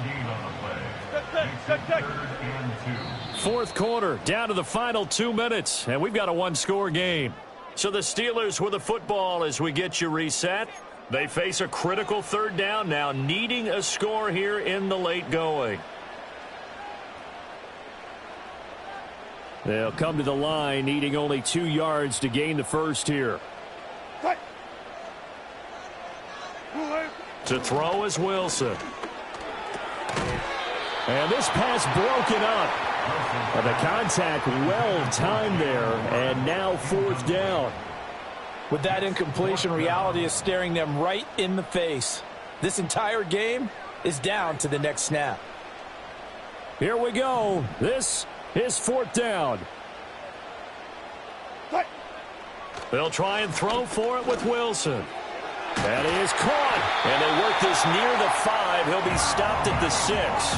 gain on the play. It's 3rd and 2. 4th quarter, down to the final 2 minutes, and we've got a one-score game. So the Steelers with the football as we get you reset. They face a critical 3rd down now, needing a score here in the late going. They'll come to the line, needing only 2 yards to gain the first here. To throw is Wilson. And this pass broken up. The contact well timed there, and now 4th down. With that incompletion, reality is staring them right in the face. This entire game is down to the next snap. Here we go. This is 4th down. They'll try and throw for it with Wilson. That is caught. And they work this near the 5. He'll be stopped at the 6.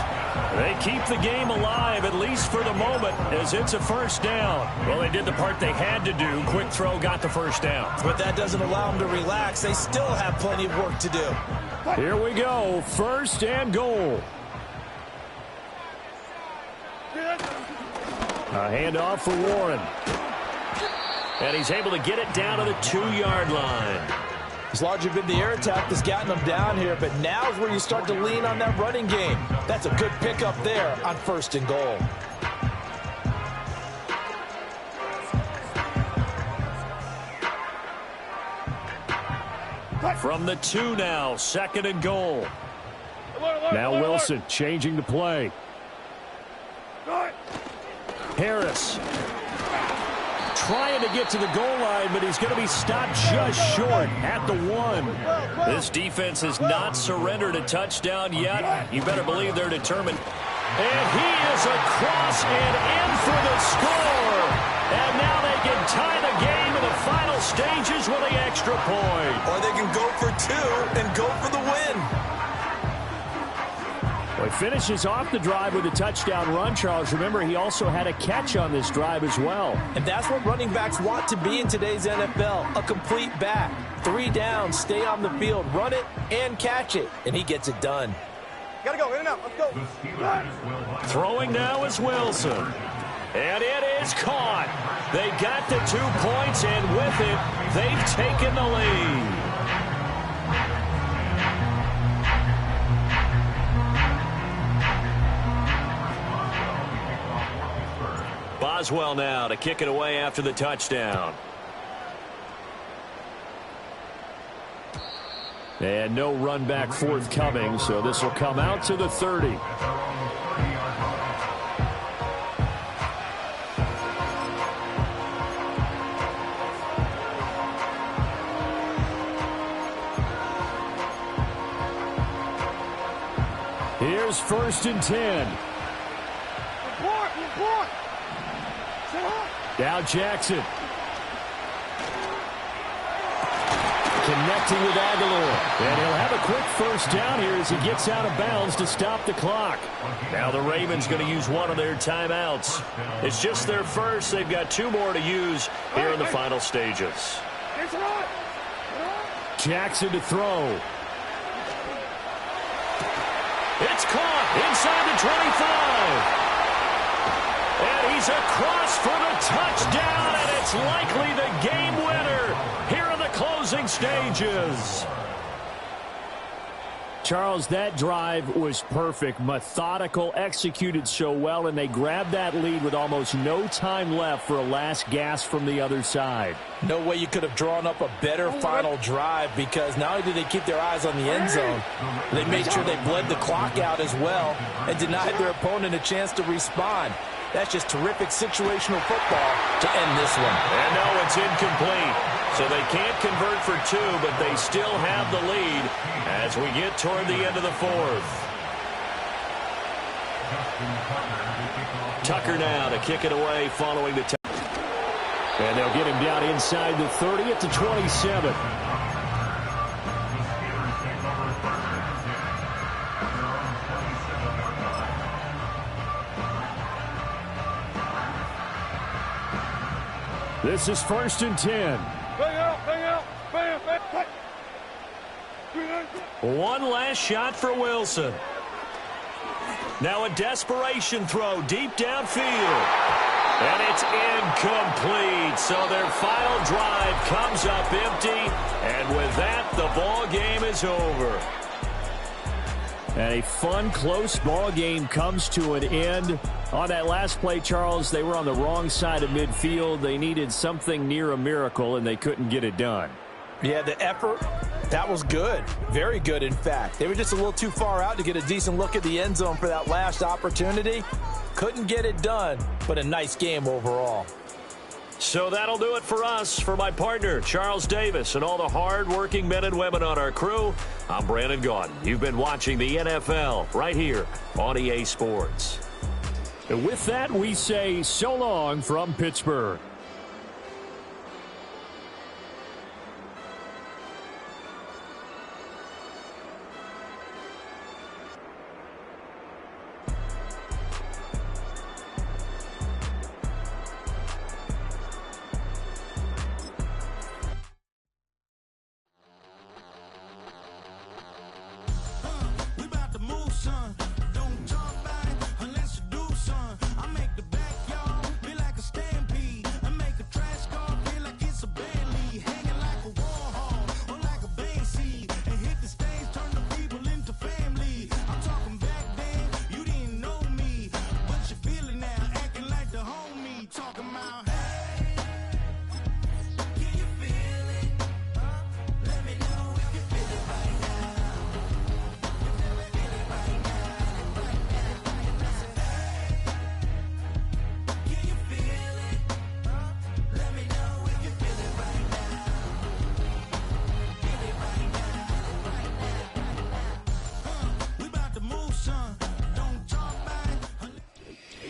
They keep the game alive, at least for the moment, as it's a 1st down. Well, they did the part they had to do. Quick throw got the 1st down. But that doesn't allow them to relax. They still have plenty of work to do. Here we go. 1st and goal. A handoff for Warren. And he's able to get it down to the 2-yard line. It's largely been the air attack that's gotten them down here, but now is where you start to lean on that running game. That's a good pickup there on 1st and goal. From the 2 now, 2nd and goal. Now Wilson changing the play. Harris trying to get to the goal line, but he's going to be stopped just short at the 1. This defense has not surrendered a touchdown yet. You better believe they're determined. And he is across and in for the score. And now they can tie the game in the final stages with the extra point. Or they can go for 2 and go for the win. Well, he finishes off the drive with a touchdown run, Charles. Remember, he also had a catch on this drive as well. And that's what running backs want to be in today's NFL, a complete back. 3 down, stay on the field, run it, and catch it. And he gets it done. Gotta go, in and out, let's go. Throwing now is Wilson. And it is caught. They got the 2 points, and with it, they've taken the lead. Boswell now to kick it away after the touchdown. And no run back forthcoming, so this will come out to the 30. Here's 1st and 10. Now Jackson. Connecting with Aguilar. And he'll have a quick 1st down here as he gets out of bounds to stop the clock. Now the Ravens going to use one of their timeouts. It's just their first. They've got 2 more to use here in the final stages. Jackson to throw. It's caught inside the 25. And he's across for the touchdown, and it's likely the game winner here in the closing stages. Charles, that drive was perfect, methodical, executed so well, and they grabbed that lead with almost no time left for a last gasp from the other side. No way you could have drawn up a better final drive, because not only did they keep their eyes on the end zone, they made sure they bled the clock out as well and denied their opponent a chance to respond. That's just terrific situational football to end this one. And no, it's incomplete. So they can't convert for 2, but they still have the lead as we get toward the end of the 4th. Tucker now to kick it away following the and they'll get him down inside the 30 at the 27. This is 1st and 10. One last shot for Wilson. Now a desperation throw deep downfield. And it's incomplete. So their final drive comes up empty. And with that, the ball game is over. And a fun, close ball game comes to an end. On that last play, Charles, they were on the wrong side of midfield. They needed something near a miracle, and they couldn't get it done. Yeah, the effort, that was good. Very good, in fact. They were just a little too far out to get a decent look at the end zone for that last opportunity. Couldn't get it done, but a nice game overall. So that'll do it for us. For my partner, Charles Davis, and all the hard-working men and women on our crew, I'm Brandon Gaudin. You've been watching the NFL right here on EA Sports. And with that, we say so long from Pittsburgh.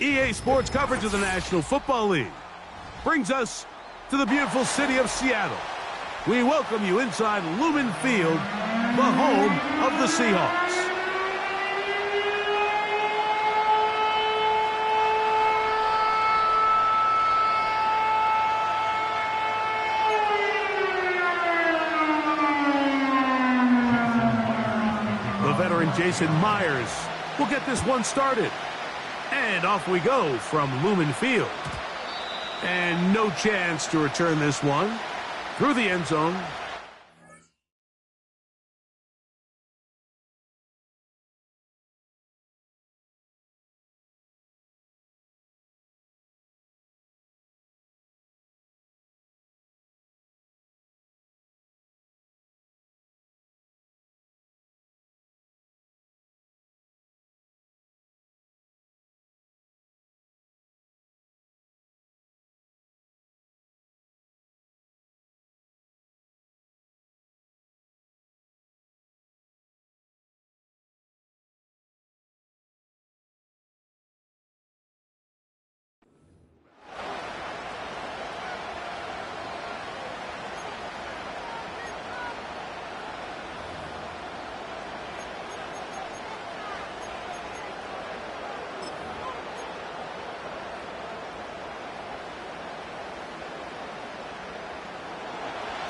EA Sports coverage of the National Football League brings us to the beautiful city of Seattle. We welcome you inside Lumen Field, the home of the Seahawks. The veteran Jason Myers will get this one started. And off we go from Lumen Field. And no chance to return this one through the end zone.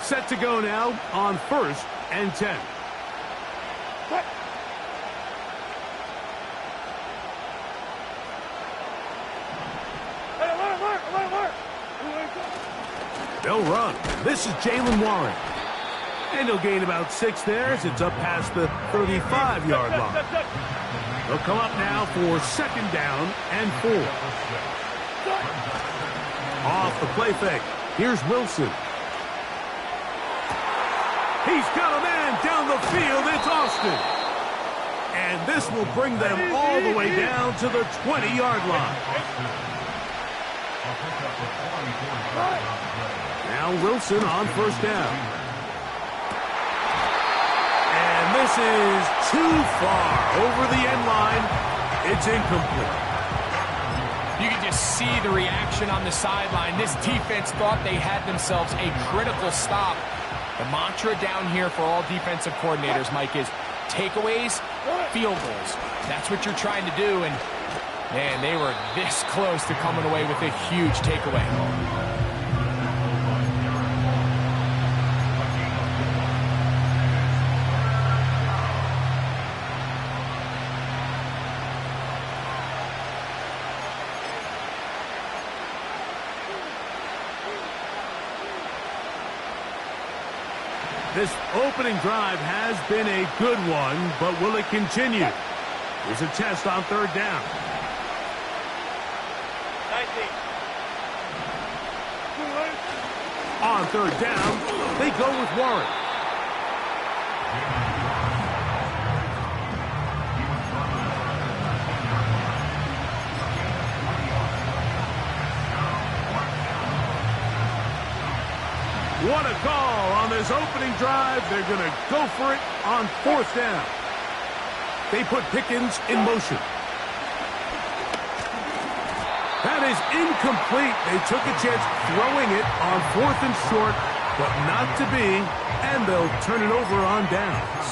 Set to go now on 1st and 10. They'll run. This is Jalen Warren. And he'll gain about 6 there as it's up past the 35-yard line. They'll come up now for 2nd down and 4. Off the play fake. Here's Wilson. He's got a man down the field. It's Austin. And this will bring them all the way down to the 20-yard line. Now Wilson on 1st down. And this is too far over the end line. It's incomplete. You can just see the reaction on the sideline. This defense thought they had themselves a critical stop. The mantra down here for all defensive coordinators, Mike, is takeaways, field goals. That's what you're trying to do, and, man, they were this close to coming away with a huge takeaway. This opening drive has been a good one, but will it continue? Here's a test on third down. 19. On third down, they go with Warren. What a call on this opening drive. They're going to go for it on fourth down. They put Pickens in motion. That is incomplete. They took a chance throwing it on fourth and short, but not to be, and they'll turn it over on downs.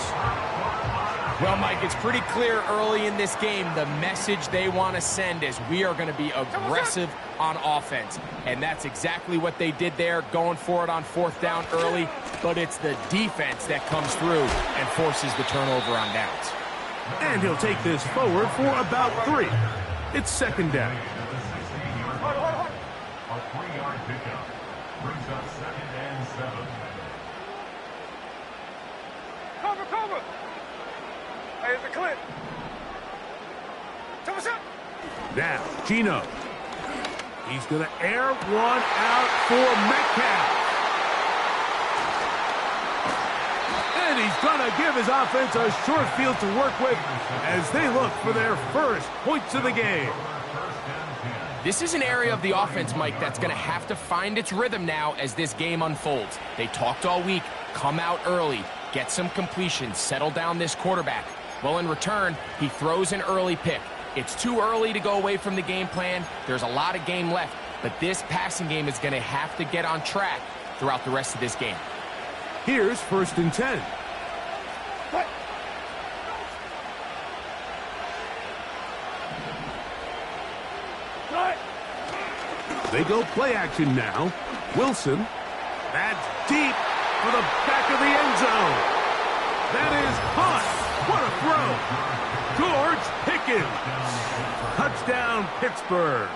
Well, Mike, it's pretty clear early in this game the message they want to send is we are going to be aggressive on offense. And that's exactly what they did there, going for it on fourth down early. But it's the defense that comes through and forces the turnover on downs. And he'll take this forward for about 3. It's second down. A 3-yard pickup brings up 2nd and 7. Cover! Hey, it's a clip. Thomas up. Now, Gino. He's going to air one out for Metcalf. And he's going to give his offense a short field to work with as they look for their first points of the game. This is an area of the offense, Mike, that's going to have to find its rhythm now as this game unfolds. They talked all week, come out early, get some completions, settle down this quarterback. Well, in return, he throws an early pick. It's too early to go away from the game plan. There's a lot of game left, but this passing game is going to have to get on track throughout the rest of this game. Here's 1st and 10. They go play action now. Wilson. That's deep for the back of the end zone. That is caught. What a throw. George Pickens. Touchdown, Pittsburgh.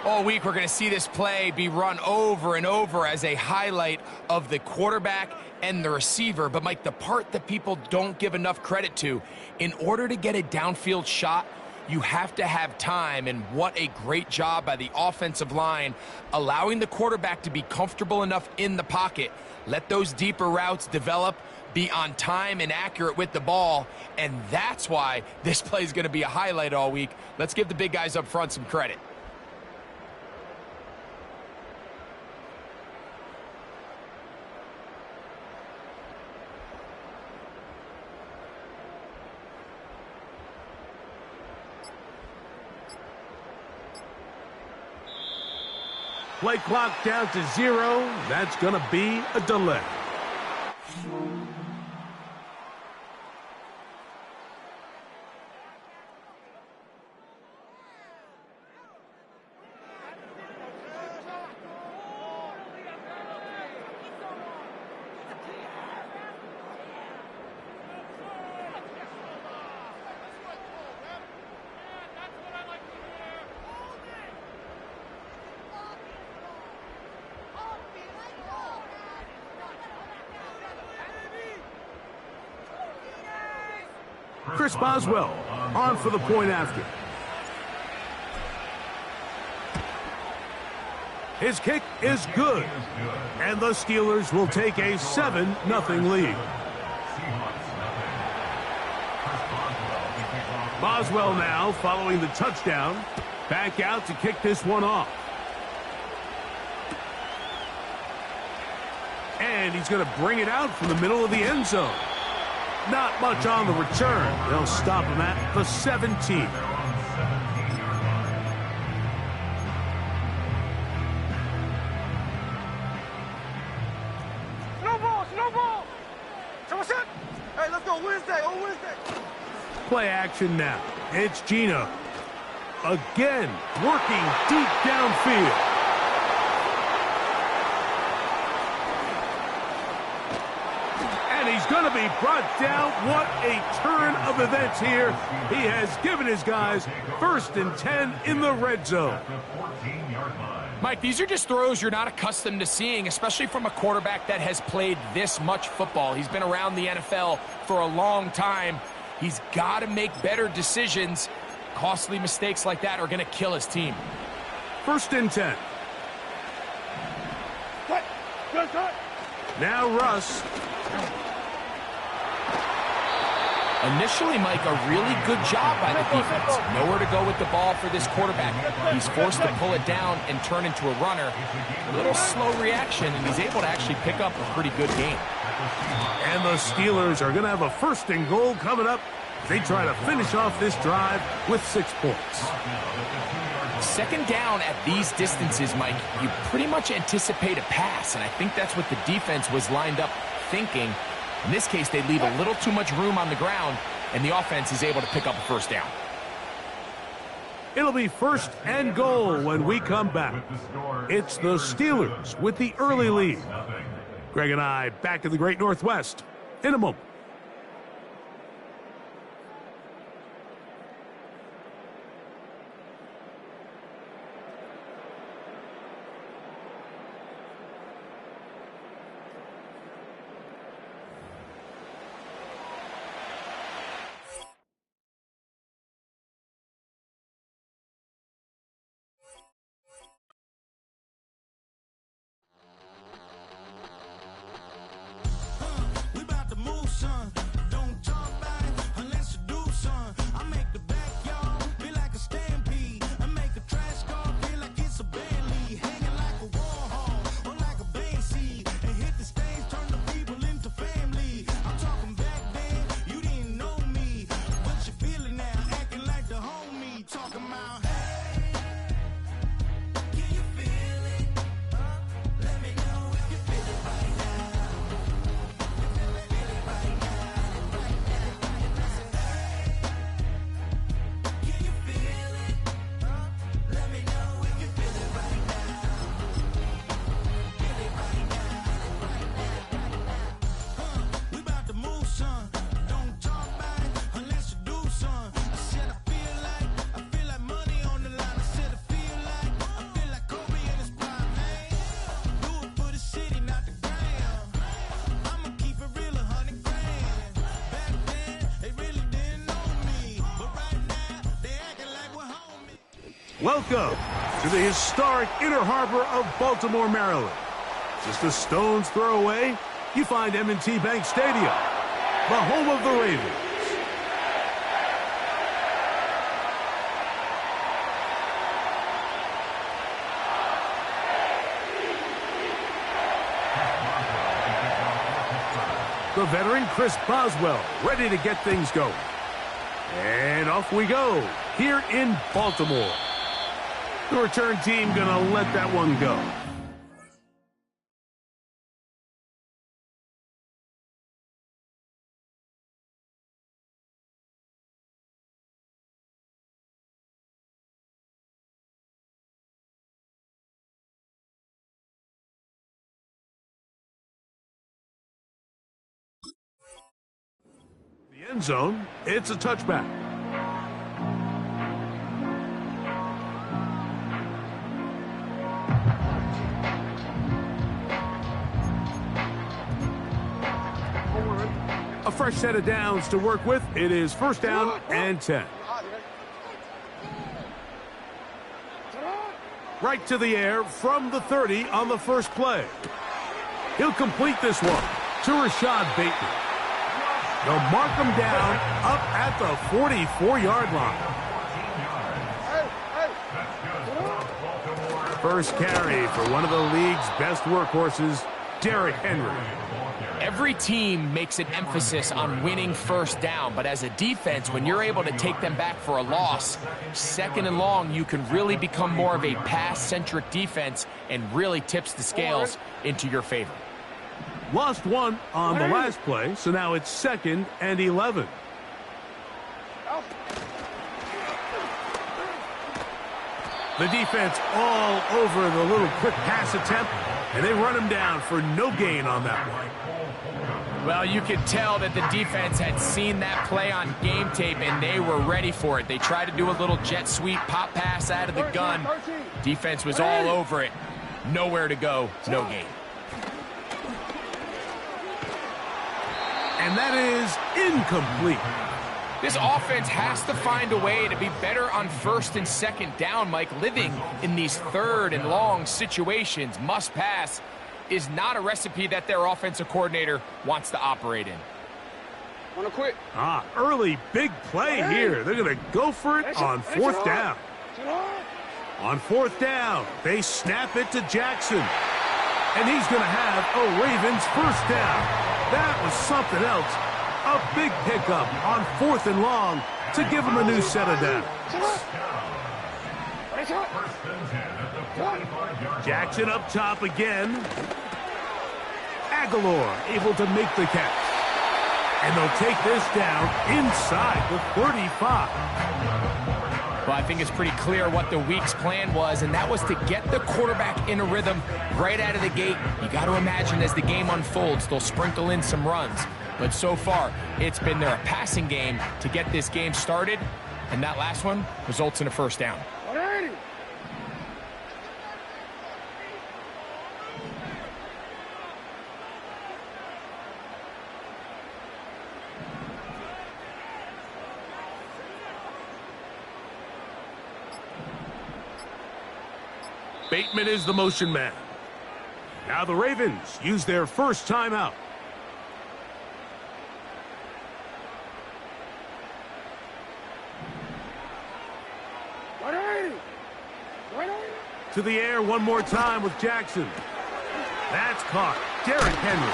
All week, we're going to see this play be run over and over as a highlight of the quarterback and the receiver. But, Mike, the part that people don't give enough credit to, in order to get a downfield shot, you have to have time, and what a great job by the offensive line, allowing the quarterback to be comfortable enough in the pocket, let those deeper routes develop, be on time and accurate with the ball, and that's why this play is going to be a highlight all week. Let's give the big guys up front some credit. Play clock down to 0. That's going to be a delay. Chris Boswell on for the point after. His kick is good, and the Steelers will take a 7-0 lead. Boswell now following the touchdown, back out to kick this one off. And he's going to bring it out from the middle of the end zone. Not much on the return. They'll stop him at the 17. Snowball! Hey, let's go Wednesday, on Wednesday. Play action now. It's Gino. Again, working deep downfield. And he's going to be brought down. What a turn of events here. He has given his guys 1st and 10 in the red zone. Mike, these are just throws you're not accustomed to seeing, especially from a quarterback that has played this much football. He's been around the NFL for a long time. He's got to make better decisions. Costly mistakes like that are going to kill his team. 1st and 10. Cut. Now Russ. Initially, Mike, a really good job by the defense. Nowhere to go with the ball for this quarterback. He's forced to pull it down and turn into a runner. A little slow reaction, and he's able to actually pick up a pretty good game. And the Steelers are going to have a 1st and goal coming up. They try to finish off this drive with 6 points. 2nd down at these distances, Mike, you pretty much anticipate a pass, and I think that's what the defense was lined up thinking. In this case, they leave a little too much room on the ground, and the offense is able to pick up a 1st down. It'll be 1st and goal when we come back. It's the Steelers with the early lead. Greg and I back in the Great Northwest in a moment. Welcome to the historic Inner Harbor of Baltimore, Maryland. Just a stone's throw away, you find M&T Bank Stadium, the home of the Ravens. The veteran Chris Boswell ready to get things going. And off we go here in Baltimore. The return team gonna let that one go. The end zone, it's a touchback. A fresh set of downs to work with. It is 1st down and 10. Right to the air from the 30 on the first play. He'll complete this one to Rashad Bateman. They'll mark him down up at the 44-yard line. First carry for one of the league's best workhorses, Derrick Henry. Every team makes an emphasis on winning first down, but as a defense, when you're able to take them back for a loss, second and long, you can really become more of a pass-centric defense and really tips the scales into your favor. Lost one on the last play, so now it's 2nd and 11. The defense all over the little quick pass attempt, and they run him down for no gain on that one. Well, you could tell that the defense had seen that play on game tape, and they were ready for it. They tried to do a little jet sweep pop pass out of the gun. Defense was all over it. Nowhere to go, no gain. And that is incomplete. This offense has to find a way to be better on 1st and 2nd down, Mike. Living in these 3rd and long situations, must pass, is not a recipe that their offensive coordinator wants to operate in. Wanna quit? Early big play here. They're going to go for it on 4th down. On 4th down, they snap it to Jackson. And he's going to have a Ravens 1st down. That was something else. A big pickup on 4th and long to give him a new set of downs. Jackson up top again. Aguilar able to make the catch. And they'll take this down inside the 35. Well, I think it's pretty clear what the week's plan was, and that was to get the quarterback in a rhythm right out of the gate. You got to imagine as the game unfolds, they'll sprinkle in some runs. But so far, it's been their passing game to get this game started, and that last one results in a 1st down. Bateman is the motion man. Now the Ravens use their first timeout. To the air one more time with Jackson. That's caught. Derrick Henry.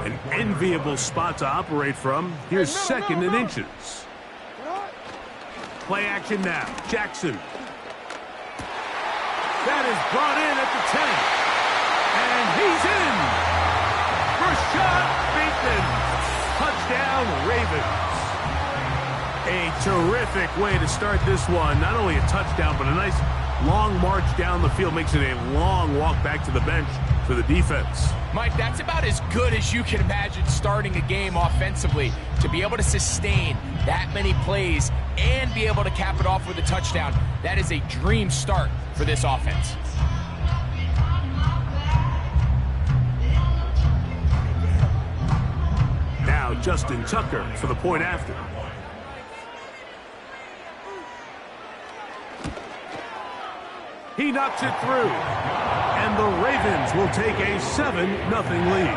An enviable spot to operate from. Here's 2nd and inches. Play action now. Jackson. That is brought in at the 10. And he's in. Rashad Bateman. Touchdown, Ravens. A terrific way to start this one. Not only a touchdown, but a nice long march down the field. Makes it a long walk back to the bench for the defense. Mike, that's about as good as you can imagine starting a game offensively. To be able to sustain that many plays and be able to cap it off with a touchdown, that is a dream start for this offense. Now Justin Tucker for the point after. He knocks it through. And the Ravens will take a 7-0 lead.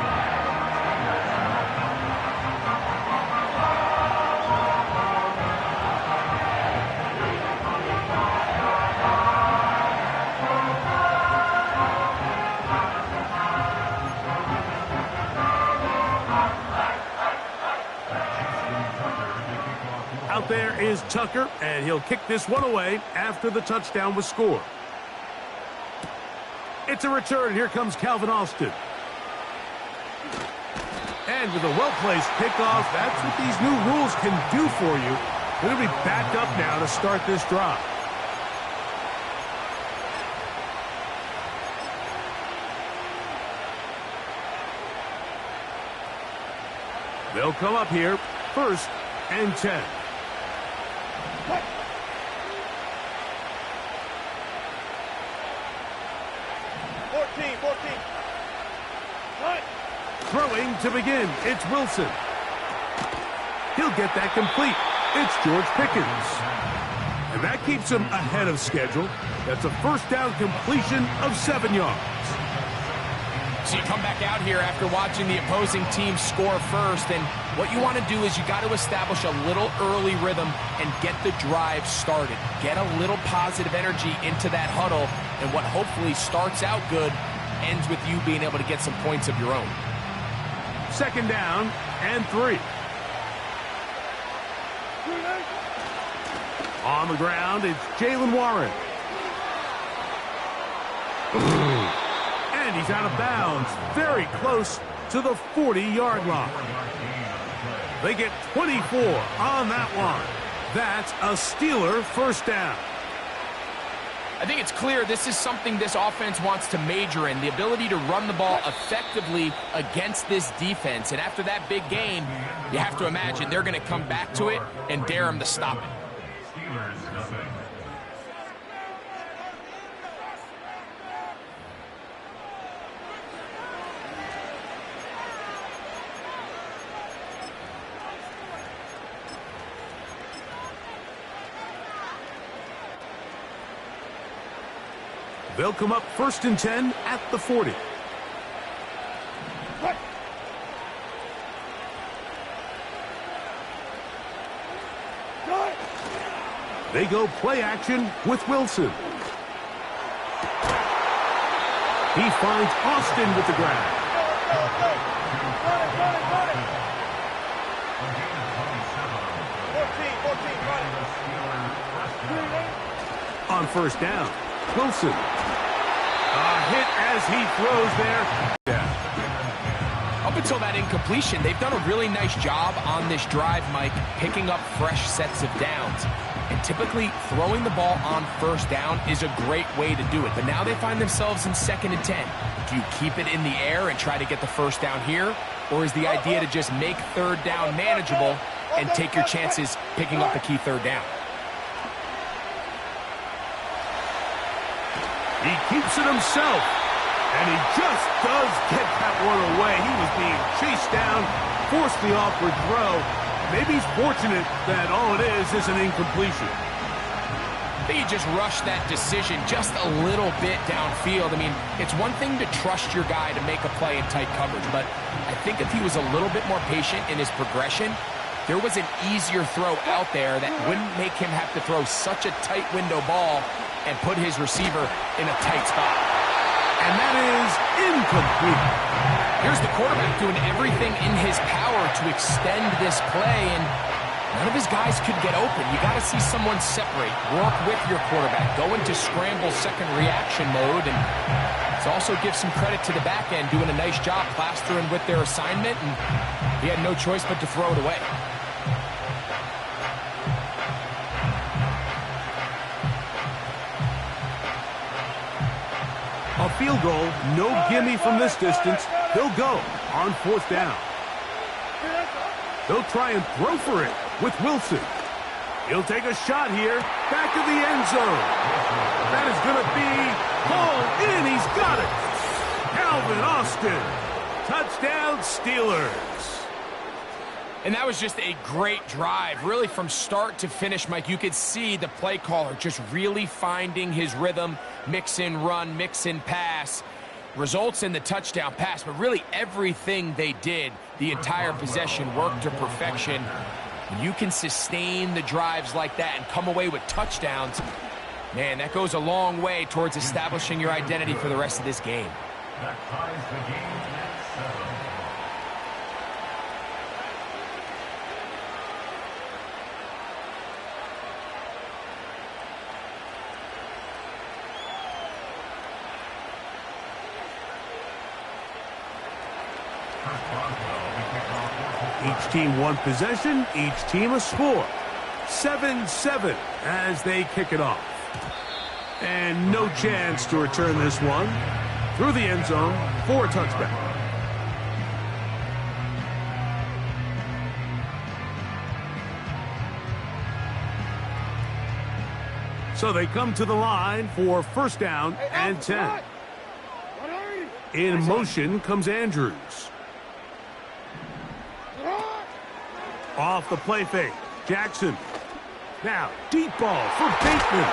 Out there is Tucker, and he'll kick this one away after the touchdown was scored. It's a return. Here comes Calvin Austin. And with a well-placed kickoff, that's what these new rules can do for you. They're going to be backed up now to start this drive. They'll come up here, 1st and 10. What? Throwing to begin, it's Wilson. He'll get that complete. It's George Pickens. And that keeps him ahead of schedule. That's a 1st down completion of 7 yards. So you come back out here after watching the opposing team score first, and what you want to do is you got to establish a little early rhythm and get the drive started. Get a little positive energy into that huddle, and what hopefully starts out good ends with you being able to get some points of your own. 2nd down and 3. On the ground, it's Jaylen Warren. And he's out of bounds, very close to the 40-yard line. They get 24 on that one. That's a Steeler 1st down. I think it's clear this is something this offense wants to major in, the ability to run the ball effectively against this defense. And after that big game, you have to imagine they're going to come back to it and dare them to stop it. Steelers nothing. They'll come up 1st and 10 at the 40. They go play action with Wilson. He finds Austin with the grab. On 1st down, Wilson. A hit as he throws there. Up until that incompletion, they've done a really nice job on this drive, Mike, picking up fresh sets of downs. And typically, throwing the ball on 1st down is a great way to do it. But now they find themselves in 2nd and 10. Do you keep it in the air and try to get the 1st down here? Or is the idea to just make 3rd down manageable and take your chances picking up a key 3rd down? He keeps it himself, and he just does get that one away. He was being chased down, forced the awkward throw. Maybe he's fortunate that all it is an incompletion. I think he just rushed that decision just a little bit downfield. I mean, it's one thing to trust your guy to make a play in tight coverage, but I think if he was a little bit more patient in his progression, there was an easier throw out there that wouldn't make him have to throw such a tight window ball and put his receiver in a tight spot. And that is incomplete. Here's the quarterback doing everything in his power to extend this play, and none of his guys could get open. You got to see someone separate, work with your quarterback, go into scramble second reaction mode, and it also gives some credit to the back end doing a nice job plastering with their assignment, and he had no choice but to throw it away. A field goal, no gimme from this distance. They'll go on 4th down. They'll try and throw for it with Wilson. He'll take a shot here, back of the end zone. That is going to be hauled in. He's got it. Calvin Austin. Touchdown, Steelers. And that was just a great drive, really from start to finish, Mike. You could see the play caller just really finding his rhythm, mix in run, mix in pass. Results in the touchdown pass, but really everything they did, the entire possession, worked to perfection. When you can sustain the drives like that and come away with touchdowns, man, that goes a long way towards establishing your identity for the rest of this game. That ties the game at 7. Each team one possession, each team a score. 7-7 as they kick it off. And no chance to return this one through the end zone for a touchback. So they come to the line for 1st down and 10. In motion comes Andrews. Off the play fake, Jackson. Now, deep ball for Bateman.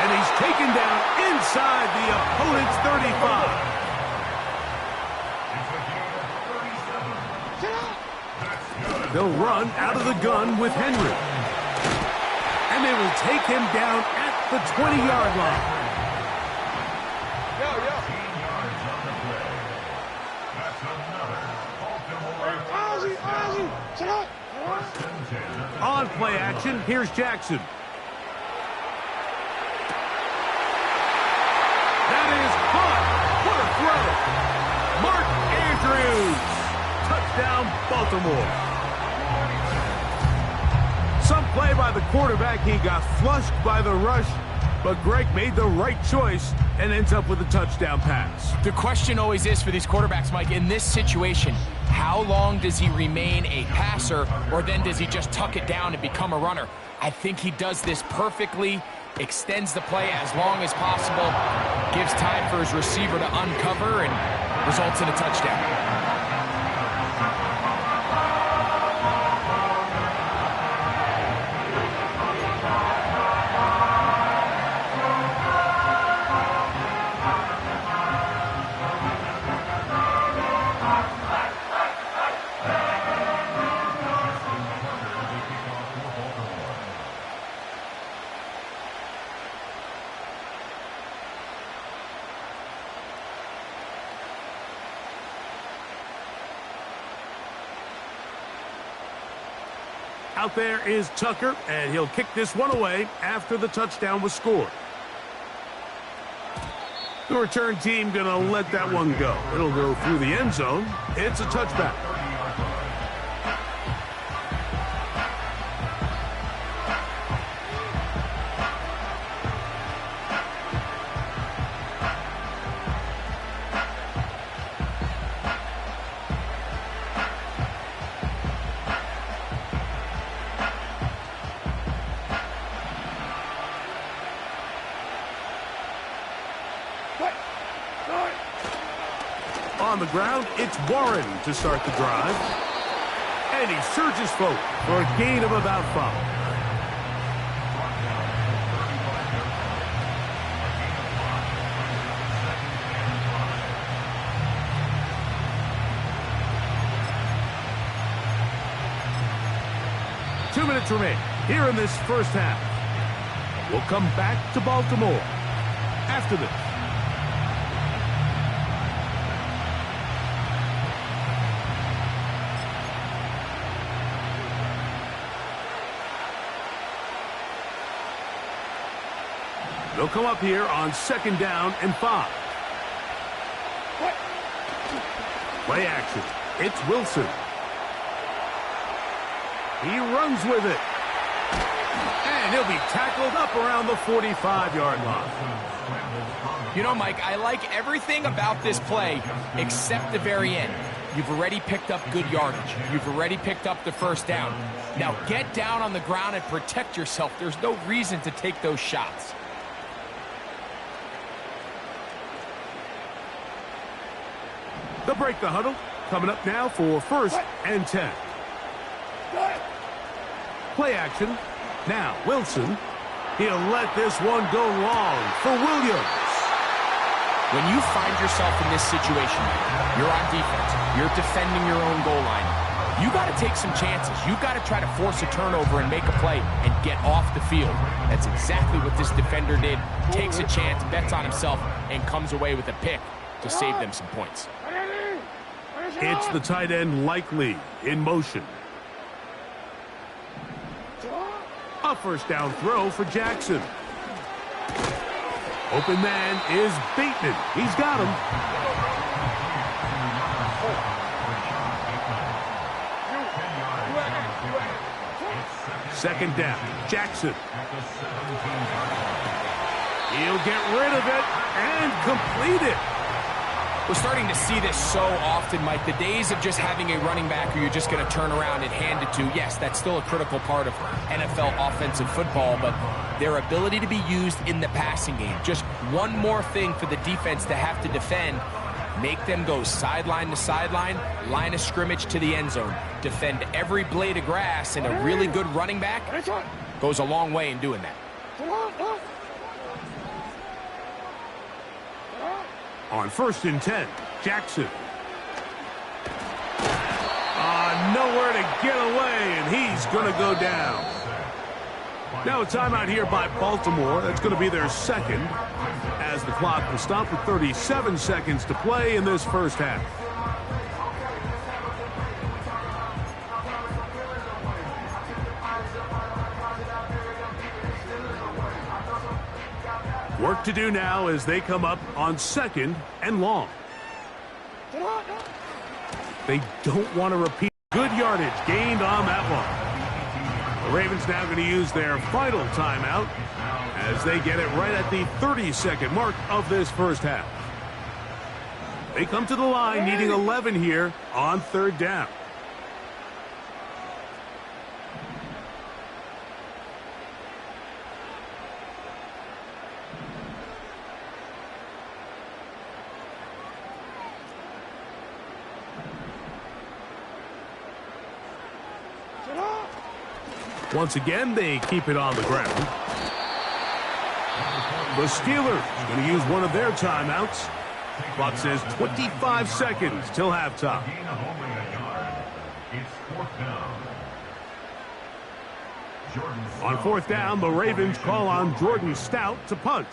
And he's taken down inside the opponent's 35. They'll run out of the gun with Henry. And they will take him down at the 20-yard line. On play action, here's Jackson. That is caught. What a throw. Mark Andrews. Touchdown, Baltimore. Some play by the quarterback. He got flushed by the rush, but Greg made the right choice and ends up with a touchdown pass. The question always is for these quarterbacks, Mike, in this situation, how long does he remain a passer, or then does he just tuck it down and become a runner? I think he does this perfectly, extends the play as long as possible, gives time for his receiver to uncover, and results in a touchdown. Out there is Tucker, and he'll kick this one away after the touchdown was scored. The return team going to let that one go. It'll go through the end zone. It's a touchback. On the ground, it's Warren to start the drive. And he surges forward for a gain of about 5. Two minutes remain here in this first half. We'll come back to Baltimore after this. They'll come up here on 2nd down and 5. Play action. It's Wilson. He runs with it. And he'll be tackled up around the 45-yard line. You know, Mike, I like everything about this play except the very end. You've already picked up good yardage. You've already picked up the first down. Now get down on the ground and protect yourself. There's no reason to take those shots. They'll break the huddle. Coming up now for 1st and 10. Play action. Now Wilson. He'll let this one go long for Williams. When you find yourself in this situation, you're on defense. You're defending your own goal line. You got to take some chances. You got to try to force a turnover and make a play and get off the field. That's exactly what this defender did. Takes a chance, bets on himself, and comes away with a pick to save them some points. It's the tight end Likely in motion. A first down throw for Jackson. Open man is Bateman. He's got him. Second down, Jackson. He'll get rid of it and complete it. We're starting to see this so often, Mike. The days of just having a running back who you're just going to turn around and hand it to, yes, that's still a critical part of NFL offensive football, but their ability to be used in the passing game, just one more thing for the defense to have to defend, make them go sideline to sideline, line of scrimmage to the end zone, defend every blade of grass, and a really good running back goes a long way in doing that. On 1st and 10, Jackson. nowhere to get away, and he's going to go down. Now a timeout here by Baltimore. That's going to be their second, as the clock will stop with 37 seconds to play in this first half. Work to do now as they come up on 2nd and long. They don't want to repeat good yardage gained on that one. The Ravens now going to use their final timeout as they get it right at the 30-second mark of this first half. They come to the line needing 11 here on 3rd down. Once again, they keep it on the ground. The Steelers going to use one of their timeouts. Clock says 25 seconds till halftime. On 4th down, the Ravens call on Jordan Stout to punt.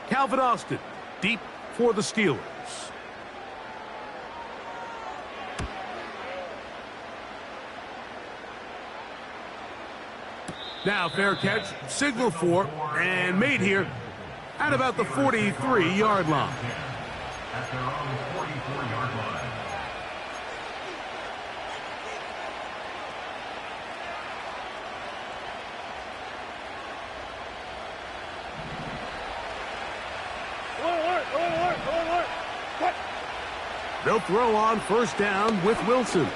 Calvin Austin deep for the Steelers. Now fair catch, signal for, and made here at about the 43-yard line. At their own 44-yard line. They'll throw on 1st down with Wilson.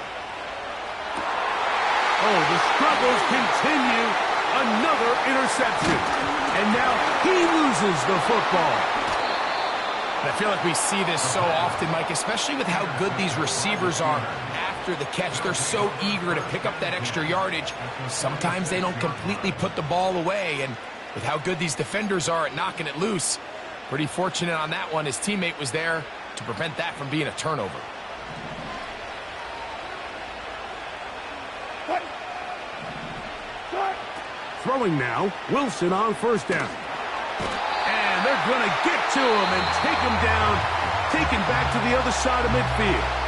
Oh, the struggles continue. Another interception. And now he loses the football. And I feel like we see this so often, Mike, especially with how good these receivers are after the catch. They're so eager to pick up that extra yardage. Sometimes they don't completely put the ball away. And with how good these defenders are at knocking it loose, pretty fortunate on that one. His teammate was there to prevent that from being a turnover. Throwing now, Wilson on 1st down. And they're going to get to him and take him down, taken back to the other side of midfield.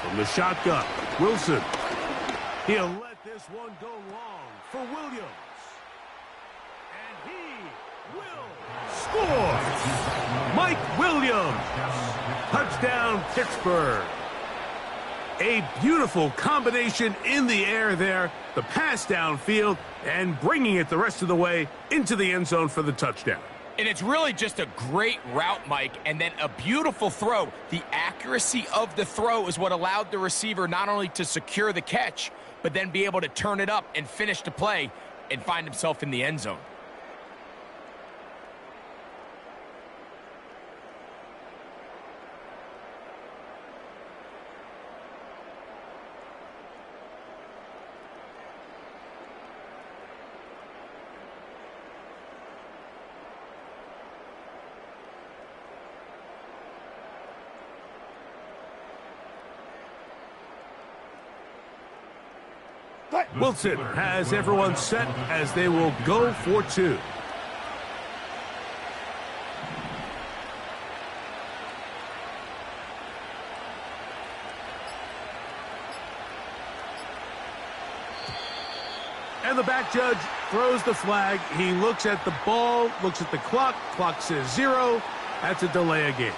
From the shotgun, Wilson. He'll let this one go long for Williams. And he will score. Mike Williams. Touchdown, Pittsburgh. A beautiful combination in the air there. The pass downfield and bringing it the rest of the way into the end zone for the touchdown. And it's really just a great route, Mike, and then a beautiful throw. The accuracy of the throw is what allowed the receiver not only to secure the catch, but then be able to turn it up and finish the play and find himself in the end zone. Wilson has everyone set as they will go for 2. And the back judge throws the flag. He looks at the ball, looks at the clock. Clock says 0. That's a delay of game.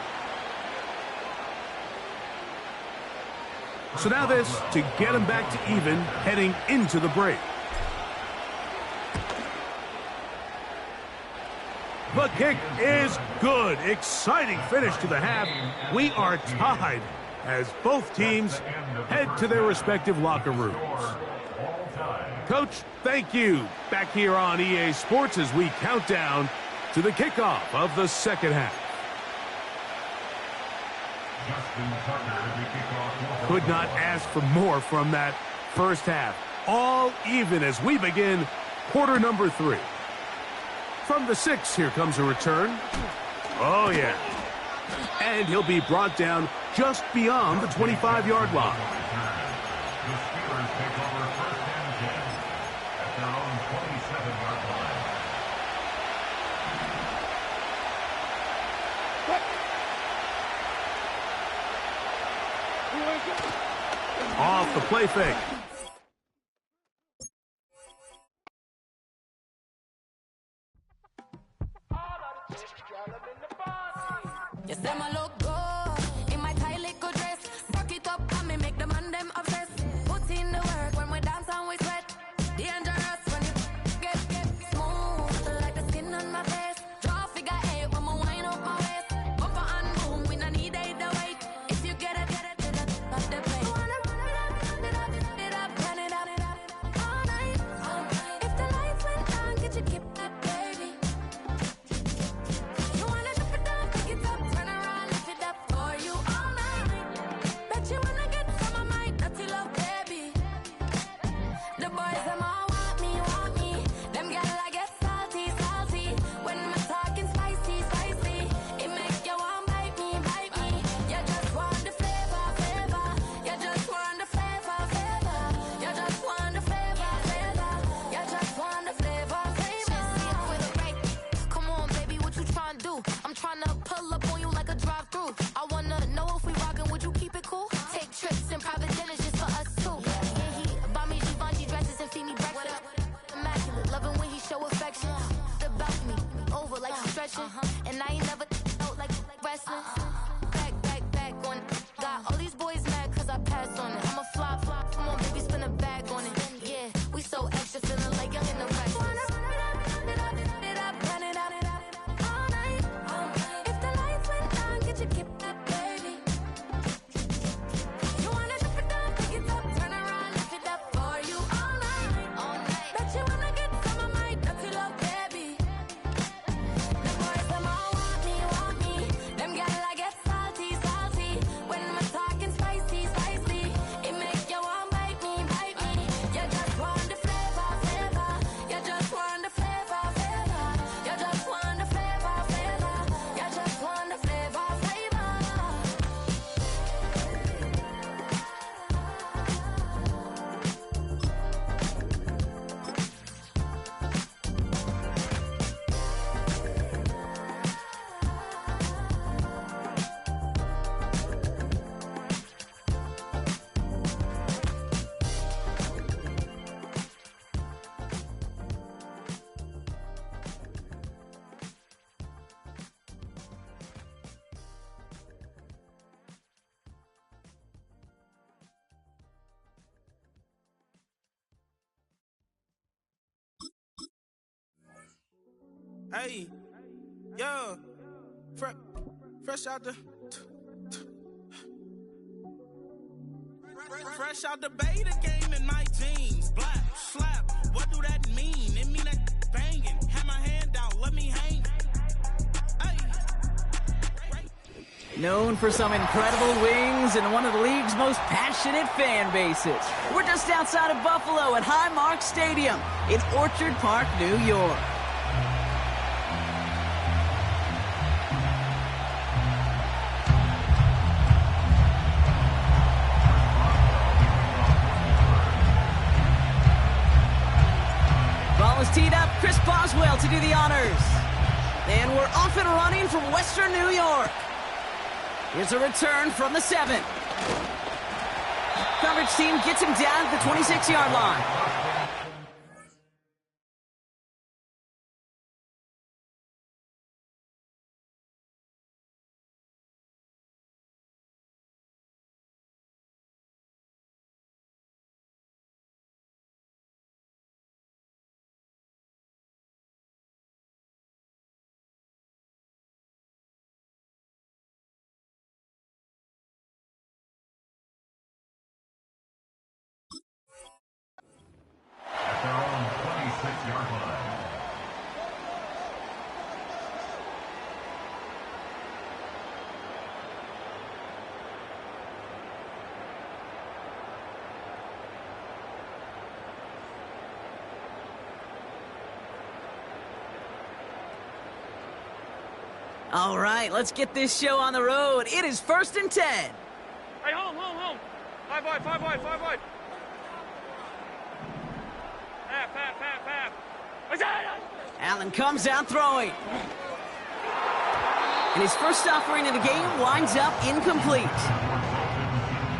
So now this to get him back to even heading into the break. The kick is good. Exciting finish to the half. We are tied as both teams head to their respective locker rooms. Coach, thank you. Back here on EA Sports as we count down to the kickoff of the second half. Could not ask for more from that first half. All even as we begin quarter number 3. From the 6, here comes a return. Oh, yeah. And he'll be brought down just beyond the 25-yard line. The Steelers take over first and 10 at their own 27-yard line. Off the play fake. You say my look good in my tight little dress. Rock it up and me make the man them obsessed. Put in the work when we dance and we sweat. Dangerous when you get smooth like the skin on my face. Draw figure 8 when me wind up my waist. Bumper and boom, we no need the weight. If you get it, not the play. Wanna run it up, turn it up all night. If the lights went down, get you keep that baby. You wanna drop it down, pick it up, turn around, lift it up for you all night. Bet you wanna get some of my dirty love, baby. The boys them all want me. Them gyal I get salty. When me talking spicy. It make you want bite me. You just want the flavor. You just want the flavor. You just want the flavor. You just want the flavor. With a right. Come on, baby, what you tryna do? I'm tryna pull up on you like a drive-through. I wanna know if we rockin', would you keep it cool? Take trips in private dinners just for us two. Yeah, he buy me Givenchy dresses and feed me breakfast. Immaculate, loving when he show affection. About me, over like he's stretching. And I ain't never out like wrestling. Back on it. Got all these boys mad cause I passed on it. I'm a flop. Come on, baby, spin a bag on it. Yeah, we so extra, feeling like young in the rack. Run it up all night. If the lights went down, get you keep that baby. You wanna drop it down, pick it up, turn around, lift it up for you all night. Bet you wanna get some of my dirty love, baby. The boys them all want me. Them gyal I get salty. When me talking spicy. It make you want bite me. You just want the flavor. You just want the flavor. You just want the flavor. You just want the flavor. Hey, yo, fresh out the beta game in my jeans. Black slap, what do that mean? It mean that banging. Have my hand out, let me hang. Known for some incredible wings and one of the league's most passionate fan bases. We're just outside of Buffalo at Highmark Stadium in Orchard Park, New York. Ball is teed up. Chris Boswell to do the honors. And we're off and running from Western New York. Here's a return from the 7. Coverage team gets him down at the 26-yard line. All right, let's get this show on the road. It is 1st and 10. Hey, home. 5 wide. Pass. Allen comes out throwing. And his first offering of the game winds up incomplete.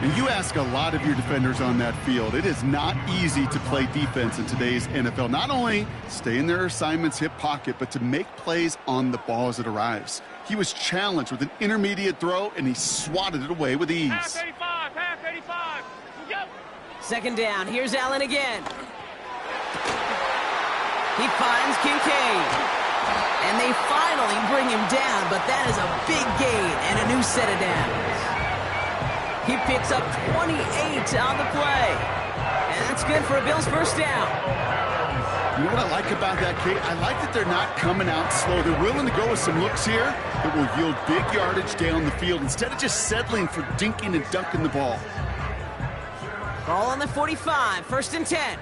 And you ask a lot of your defenders on that field. It is not easy to play defense in today's NFL. Not only stay in their assignment's hip pocket, but to make plays on the ball as it arrives. He was challenged with an intermediate throw, and he swatted it away with ease. Pass 85. Go. 2nd down. Here's Allen again. He finds Kincaid. And they finally bring him down, but that is a big gain and a new set of downs. He picks up 28 on the play. And that's good for a Bills first down. You know what I like about that, Kate? I like that they're not coming out slow. They're willing to go with some looks here that will yield big yardage down the field instead of just settling for dinking and dunking the ball. Ball on the 45, 1st and 10.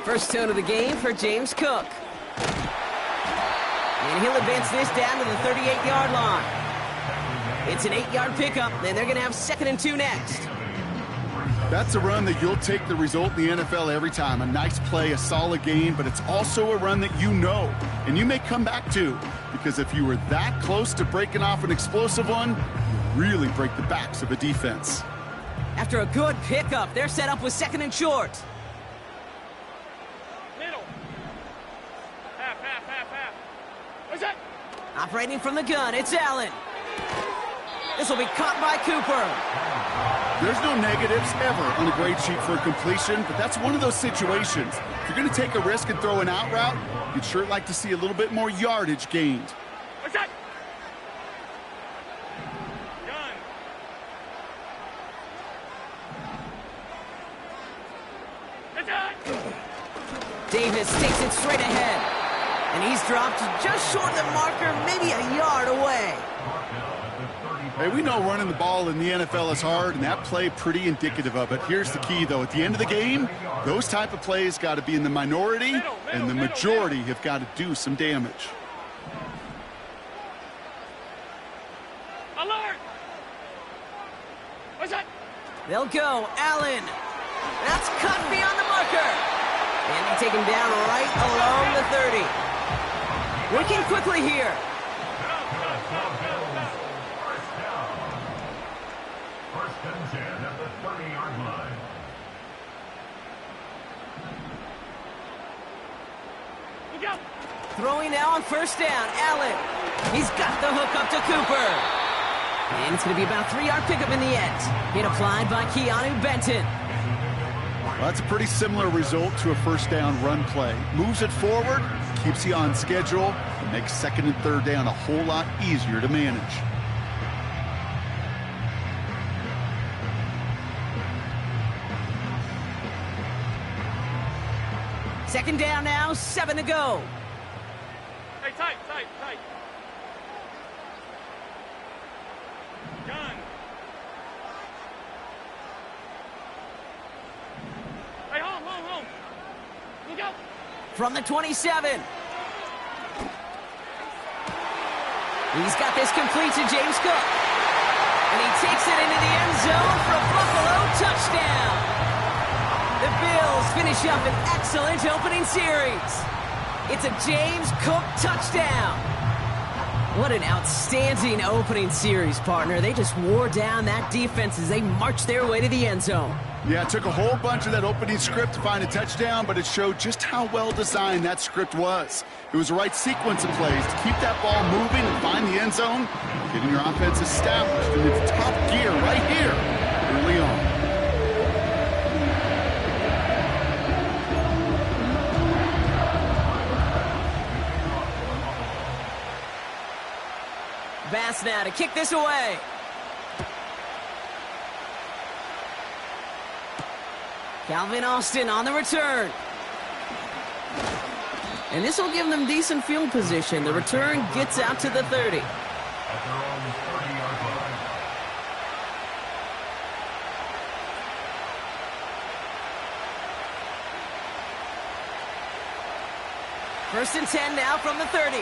First tone of the game for James Cook. And he'll advance this down to the 38-yard line. It's an 8-yard pickup, and they're going to have 2nd and 2 next. That's a run that you'll take the result in the NFL every time. A nice play, a solid game, but it's also a run that you know, and you may come back to, because if you were that close to breaking off an explosive one, you really break the backs of a defense. After a good pickup, they're set up with 2nd and short. Operating from the gun, it's Allen. This will be caught by Cooper. There's no negatives ever on a grade sheet for a completion, but that's one of those situations. If you're going to take a risk and throw an out route, you'd sure like to see a little bit more yardage gained. What's that? Davis takes it straight ahead. And he's dropped just short of the marker, maybe a yard away. Hey, we know running the ball in the NFL is hard, and that play pretty indicative of it. Here's the key, though. At the end of the game, those type of plays got to be in the minority, and the majority have got to do some damage. Alert! What's that? They'll go. Allen. That's cut beyond the marker. And they take him down right along the 30. Working quickly here. First and 10 at the 30-yard line. Throwing now on 1st down. Allen. He's got the hook up to Cooper. And it's going to be about a 3-yard pickup in the end. Hit applied by Keanu Benton. Well, that's a pretty similar result to a 1st down run play. Moves it forward, keeps you on schedule, and makes 2nd and 3rd down a whole lot easier to manage. Second down now, 7 to go. Hey, tight. Gun. Hey, home. Look out. From the 27. He's got this complete to James Cook. And he takes it into the end zone for a Buffalo touchdown. The Bills finish up an excellent opening series. It's a James Cook touchdown. What an outstanding opening series, partner. They just wore down that defense as they marched their way to the end zone. Yeah, it took a whole bunch of that opening script to find a touchdown, but it showed just how well designed that script was. It was the right sequence of plays to keep that ball moving and find the end zone, getting your offense established in its top gear right here early on. Bass now to kick this away. Calvin Austin on the return. And this will give them decent field position. The return gets out to the 30. First and 10 now from the 30.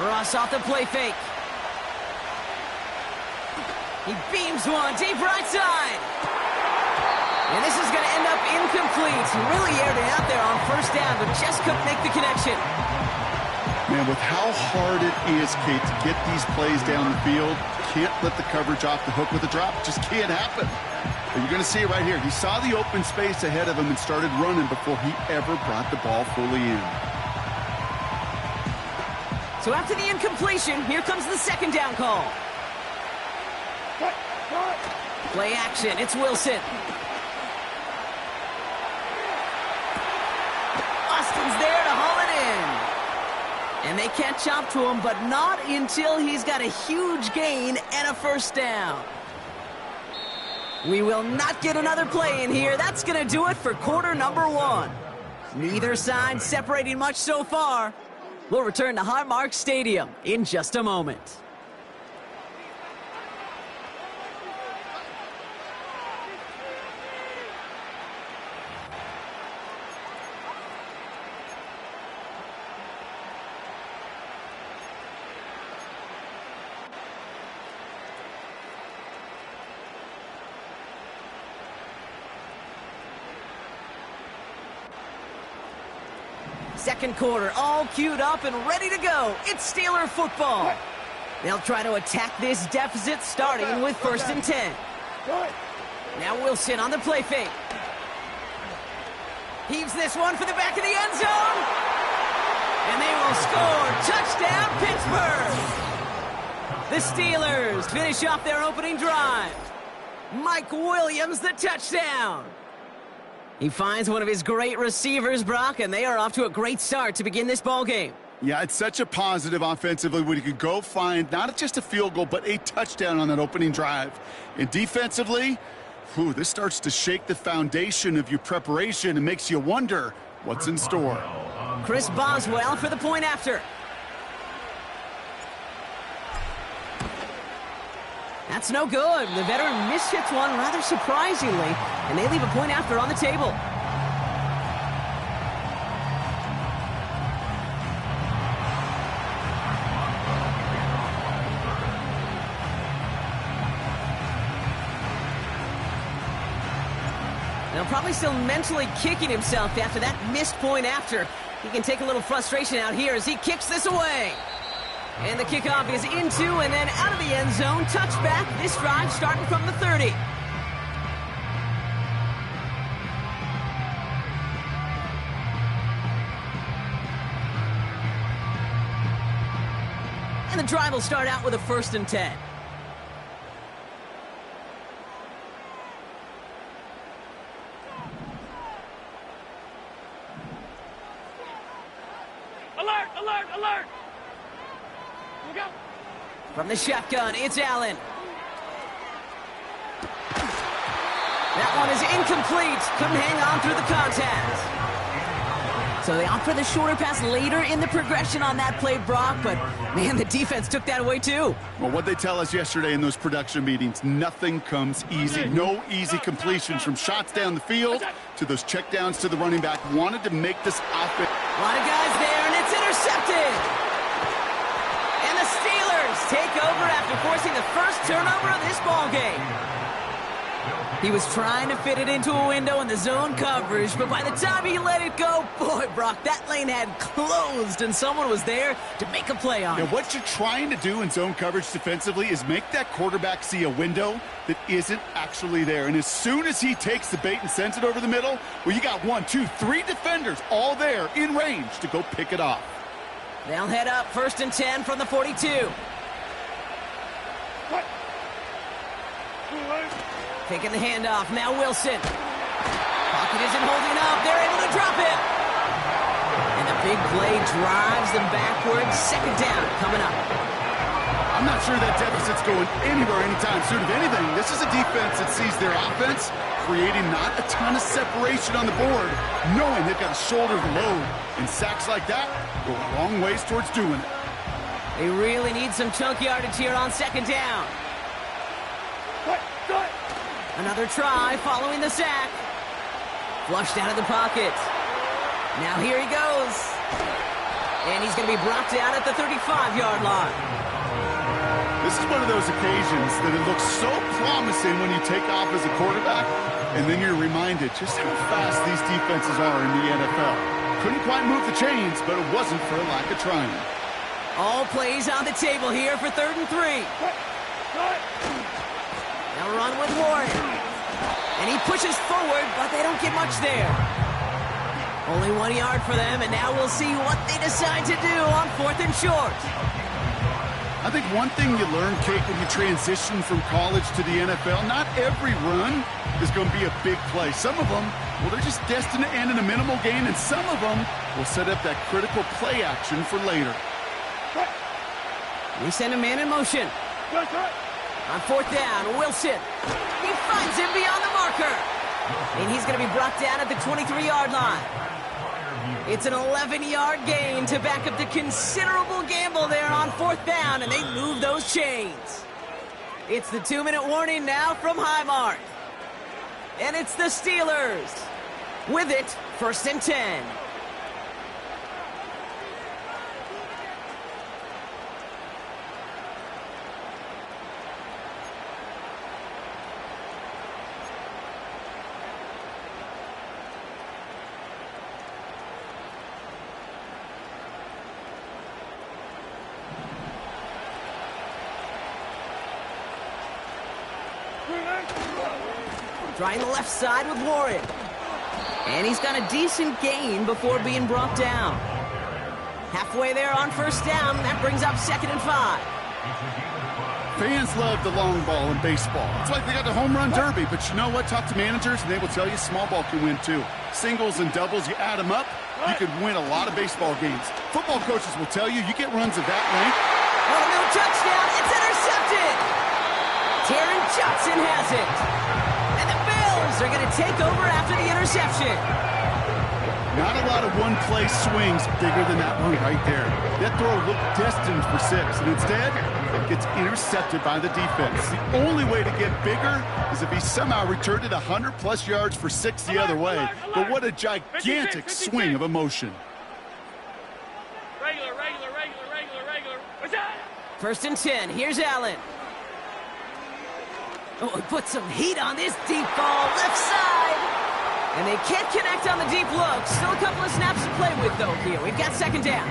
Ross off the play fake. He beams one deep right side. And this is going to end up incomplete. He really aired it out there on first down, but just couldn't make the connection. Man, with how hard it is, Kate, to get these plays down the field, can't let the coverage off the hook with a drop. Just can't happen. But you're going to see it right here. He saw the open space ahead of him and started running before he ever brought the ball fully in. So after the incompletion, here comes the second down call. Play action, it's Wilson. Austin's there to haul it in. And they catch up to him, but not until he's got a huge gain and a first down. We will not get another play in here. That's going to do it for quarter number 1. Neither side separating much so far. We'll return to Highmark Stadium in just a moment. Second quarter, all queued up and ready to go. It's Steeler football. They'll try to attack this deficit, starting with first and 10. Now Wilson on the play fake. Heaves this one for the back of the end zone. And they will score. Touchdown, Pittsburgh. The Steelers finish off their opening drive. Mike Williams, the touchdown. He finds one of his great receivers, Brock, and they are off to a great start to begin this ballgame. Yeah, it's such a positive offensively when you could go find not just a field goal, but a touchdown on that opening drive. And defensively, this starts to shake the foundation of your preparation and makes you wonder what's in store. Chris Boswell for the point after. That's no good. The veteran mishits one rather surprisingly, and they leave a point after on the table. Now probably still mentally kicking himself after that missed point after. He can take a little frustration out here as he kicks this away. And the kickoff is into and then out of the end zone. Touchback. This drive starting from the 30. And the drive will start out with a first and 10. Alert, alert, alert! Look out! From the shotgun, it's Allen. That one is incomplete. Couldn't hang on through the contact. So they opt for the shorter pass later in the progression on that play, Brock, but man, the defense took that away too. Well, what they tell us yesterday in those production meetings, nothing comes easy. No easy completions from shots down the field to those checkdowns to the running back. Wanted to make this offense. A lot of guys there, and it's intercepted. And the Steelers take over after forcing the first turnover of this ball game. He was trying to fit it into a window in the zone coverage, but by the time he let it go, boy, Brock, that lane had closed, and someone was there to make a play on it. What you're trying to do in zone coverage defensively is make that quarterback see a window that isn't actually there. And as soon as he takes the bait and sends it over the middle, well, you got 1, 2, 3 defenders all there in range to go pick it off. They'll head up first and 10 from the 42. Taking the handoff, now Wilson. Pocket isn't holding up, they're able to drop it. And the big play drives them backwards. Second down coming up. I'm not sure that deficit's going anywhere anytime soon. If anything, this is a defense that sees their offense creating not a ton of separation on the board, knowing they've got to shoulder the load. And sacks like that go a long ways towards doing it. They really need some chunk yardage here on second down. Another try following the sack. Flushed out of the pocket. Now here he goes. And he's going to be brought down at the 35-yard line. This is one of those occasions that it looks so promising when you take off as a quarterback, and then you're reminded just how fast these defenses are in the NFL. Couldn't quite move the chains, but it wasn't for a lack of trying. All plays on the table here for 3rd and 3. Now run with Warren. And he pushes forward, but they don't get much there. Only 1 yard for them, and now we'll see what they decide to do on 4th and short. I think one thing you learn, Kate, when you transition from college to the NFL, not every run is going to be a big play. Some of them, well, they're just destined to end in a minimal gain, and some of them will set up that critical play action for later. We send a man in motion. On 4th down, Wilson. He finds him beyond the marker. And he's going to be brought down at the 23-yard line. It's an 11-yard gain to back up the considerable gamble there on 4th down, and they move those chains. It's the 2-minute warning now from Highmark. And it's the Steelers. With it, 1st and 10. Trying the left side with Warren. And he's got a decent gain before being brought down. Halfway there on 1st down. That brings up 2nd and 5. Fans love the long ball in baseball. It's like they got the home run derby, but you know what? Talk to managers, and they will tell you small ball can win too. Singles and doubles, you add them up, you could win a lot of baseball games. Football coaches will tell you get runs of that length. Oh, no touchdown. It's intercepted. Taron Johnson has it. And the Bills are going to take over after the interception. Not a lot of one-play swings bigger than that one right there. That throw looked destined for 6, and instead, it gets intercepted by the defense. The only way to get bigger is if he somehow returned it 100-plus yards for 6 the other way. But what a gigantic swing of emotion. Regular. 1st and 10. Here's Allen. Oh, he put some heat on this deep ball, left side. And they can't connect on the deep look. Still a couple of snaps to play with, though, here. We've got 2nd down.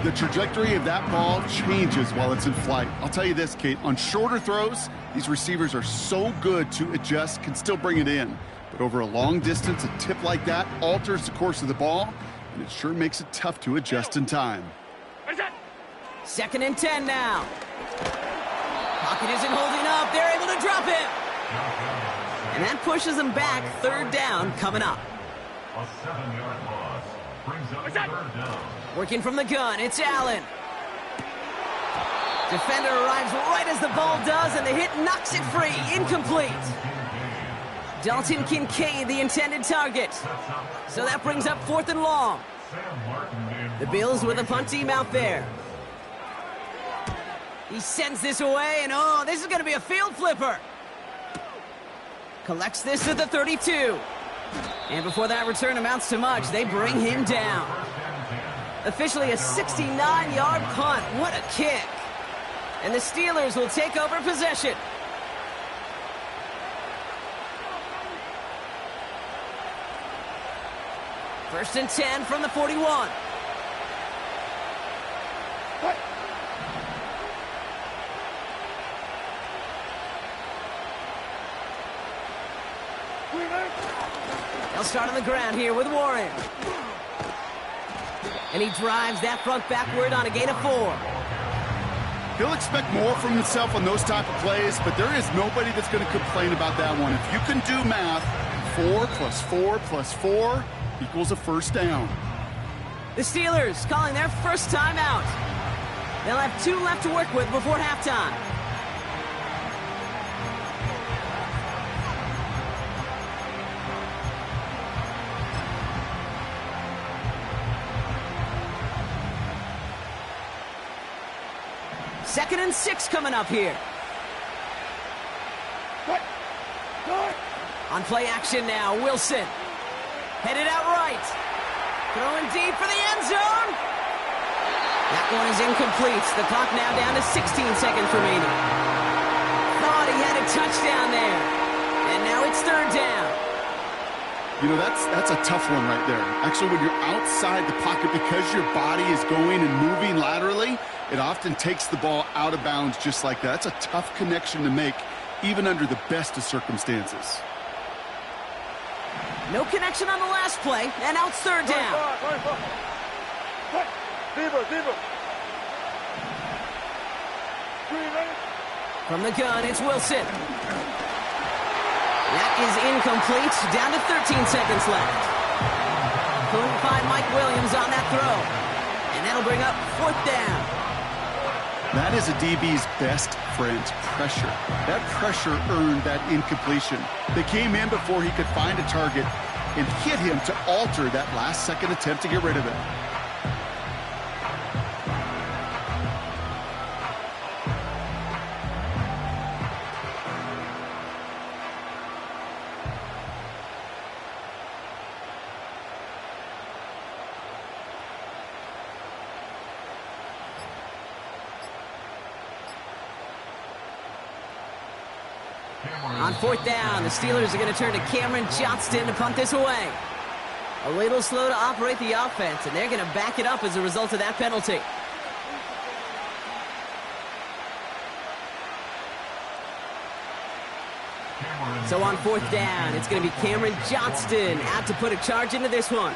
The trajectory of that ball changes while it's in flight. I'll tell you this, Kate, on shorter throws, these receivers are so good to adjust, can still bring it in. But over a long distance, a tip like that alters the course of the ball, and it sure makes it tough to adjust in time. 2nd and 10 now. Pocket isn't holding up. They're able to drop it. And that pushes them back. 3rd down coming up. A 7-yard loss brings up 3rd down. Working from the gun, it's Allen. Defender arrives right as the ball does, and the hit knocks it free. Incomplete. Dalton Kincaid, the intended target. So that brings up 4th and long. The Bills with a punt team out there. He sends this away, and oh, this is going to be a field flipper. Collects this at the 32. And before that return amounts to much, they bring him down. Officially a 69-yard punt. What a kick. And the Steelers will take over possession. First and 10 from the 41. They'll start on the ground here with Warren. And he drives that front backward on a gain of 4. He'll expect more from himself on those type of plays, but there is nobody that's going to complain about that one. If you can do math, 4 plus 4 plus 4 equals a 1st down. The Steelers calling their first timeout. They'll have 2 left to work with before halftime. Second and 6 coming up here. On play action now, Wilson. Headed out right. Throwing deep for the end zone. That one is incomplete. The clock now down to 16 seconds remaining. Thought he had a touchdown there. And now it's third down. You know, that's a tough one right there. Actually, when you're outside the pocket, because your body is going and moving laterally, it often takes the ball out of bounds just like that. That's a tough connection to make, even under the best of circumstances. No connection on the last play, and now it's third down. From the gun, it's Wilson. That is incomplete. Down to 13 seconds left. Couldn't find Mike Williams on that throw. And that'll bring up fourth down. That is a DB's best friend, pressure. That pressure earned that incompletion. They came in before he could find a target and hit him to alter that last-second attempt to get rid of it. On fourth down, the Steelers are going to turn to Cameron Johnston to punt this away. A little slow to operate the offense, and they're going to back it up as a result of that penalty. So on fourth down, it's going to be Cameron Johnston out to put a charge into this one.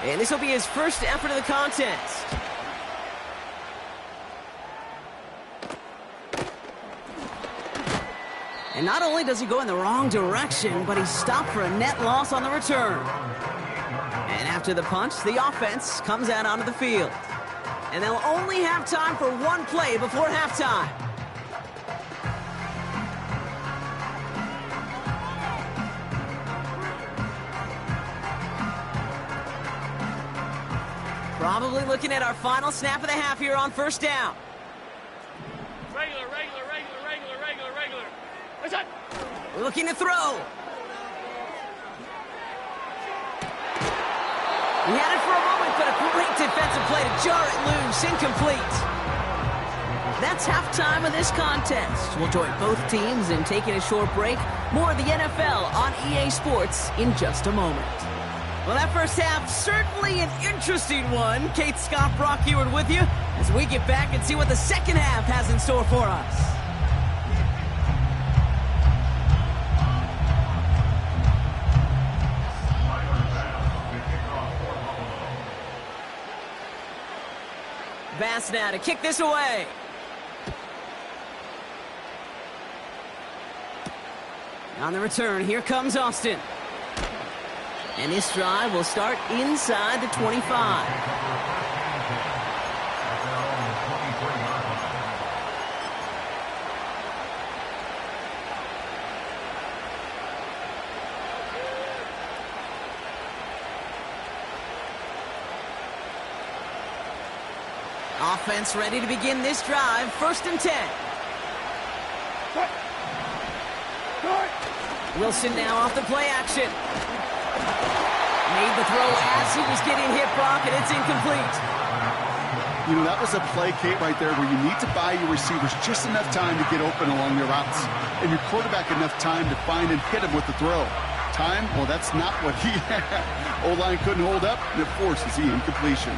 And this will be his first effort of the contest. And not only does he go in the wrong direction, but he's stopped for a net loss on the return. And after the punch, the offense comes out onto the field. And they'll only have time for one play before halftime. Probably looking at our final snap of the half here on first down. Regular. We're looking to throw. He had it for a moment, but a great defensive play to jar it loose. Incomplete. That's halftime of this contest. We'll join both teams in taking a short break. More of the NFL on EA Sports in just a moment. Well, that first half, certainly an interesting one. Kate, Scott, Brock Ewart with you as we get back and see what the second half has in store for us. Bass now to kick this away. On the return, here comes Austin. And this drive will start inside the 25. Offense ready to begin this drive. First and 10. Wilson now off the play action. Made the throw as he was getting hit, Brock, and it's incomplete. You know, that was a play, Kate, right there where you need to buy your receivers just enough time to get open along their routes, and your quarterback enough time to find and hit him with the throw. Time? Well, that's not what he had. O-line couldn't hold up, and it forces the incompletion.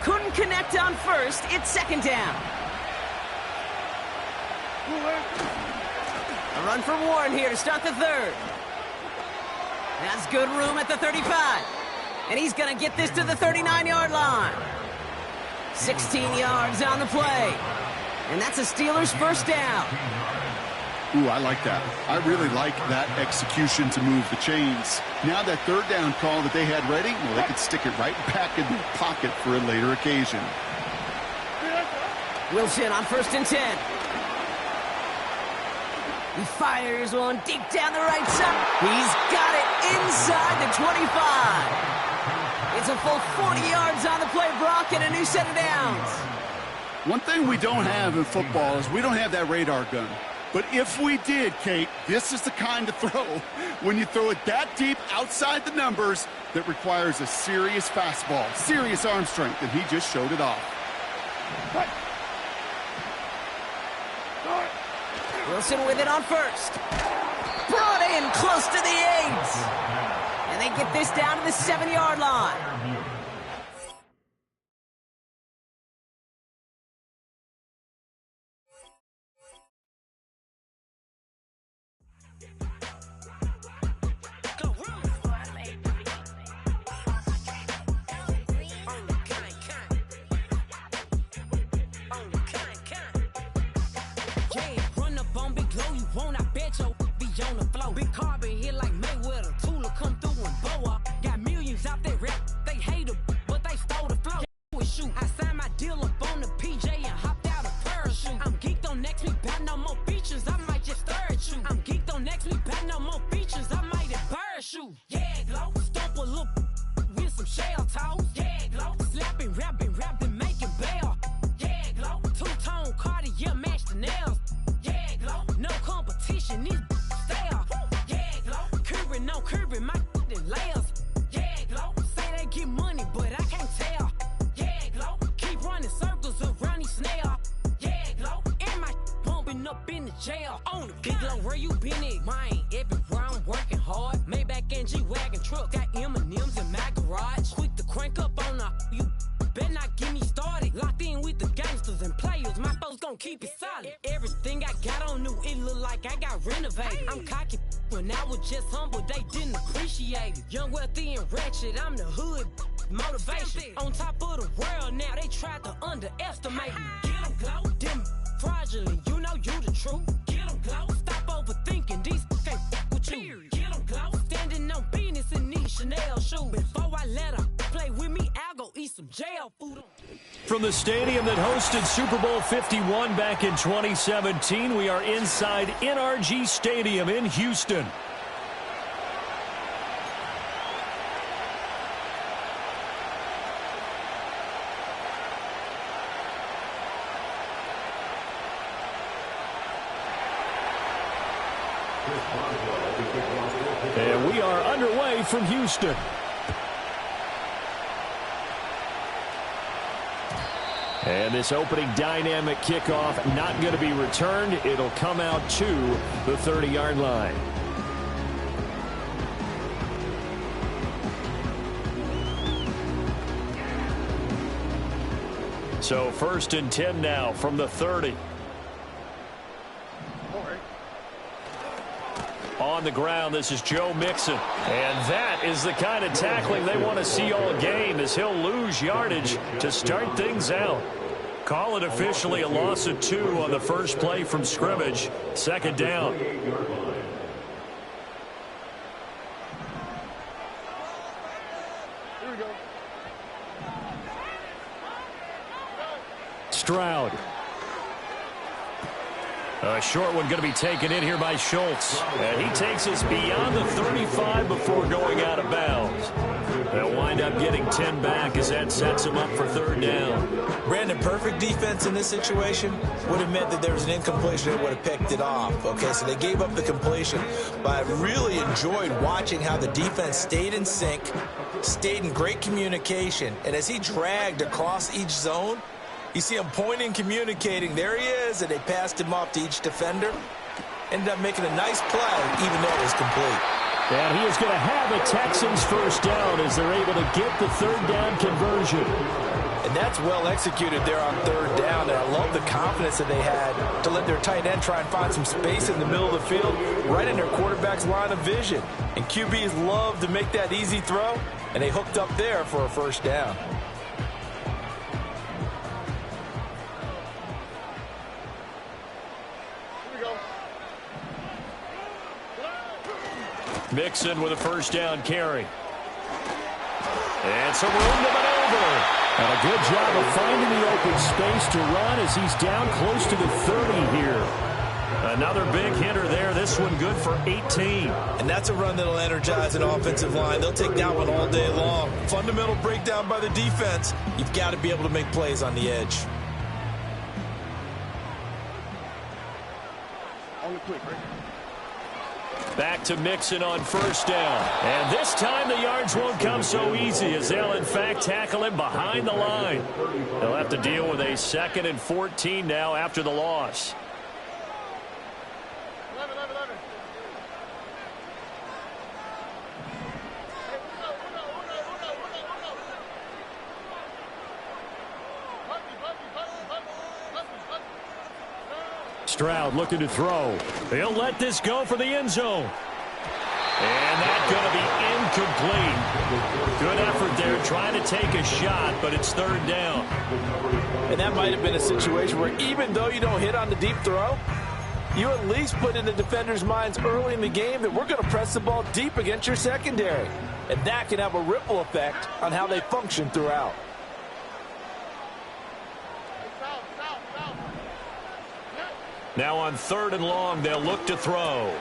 Couldn't connect on first. It's second down. A run from Warren here to start the third. Has good room at the 35. And he's going to get this to the 39-yard line. 16 yards on the play. And that's a Steelers first down. Ooh, I like that. I really like that execution to move the chains. Now that third down call that they had ready, well, they could stick it right back in the pocket for a later occasion. Wilson on first and 10. He fires one deep down the right side. He's got it inside the 25. It's a full 40 yards on the play, Brock, and a new set of downs. One thing we don't have in football is we don't have that radar gun. But if we did, Kate, this is the kind of throw, when you throw it that deep outside the numbers, that requires a serious fastball, serious arm strength, and he just showed it off. Wilson with it on first. Brought in close to the 8. And they get this down to the 7-yard line. Young, wealthy, and wretched, I'm the hood motivation. On top of the world now, they tried to underestimate me. Get 'em, glow, them fraudulent, you know you the truth. Get 'em, glow, stop overthinking, these can't with you. Get 'em, glow, standing on business in these Chanel shoes. Before I let her play with me, I'll go eat some jail food. From the stadium that hosted Super Bowl 51 back in 2017, we are inside NRG Stadium in Houston. And we are underway from Houston. And this opening dynamic kickoff not going to be returned. It'll come out to the 30-yard line. So 1st and 10 now from the 30. On the ground, this is Joe Mixon. And that is the kind of tackling they want to see all game, as he'll lose yardage to start things out. Call it officially a loss of 2 on the first play from scrimmage. 2nd down. Stroud. A short one going to be taken in here by Schultz. And he takes us beyond the 35 before going out of bounds. They'll wind up getting 10 back as that sets him up for 3rd down. Brandon, perfect defense in this situation would have meant that there was an incompletion that would have picked it off. Okay, so they gave up the completion. But I really enjoyed watching how the defense stayed in sync, stayed in great communication. And as he dragged across each zone, you see him pointing, communicating. There he is, and they passed him off to each defender. Ended up making a nice play, even though it was complete. And he is going to have a Texans 1st down as they're able to get the 3rd down conversion. And that's well executed there on 3rd down. And I love the confidence that they had to let their tight end try and find some space in the middle of the field, right in their quarterback's line of vision. And QBs love to make that easy throw, and they hooked up there for a 1st down. Mixon with a 1st down carry. And some room to maneuver. And a good job of finding the open space to run as he's down close to the 30 here. Another big hitter there. This one good for 18. And that's a run that'll energize an offensive line. They'll take that one all day long. Fundamental breakdown by the defense. You've got to be able to make plays on the edge. Back to Mixon on first down. And this time the yards won't come so easy as they'll, in fact, tackle him behind the line. They'll have to deal with a 2nd and 14 now after the loss. Stroud looking to throw. He'll let this go for the end zone. And that's going to be incomplete. Good effort there trying to take a shot, but it's 3rd down. And that might have been a situation where even though you don't hit on the deep throw, you at least put in the defenders' minds early in the game that we're going to press the ball deep against your secondary. And that can have a ripple effect on how they function throughout. Now on 3rd and long, they'll look to throw.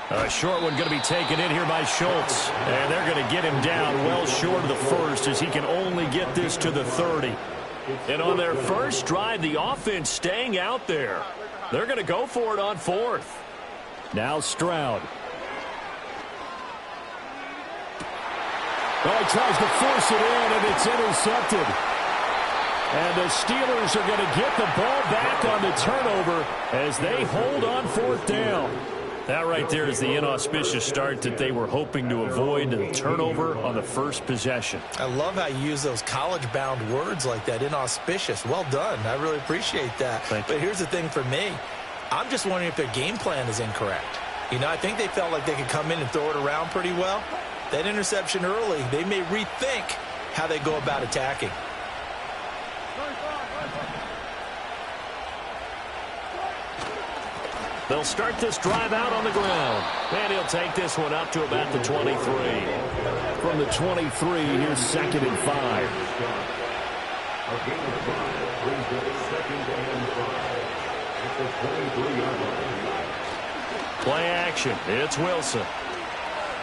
A short one going to be taken in here by Schultz. And they're going to get him down well short of the first as he can only get this to the 30. And on their first drive, the offense staying out there. They're going to go for it on 4th. Now Stroud. Well, he tries to force it in, and it's intercepted. And the Steelers are going to get the ball back on the turnover as they hold on 4th down. That right there is the inauspicious start that they were hoping to avoid, the turnover on the first possession. I love how you use those college-bound words like that, inauspicious. Well done. I really appreciate that. But here's the thing for me. I'm just wondering if their game plan is incorrect. You know, I think they felt like they could come in and throw it around pretty well. That interception early, they may rethink how they go about attacking. They'll start this drive out on the ground. And he'll take this one up to about the 23. From the 23, here's 2nd and 5. Play action. It's Wilson.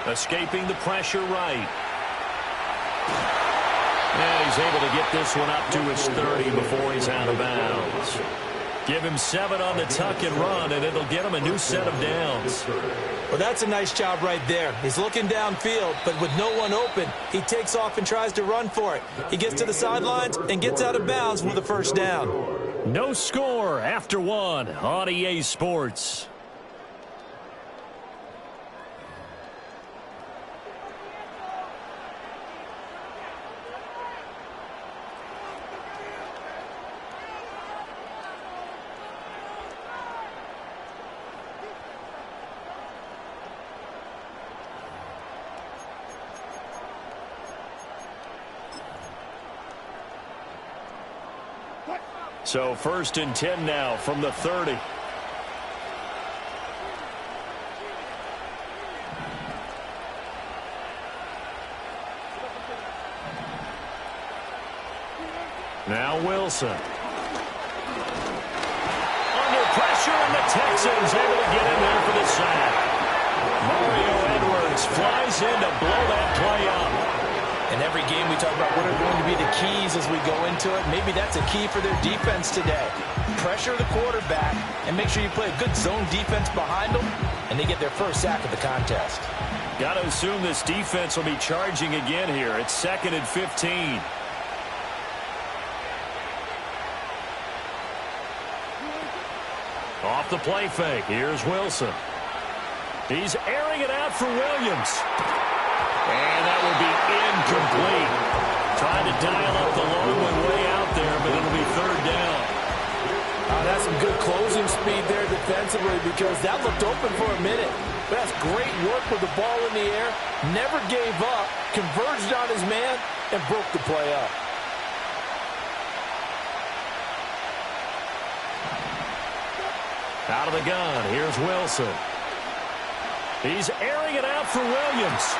Escaping the pressure right. And he's able to get this one up to his 30 before he's out of bounds. Give him 7 on the tuck and run, and it'll get him a new set of downs. Well, that's a nice job right there. He's looking downfield, but with no one open, he takes off and tries to run for it. He gets to the sidelines and gets out of bounds with a first down. No score after 1 on EA Sports. So 1st and 10 now from the 30. Now Wilson. Under pressure, and the Texans able to get in there for the sack. Mario Edwards flies in to blow that play up. In every game we talk about what are going to be the keys as we go into it. Maybe that's a key for their defense today. Pressure the quarterback and make sure you play a good zone defense behind them, and they get their first sack of the contest. Got to assume this defense will be charging again here. It's 2nd and 15. Off the play fake. Here's Wilson. He's airing it out for Williams. And that will be incomplete. Trying to dial up the long one way out there, but it'll be 3rd down. That's some good closing speed there defensively because that looked open for a minute. But that's great work with the ball in the air. Never gave up, converged on his man, and broke the play up. Out of the gun, here's Wilson. He's airing it out for Williams.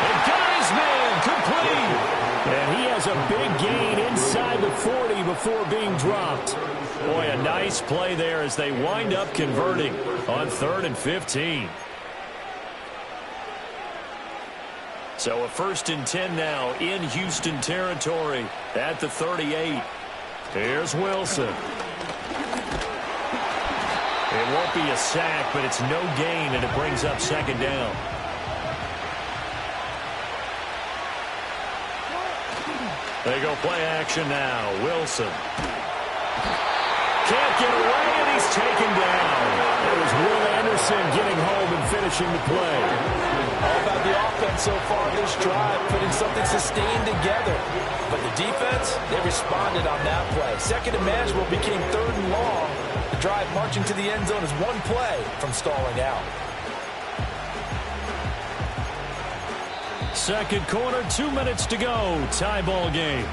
And got his man complete. And he has a big gain inside the 40 before being dropped. Boy, a nice play there as they wind up converting on 3rd and 15. So a 1st and 10 now in Houston territory at the 38. Here's Wilson. It won't be a sack, but it's no gain, and it brings up 2nd down. They go play action now. Wilson. Can't get away, and he's taken down. That was Will Anderson getting home and finishing the play. All about the offense so far this drive, putting something sustained together. But the defense, they responded on that play. 2nd and manageable became 3rd and long. The drive marching to the end zone is one play from stalling out. 2nd quarter, 2 minutes to go. Tie ball game.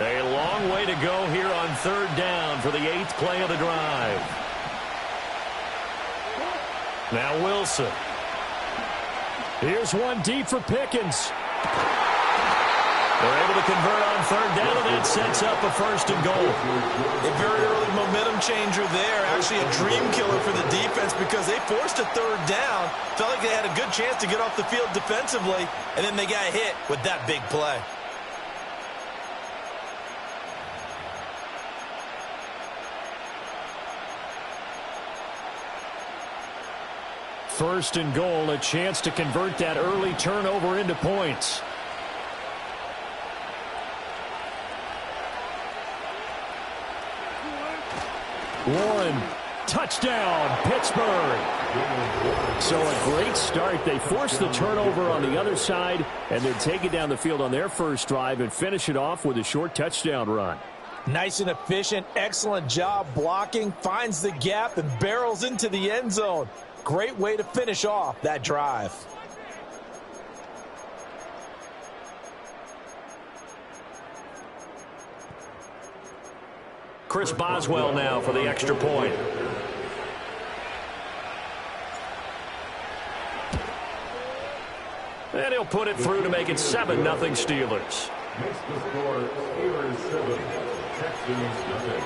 A long way to go here on 3rd down for the 8th play of the drive. Now Wilson. Here's one deep for Pickens. They're able to convert on 3rd down, and that sets up a 1st and goal. A very early momentum changer there. Actually a dream killer for the defense because they forced a 3rd down. Felt like they had a good chance to get off the field defensively, and then they got hit with that big play. First and goal, a chance to convert that early turnover into points. Warren, touchdown, Pittsburgh. So a great start. They force the turnover on the other side, and they're taking down the field on their first drive and finish it off with a short touchdown run. Nice and efficient, excellent job blocking, finds the gap and barrels into the end zone. Great way to finish off that drive. Chris Boswell now for the extra point. And he'll put it through to make it 7-0 Steelers. Makes the score Steelers 7, Texans nothing.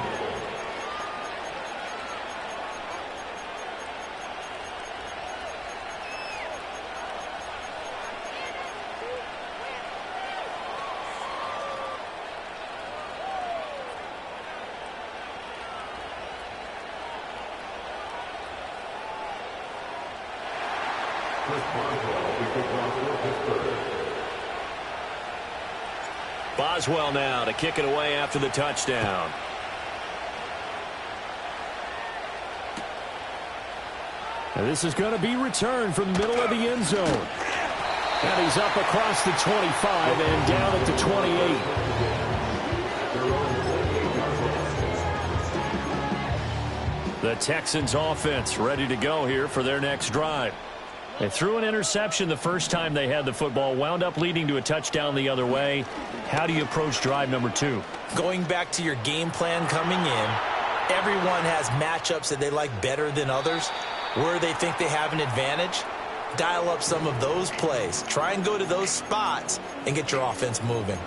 Boswell now to kick it away after the touchdown. And this is going to be returned from the middle of the end zone. And he's up across the 25 and down at the 28. The Texans offense ready to go here for their next drive. They threw an interception the first time they had the football, wound up leading to a touchdown the other way. How do you approach drive number 2? Going back to your game plan coming in, everyone has matchups that they like better than others. Where they think they have an advantage, dial up some of those plays. Try and go to those spots and get your offense moving.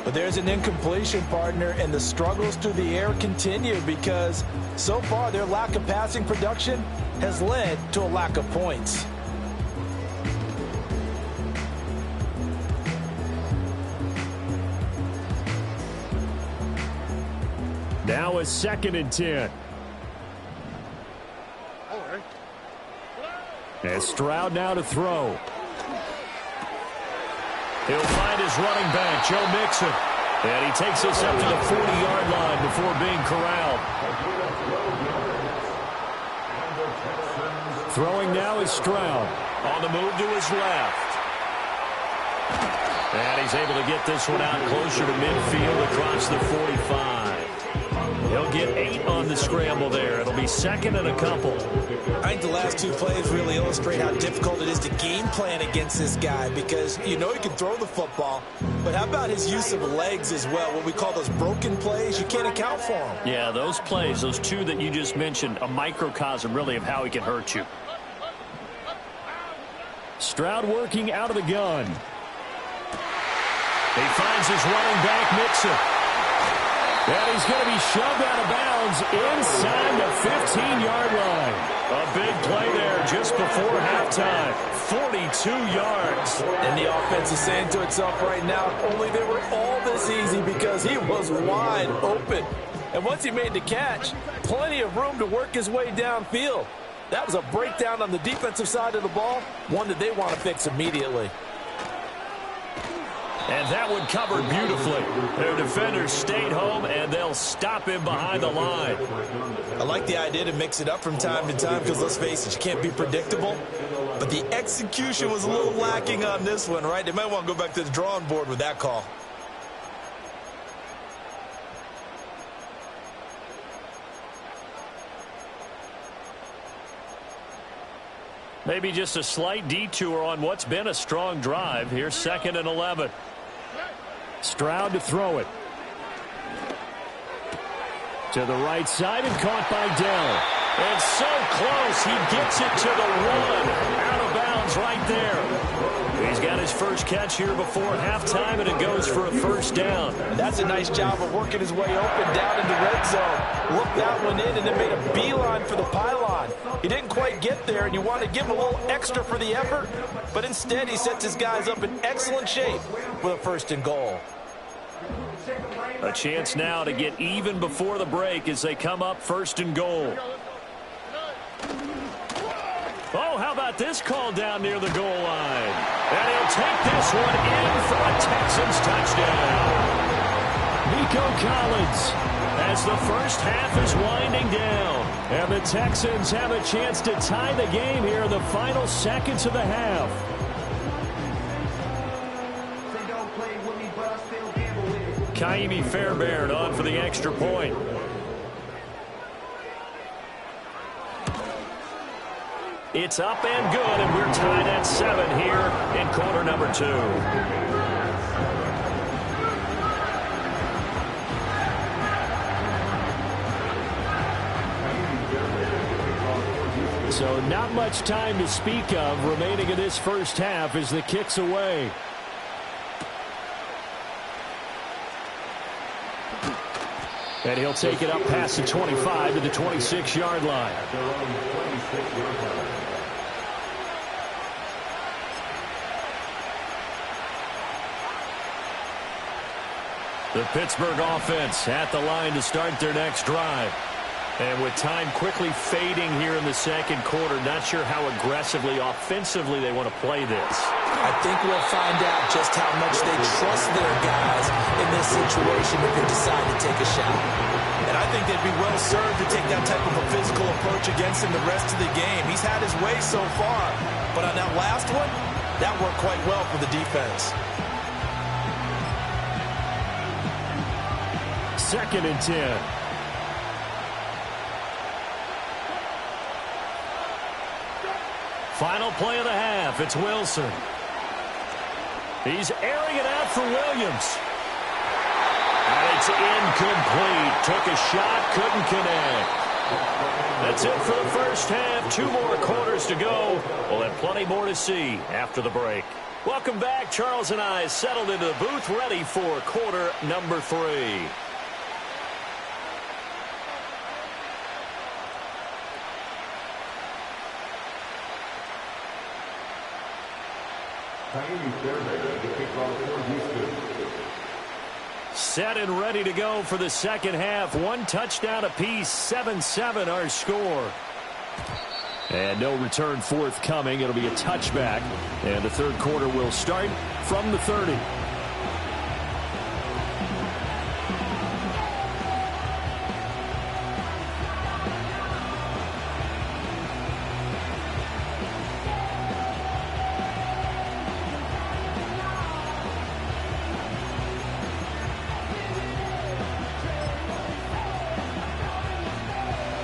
But there's an incompletion, partner, and the struggles through the air continue because so far their lack of passing production has led to a lack of points. Now a 2nd and 10. And Stroud now to throw. He'll find his running back, Joe Mixon. And he takes us up to the 40-yard line before being corralled. Throwing now is Stroud. On the move to his left. And he's able to get this one out closer to midfield across the 45. He'll get 8 on the scramble there. It'll be second and a couple. I think the last 2 plays really illustrate how difficult it is to game plan against this guy because you know he can throw the football, but how about his use of legs as well? What we call those broken plays, you can't account for them. Yeah, those plays, those 2 that you just mentioned, a microcosm really of how he can hurt you. Stroud working out of the gun. He finds his running back, Mixon. And he's going to be shoved out of bounds inside the 15-yard line. A big play there just before halftime. 42 yards. And the offense is saying to itself right now, only they were all this easy because he was wide open. And once he made the catch, plenty of room to work his way downfield. That was a breakdown on the defensive side of the ball, one that they want to fix immediately. And that one covered beautifully. Their defenders stayed home, and they'll stop him behind the line. I like the idea to mix it up from time to time because, let's face it, you can't be predictable. But the execution was a little lacking on this one, right? They might want to go back to the drawing board with that call. Maybe just a slight detour on what's been a strong drive. Here's second and 11. Stroud to throw it. To the right side and caught by Dell. And so close, he gets it to the 1. Out of bounds right there. He's got his first catch here before halftime, and it goes for a first down. And that's a nice job of working his way open down in the red zone. Looked that one in and then made a beeline for the pylon. He didn't quite get there, and you want to give him a little extra for the effort, but instead he sets his guys up in excellent shape with a first and goal. A chance now to get even before the break as they come up first and goal. Oh, how about this call down near the goal line? And he'll take this one in for a Texans touchdown. Nico Collins as the first half is winding down. And the Texans have a chance to tie the game here in the final seconds of the half. Kaimi Fairbairn on for the extra point. It's up and good, and we're tied at 7 here in quarter number 2. So not much time to speak of remaining in this first half as the kick's away. And he'll take it up past the 25 to the 26-yard line. The Pittsburgh offense at the line to start their next drive. And with time quickly fading here in the second quarter, not sure how aggressively, offensively they want to play this. I think we'll find out just how much they trust their guys in this situation if they decide to take a shot. And I think they'd be well served to take that type of a physical approach against him the rest of the game. He's had his way so far, but on that last one, that worked quite well for the defense. Second and 10. Final play of the half. It's Wilson. He's airing it out for Williams. And it's incomplete. Took a shot, couldn't connect. That's it for the first half. 2 more quarters to go. We'll have plenty more to see after the break. Welcome back. Charles and I settled into the booth, ready for quarter number 3. Set and ready to go for the second half. 1 touchdown apiece, 7-7 our score. And no return forthcoming. It'll be a touchback. And the third quarter will start from the 30.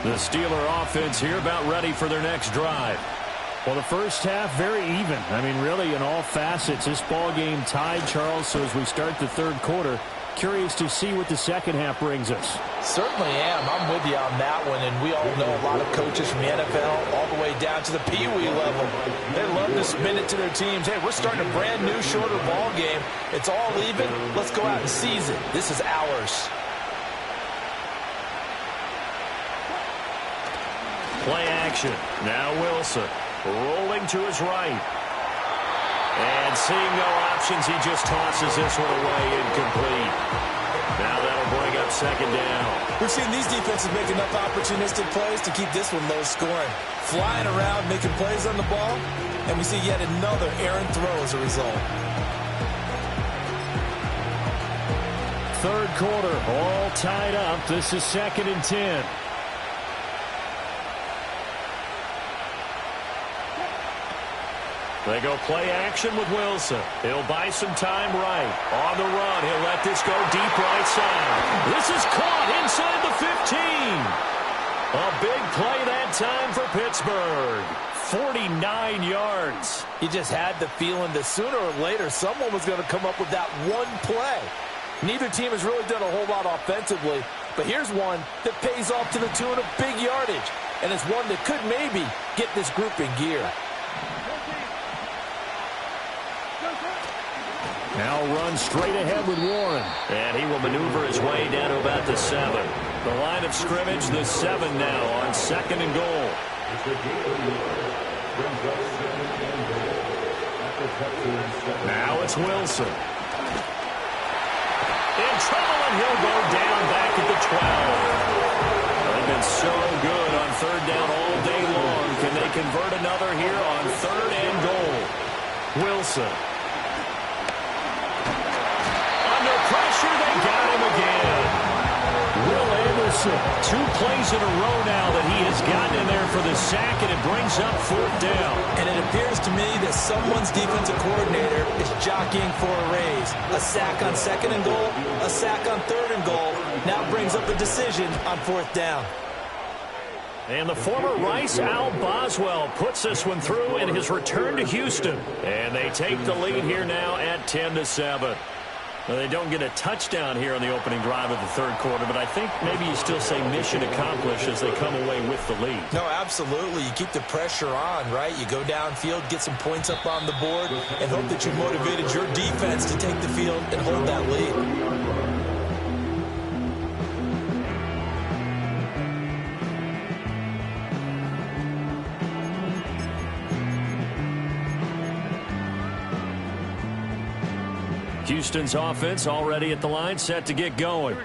The Steeler offense here about ready for their next drive. Well, the first half, very even. I mean, really, in all facets, this ball game tied, Charles. So as we start the third quarter, curious to see what the second half brings us. Certainly am. I'm with you on that one. And we all know a lot of coaches from the NFL all the way down to the Pee-wee level. They love to spin it to their teams. Hey, we're starting a brand new, shorter ball game. It's all even. Let's go out and seize it. This is ours. Play action. Now Wilson. Rolling to his right. And seeing no options, he just tosses this one away incomplete. Now that'll bring up second down. We've seen these defenses make enough opportunistic plays to keep this one low scoring. Flying around, making plays on the ball, and we see yet another errant throw as a result. Third quarter, all tied up. This is 2nd and 10. They go play action with Wilson. He'll buy some time right. On the run, he'll let this go deep right side. This is caught inside the 15. A big play that time for Pittsburgh. 49 yards. You just had the feeling that sooner or later someone was going to come up with that one play. Neither team has really done a whole lot offensively, but here's one that pays off to the tune of big yardage, and it's one that could maybe get this group in gear. Now run straight ahead with Warren. And he will maneuver his way down to about the 7. The line of scrimmage, the 7 now on 2nd and goal. Now it's Wilson. In trouble, and he'll go down back at the 12. They've been so good on third down all day long. Can they convert another here on 3rd and goal? Wilson. Pressure, they got him again. Will Anderson, 2 plays in a row now that he has gotten in there for the sack, and it brings up 4th down. And it appears to me that someone's defensive coordinator is jockeying for a raise. A sack on 2nd and goal, a sack on 3rd and goal, now brings up a decision on 4th down. And the former Rice Al Boswell puts this one through in his return to Houston. And they take the lead here now at 10-7. Well, they don't get a touchdown here on the opening drive of the third quarter, but I think maybe you still say mission accomplished as they come away with the lead. No, absolutely. You keep the pressure on, right? You go downfield, get some points up on the board, and hope that you motivated your defense to take the field and hold that lead. Houston's offense already at the line, set to get going.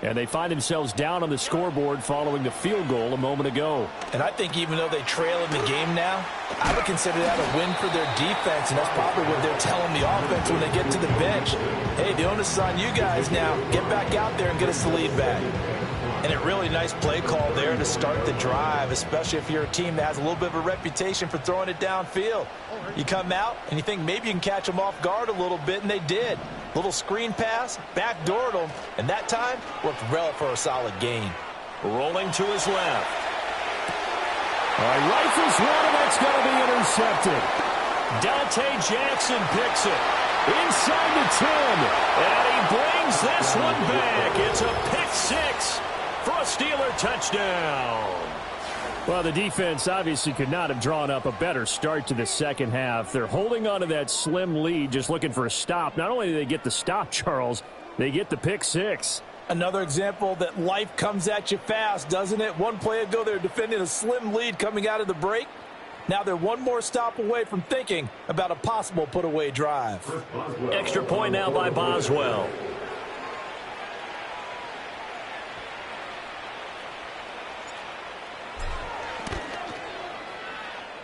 And they find themselves down on the scoreboard following the field goal a moment ago. And I think even though they trail in the game now, I would consider that a win for their defense, and that's probably what they're telling the offense when they get to the bench. Hey, the onus is on you guys now. Get back out there and get us the lead back. And a really nice play call there to start the drive, especially if you're a team that has a little bit of a reputation for throwing it downfield. You come out and you think maybe you can catch them off guard a little bit, and they did. Little screen pass, backdoored them, and that time worked well for a solid gain. Rolling to his left. All right, rifles one, and that's going to be intercepted. Dante Jackson picks it inside the 10, and he brings this one back. It's a pick 6 for a Steeler touchdown. Well, the defense obviously could not have drawn up a better start to the second half. They're holding on to that slim lead, just looking for a stop. Not only do they get the stop, Charles, they get the pick 6. Another example that life comes at you fast, doesn't it? One play ago, they were defending a slim lead coming out of the break. Now they're one more stop away from thinking about a possible put-away drive. Extra point now by Boswell.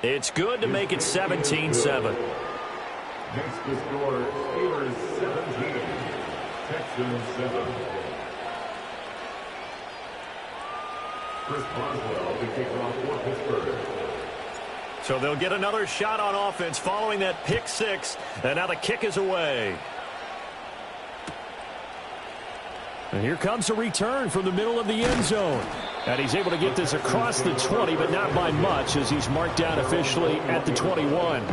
It's good to make it 17-7. Next to score, Steelers 17, Texans 7. Chris Boswell to kick off for Pittsburgh. So they'll get another shot on offense following that pick 6, and now the kick is away. And here comes a return from the middle of the end zone. And he's able to get this across the 20, but not by much, as he's marked down officially at the 21.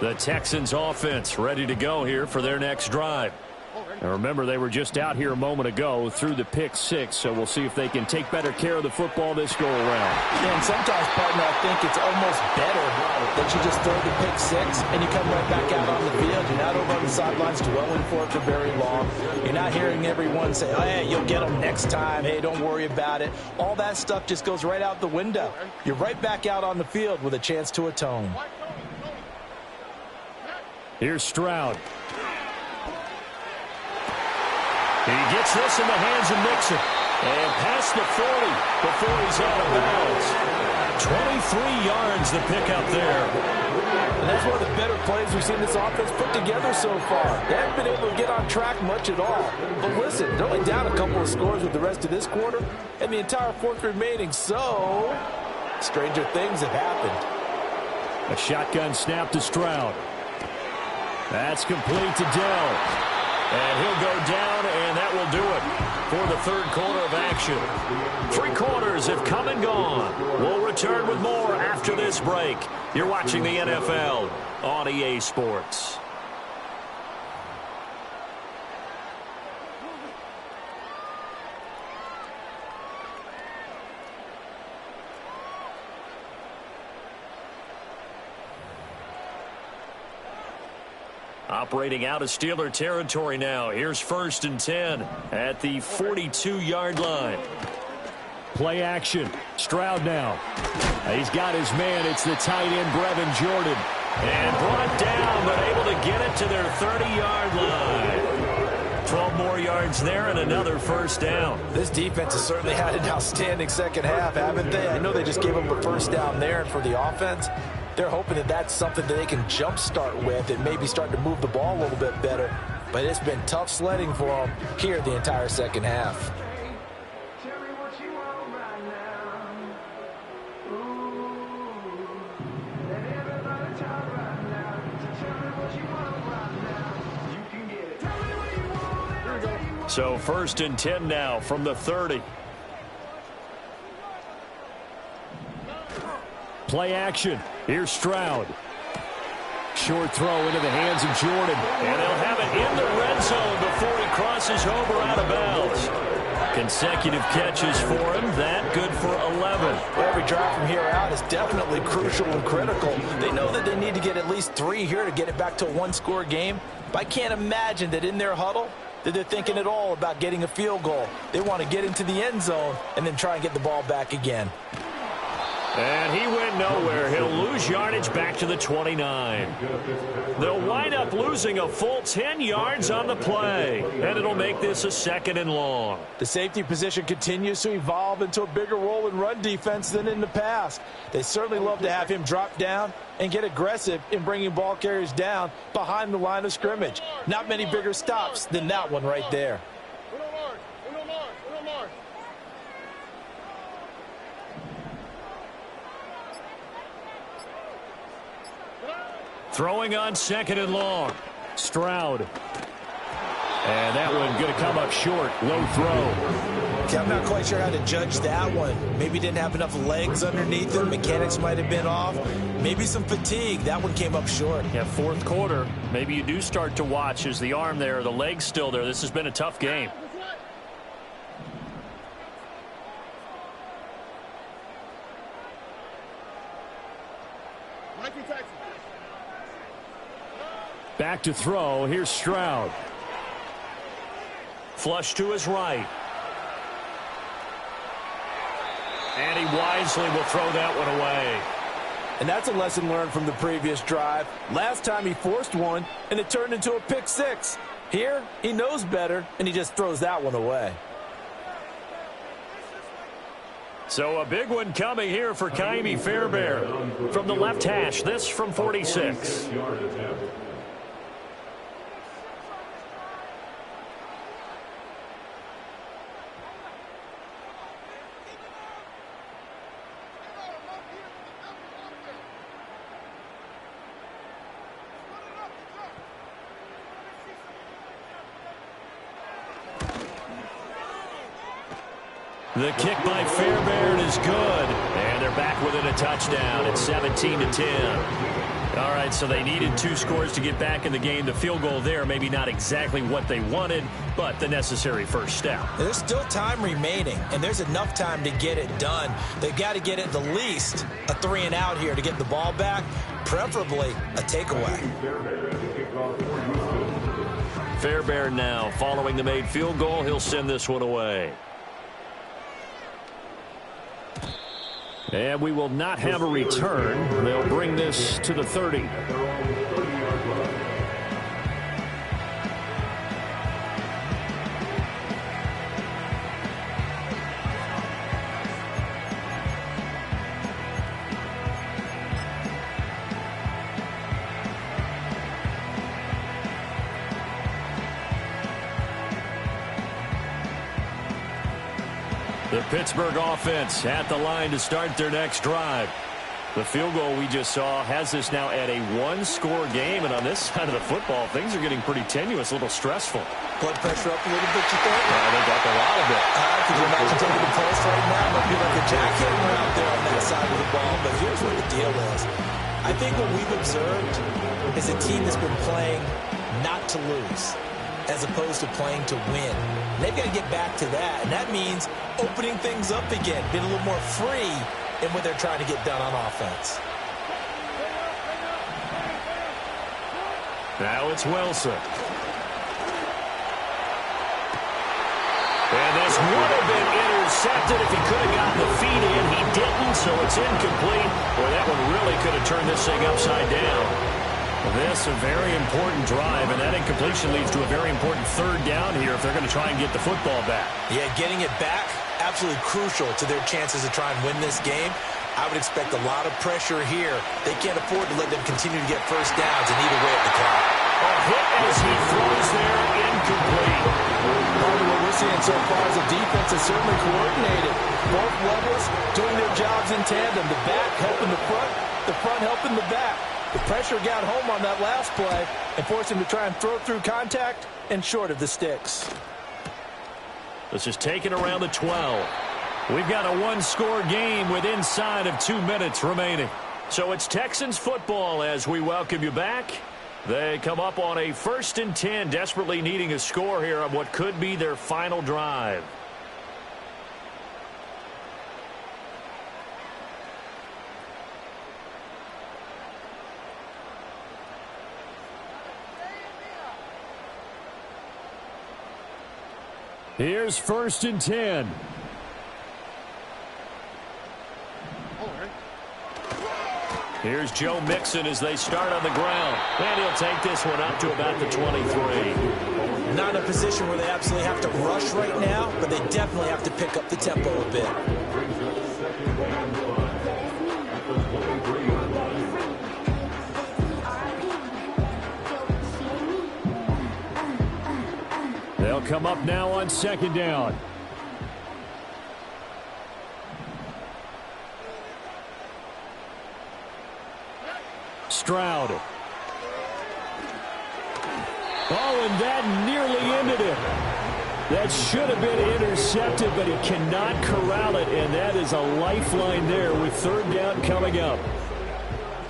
The Texans offense ready to go here for their next drive. And remember, they were just out here a moment ago through the pick 6, so we'll see if they can take better care of the football this go around. Yeah, and sometimes, partner, I think it's almost better that you just throw the pick 6 and you come right back out on the field. You're not over on the sidelines dwelling for it for very long. You're not hearing everyone say, oh, hey, you'll get them next time. Hey, don't worry about it. All that stuff just goes right out the window. You're right back out on the field with a chance to atone. Here's Stroud. He gets this in the hands of Mixon. And past the 40 before he's out of bounds. 23 yards the pickup there. And that's one of the better plays we've seen this offense put together so far. They haven't been able to get on track much at all. But listen, they're only down a couple of scores with the rest of this quarter and the entire fourth remaining. So, stranger things have happened. A shotgun snap to Stroud. That's complete to Dell. And he'll go down, and that will do it for the third quarter of action. 3 quarters have come and gone. We'll return with more after this break. You're watching the NFL on EA Sports. Operating out of Steeler territory now. Here's 1st and 10 at the 42-yard line. Play action. Stroud now. He's got his man. It's the tight end, Brevin Jordan. And brought down, but able to get it to their 30-yard line. 12 more yards there and another first down. This defense has certainly had an outstanding second half, haven't they? I know they just gave them a first down there, and for the offense, they're hoping that that's something that they can jumpstart with and maybe start to move the ball a little bit better. But it's been tough sledding for them here the entire second half. So 1st and 10 now from the 30. Play action. Here's Stroud. Short throw into the hands of Jordan. And they'll have it in the red zone before he crosses over out of bounds. Consecutive catches for him. That good for 11. Every drive from here out is definitely crucial and critical. They know that they need to get at least 3 here to get it back to a one-score game. But I can't imagine that in their huddle that they're thinking at all about getting a field goal. They want to get into the end zone and then try and get the ball back again. And he went nowhere. He'll lose yardage back to the 29. They'll wind up losing a full 10 yards on the play. And it'll make this a 2nd and long. The safety position continues to evolve into a bigger role in run defense than in the past. They certainly love to have him drop down and get aggressive in bringing ball carriers down behind the line of scrimmage. Not many bigger stops than that one right there. Throwing on 2nd and long. Stroud. And that one going to come up short. Low throw. Okay, I'm not quite sure how to judge that one. Maybe didn't have enough legs underneath him. Mechanics might have been off. Maybe some fatigue. That one came up short. Yeah, 4th quarter. Maybe you do start to watch. Is the arm there, the leg's still there? This has been a tough game. Back to throw. Here's Stroud. Flush to his right. And he wisely will throw that one away. And that's a lesson learned from the previous drive. Last time he forced one, and it turned into a pick 6. Here, he knows better, and he just throws that one away. So a big one coming here for Ka'imi Fairbairn. From the left hash, this from 46. The kick by Fairbairn is good. And they're back within a touchdown. It's 17-10. All right, so they needed 2 scores to get back in the game. The field goal there, maybe not exactly what they wanted, but the necessary first step. There's still time remaining, and there's enough time to get it done. They've got to get at the least a 3-and-out here to get the ball back, preferably a takeaway. Fairbairn now following the made field goal. He'll send this one away. And we will not have a return. They'll bring this to the 30. The Pittsburgh offense at the line to start their next drive. The field goal we just saw has us now at a 1-score game, and on this side of the football, things are getting pretty tenuous, a little stressful. Blood pressure up a little bit, you think? I think up a lot of it. Could you imagine taking the pulse right now? Might be like a jackhammer out there on that side of the ball, but here's what the deal is. I think what we've observed is a team that's been playing not to lose, as opposed to playing to win. And they've got to get back to that, and that means opening things up again, being a little more free in what they're trying to get done on offense. Now it's Wilson. And this would have been intercepted if he could have gotten the feet in. He didn't, so it's incomplete. Boy, that one really could have turned this thing upside down. This a very important drive, and that incompletion leads to a very important 3rd down here if they're going to try and get the football back. Yeah, getting it back, absolutely crucial to their chances to try and win this game. I would expect a lot of pressure here. They can't afford to let them continue to get first downs and eat away at the clock. A hit as he throws there, incomplete. Part of what we're seeing so far is the defense is certainly coordinated. Both levels doing their jobs in tandem. The back helping the front helping the back. The pressure got home on that last play and forced him to try and throw through contact and short of the sticks. This is taken around the 12. We've got a 1-score game with inside of 2 minutes remaining. So it's Texans football as we welcome you back. They come up on a 1st and 10, desperately needing a score here on what could be their final drive. Here's 1st and 10. Here's Joe Mixon as they start on the ground. And he'll take this one up to about the 23. Not in a position where they absolutely have to rush right now, but they definitely have to pick up the tempo a bit. They'll come up now on 2nd down. Stroud. Oh, and that nearly ended it. That should have been intercepted, but he cannot corral it, and that is a lifeline there with 3rd down coming up.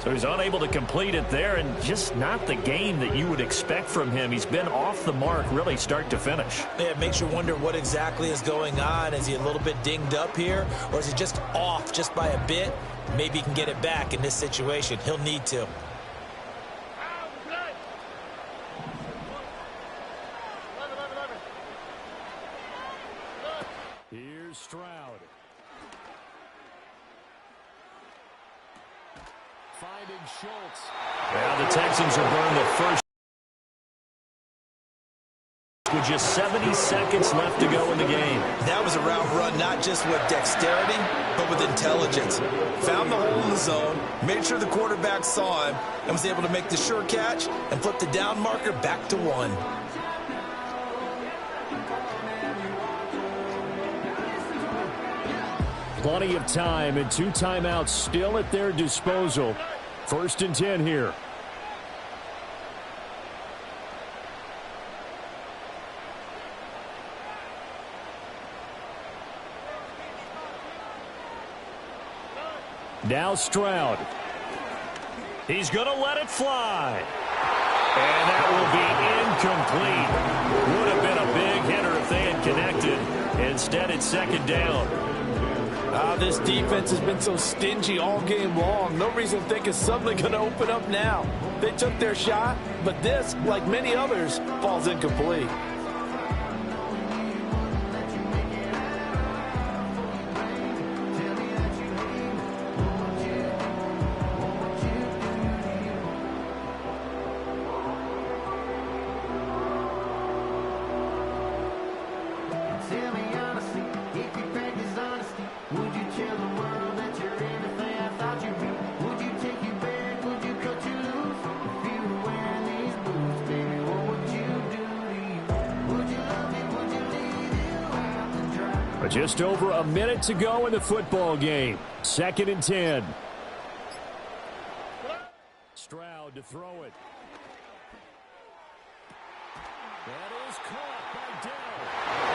So he's unable to complete it there, and just not the game that you would expect from him. He's been off the mark really start to finish. Yeah, it makes you wonder what exactly is going on. Is he a little bit dinged up here, or is he just off just by a bit? Maybe he can get it back in this situation. He'll need to. Here's Stroud. Finding Schultz. Now the Texans are burned the first with just 70 seconds left to go in the game. That was a route run, not just with dexterity, but with intelligence. Found the hole in the zone, made sure the quarterback saw him, and was able to make the sure catch and flip the down marker back to 1. Plenty of time and 2 timeouts still at their disposal. 1st and 10 here. Now Stroud. He's going to let it fly. And that will be incomplete. Would have been a big hitter if they had connected. Instead, it's second down. This defense has been so stingy all game long. No reason to think it's suddenly going to open up now. They took their shot, but this, like many others, falls incomplete. Just over a minute to go in the football game. 2nd and 10. Stroud to throw it. That is caught by Dell.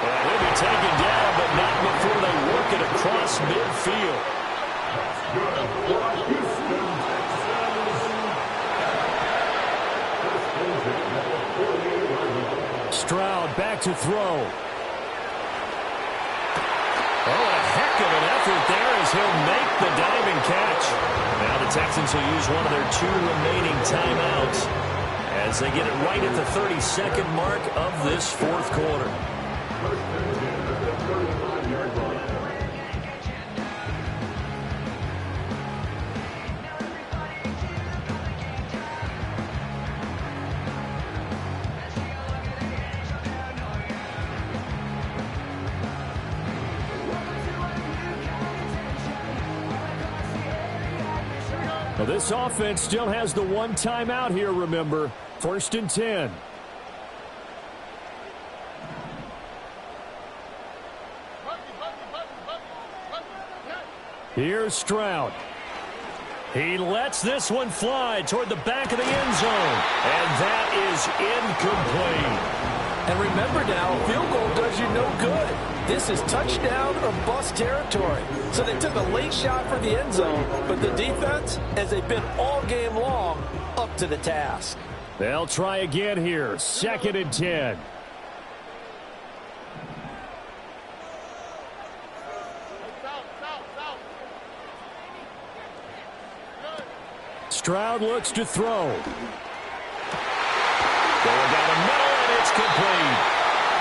And he'll be taken down, but not before they work it across midfield. Stroud back to throw. Oh, a heck of an effort there as he'll make the diving catch. Now the Texans will use one of their 2 remaining timeouts as they get it right at the 32nd mark of this 4th quarter. Well, this offense still has the 1 timeout here, remember. 1st and 10. Here's Stroud. He lets this one fly toward the back of the end zone. And that is incomplete. And remember now, a field goal does you no good. This is touchdown or bust territory. So they took a late shot for the end zone, but the defense, as they've been all game long, up to the task. They'll try again here. 2nd and 10. Stroud looks to throw. Going down the middle, and it's complete.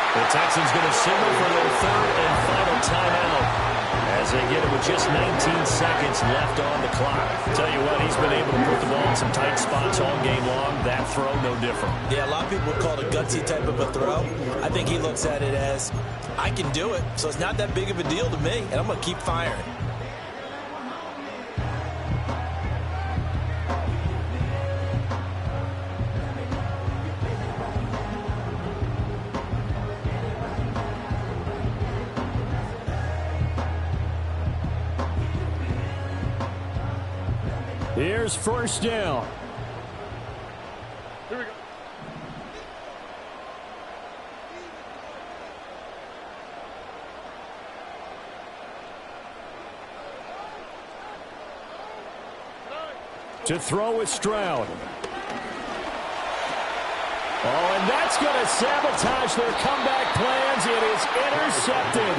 The Texans going to signal for their 3rd and final timeout as they get it with just 19 seconds left on the clock. Tell you what, he's been able to put the ball in some tight spots all game long. That throw, no different. Yeah, a lot of people would call it a gutsy type of a throw. I think he looks at it as, I can do it, so it's not that big of a deal to me, and I'm going to keep firing. Here's 1st down. Here we go. To throw with Stroud. Oh, and that's going to sabotage their comeback plans. It is intercepted.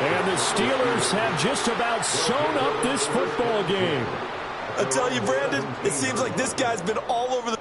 And the Steelers have just about sewn up this football game. I tell you, Brandon, it seems like this guy's been all over the...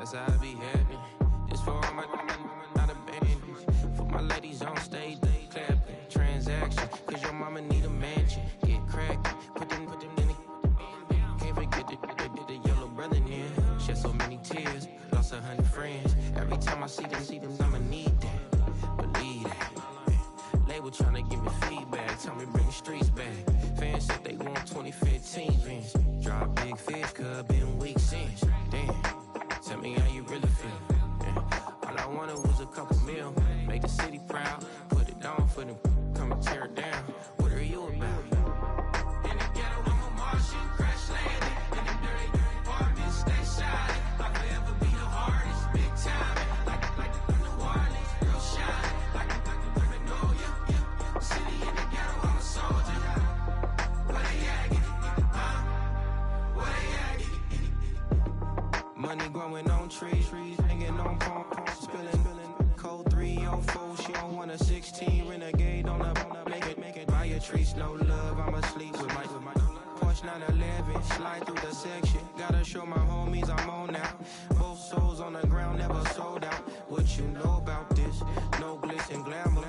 That's how I be happening. This for all my not abandoned. For my ladies on stage, they clapping. Transaction, cause your mama need a mansion. Get cracked, put them in the. Can't forget the yellow brother in. Shed so many tears, lost 100 friends. Every time I see them, I'ma need that. Believe that. Label tryna give me feedback, tell me bring the streets back. Fans said they want 2015 Vince. Drop big fish, cuz been weeks since. Damn, tell me how you really feel. Yeah. All I wanted was a couple mil, make the city proud, put it on for them, come and tear it down. What are you about? In the ghetto, I'm a Martian, crash landing. In the dirty apartments, stay shiny. I'll forever be the hardest, big time. Like the New Orleans, real shiny. Like the Magnolia, yeah. City in the ghetto, I'm a soldier. Where they at? Huh? Where they at? Money growing on trees, hanging on palms, spilling. Code 304, she don't want a 16. Renegade on up, make it. Buy your treats, no love, I'ma sleep with my Porsche 911, slide through the section. Gotta show my homies I'm on now. Both souls on the ground, never sold out. What you know about this? No glitz and glamour.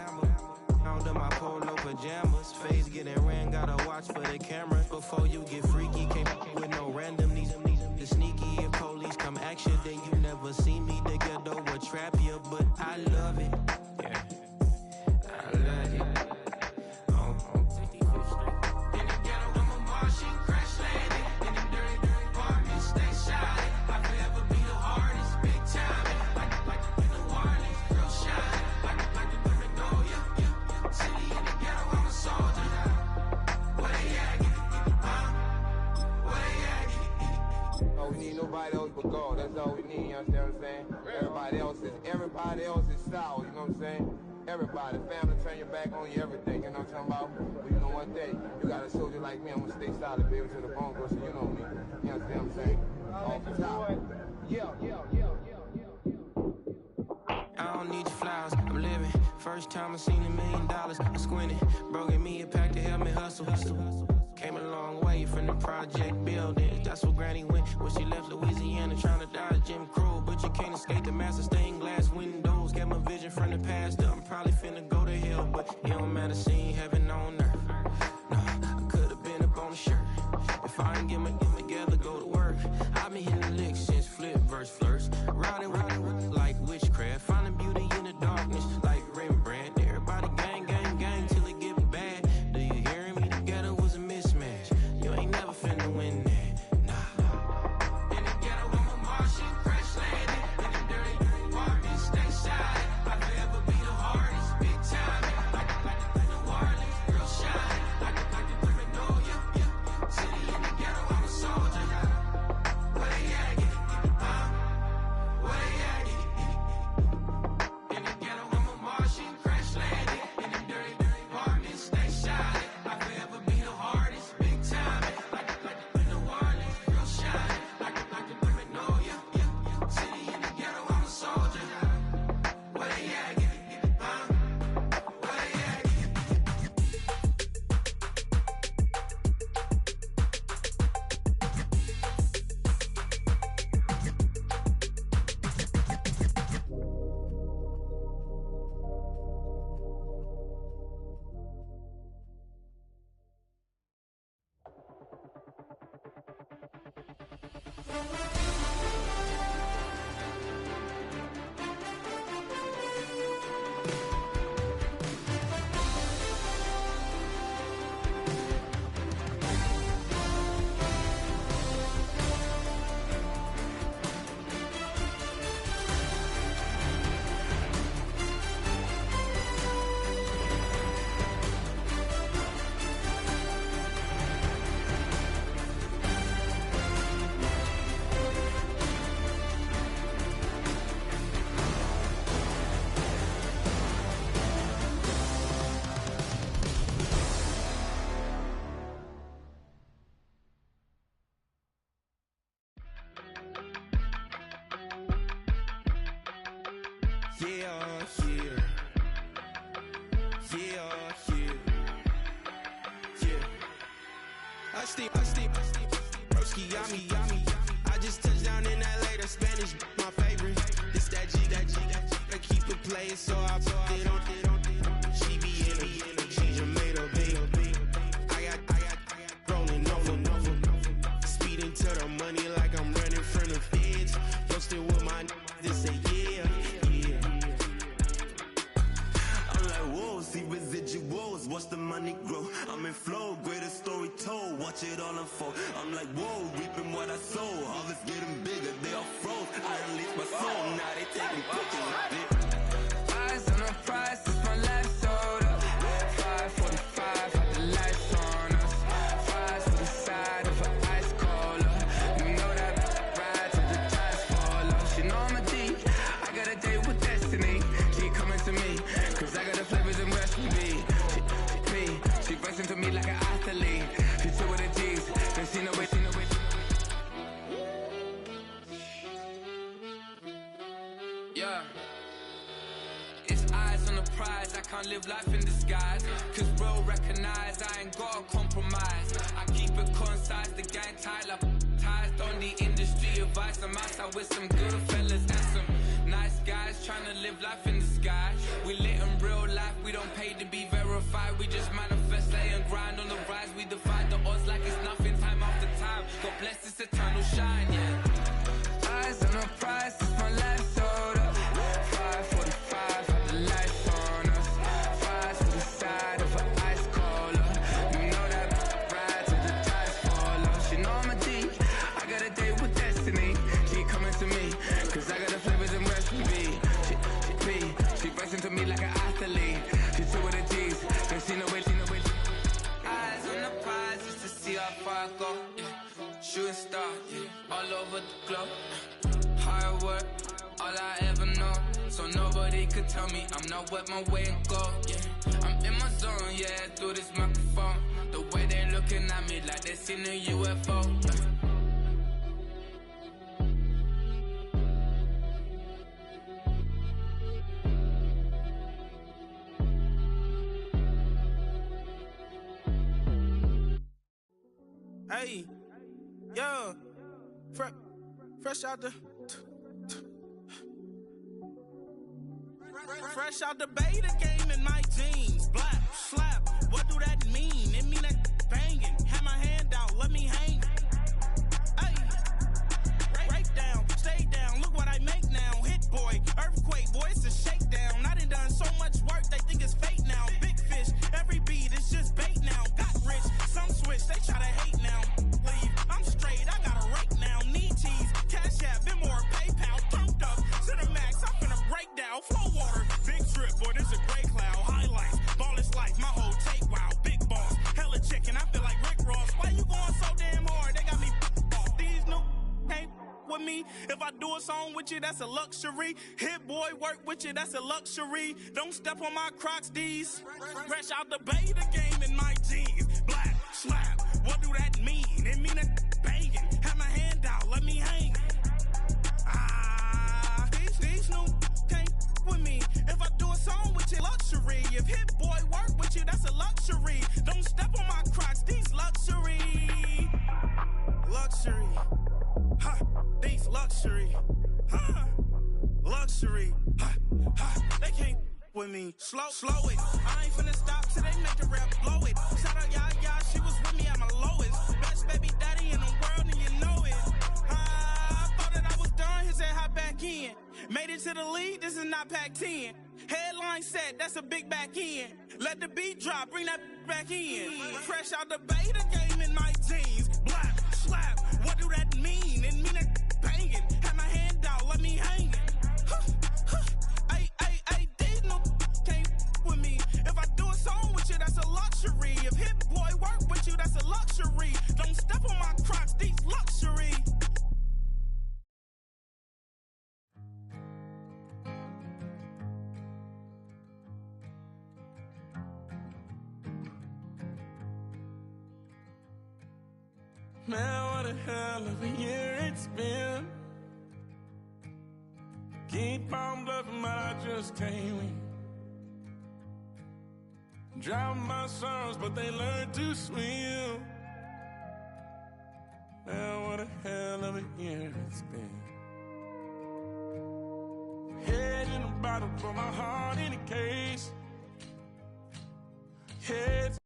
Under my polo pajamas, face getting ran, gotta watch for the cameras. Before you get freaky, can't with no randomness. The sneaky, if police come action, then you never see me. The ghetto will trap you, but I love it. Yeah, I love it. In the ghetto, I'm a Martian, crash landing. In the dirty apartments, stay shiny. I'll forever be the hardest, big time. Like the New Orleans, real shiny. Like the Magnolia, yeah. City in the ghetto, I'm a soldier. Where they at? Huh? Where they at? Oh, we need nobody else but God. That's all we need, you understand what I'm saying? Everybody else is sour, you know what I'm saying? Everybody, family, turn your back on you, everything, you know what I'm talking about? But you know one thing, you got a soldier like me, I'm gonna stay solid, baby, to the bone, so you know me. You understand what I'm saying? Off the top. I don't need your flowers, I'm living. First time I seen $1 million, I squinted. Broken me a pack to help me hustle. Came a long way from the project buildings. That's where Granny went when she left Louisiana, trying to dodge Jim Crow. But you can't escape the master stained glass windows. Got my vision from the past. I'm probably finna go to hell, but it don't matter, seeing heaven on earth. No, I could've been up on the shirt. If I ain't get my together, go to work. I've been hitting the licks since flip verse first. Riding like witchcraft, finding beauty in the darkness like Rembrandt. Everybody gang, gang, gang till it get bad. Do you hear me? The ghetto was a mismatch. You ain't never finna win that. Nah. In the ghetto, I'm a Martian, crash landing. In the dirty apartments, stay shiny. I'll forever be the hardest, big time. Like the New Orleans, real shiny. Like the Magnolia, yeah. City in the ghetto, I'm a soldier. Where they at? Huh? Where they at? In the ghetto, I'm a Martian, crash landing. In the dirty apartments, stay shiny. I'll forever be the hardest, big time. Like the New Orleans, real shiny. Like the Magnolia, yeah. City in the ghetto, I'm a soldier. Where they at? Huh? Where they at? just touched down in LA, the Spanish, my favorite. This that G, I keep it playing, so I put it on. She be in it, she just made a big. I got rolling over. Speeding to the money like I'm running from the feds. Posted with my this say yeah. I'm like, whoa, see residuals, watch the money grow. I'm in flow, greatest story told, watch it all unfold. I'm like, whoa, reaping what I sow. Harvest getting bigger, they all froze. I release my soul, now they taking pictures of it. Eyes on the prize, it's my last soda. 5:45, had the lights on us. Fries for the side of an ice cola. You know that ride till the tires fall off. She know I'm a G, I got a date with destiny. She coming to me, cause I got the flavors and recipe. She bustin' to me like an athlete. She took with the G's, then she know it. Yeah. It's eyes on the prize, I can't live life in disguise. Cause bro recognize I ain't gotta compromise. I keep it concise, the gang tight like ties. On the industry advice, I'm outside with some good fellas and some nice guys trying to live life in the sky. We lit in real life, we don't pay to be verified. We just manifest, lay and grind on the rise. We defy the odds like it's nothing, time after time. God bless this eternal shine, yeah. Eyes on the prize, it's my life soda. 5:45, had the lights on us. Fries for the side of an ice cola. You know that ride till the tires fall off. She know I'm a G, I got a date with destiny. She coming to me, cause I got the flavors and recipe. She bustin' to me like an athlete. She took with the G's, then she know it. Eyes on the prize just to see how far I go. Yeah. Shooting star, yeah. All over the globe. Hard work, all I ever know. So nobody could tell me I'm not wet my way and go. Yeah, I'm in my zone, yeah, through this microphone. The way they looking at me like they seen a UFO. Hey, yo, fresh out the fresh out the beta game in my jeans. Black, slap, what do that mean? It mean that banging. Have my hand out, let me hang. Hey, break down, stay down, look what I make now. Hit boy, earthquake, boy, it's a shakedown. I done so much work, they think it's fake now. Big fish, every beat is just bait now. Got rich, some switch, they try to hate now. Leave, I'm straight, I got a rake now. Need cheese, cash app, been more PayPal. Pumped up, to the max, I'm finna break down. Flow water, big trip, boy, this a gray cloud. Highlights, ball is life, my whole take, wow. Big boss, hella chicken, I feel like Rick Ross. Why you going so damn hard? They got me off. These new can't with me. If I do a song with you, that's a luxury. Hit boy, work with you, that's a luxury. Don't step on my Crocs, D's. Fresh out the beta game in my jeans. Black, slap, what do that mean? It mean that banging. Have my hand out, let me hang. These new can't with me. If I do a song with you, luxury. If hit boy work with you, that's a luxury. Don't step on my Crocs, these luxury. Luxury. Ha, these luxury. Ha, luxury. Ha, ha, they can't with me. Slow it. I ain't finna stop till they make the rap blow it. Shout out, yeah, she was with me at my lowest. Best baby daddy in the world, and you know it. I thought that I was done, he said hop back in. Made it to the lead, this is not Pac-10. Headline set, that's a big back end. Let the beat drop, bring that back in. Fresh out the beta game in my jeans. Black, slap, what do that mean? It mean that banging. Have my hand out, let me hang it. These no can't with me. If I do a song with you, that's a luxury. If hit boy work with you, that's a luxury. Don't step on my Crocs, these luxury. Man, what a hell of a year it's been. Keep on bluffing, but I just can't win. Drown my sons, but they learn to swim. Man, what a hell of a year it's been. Head in a bottle, for my heart in a case. Heads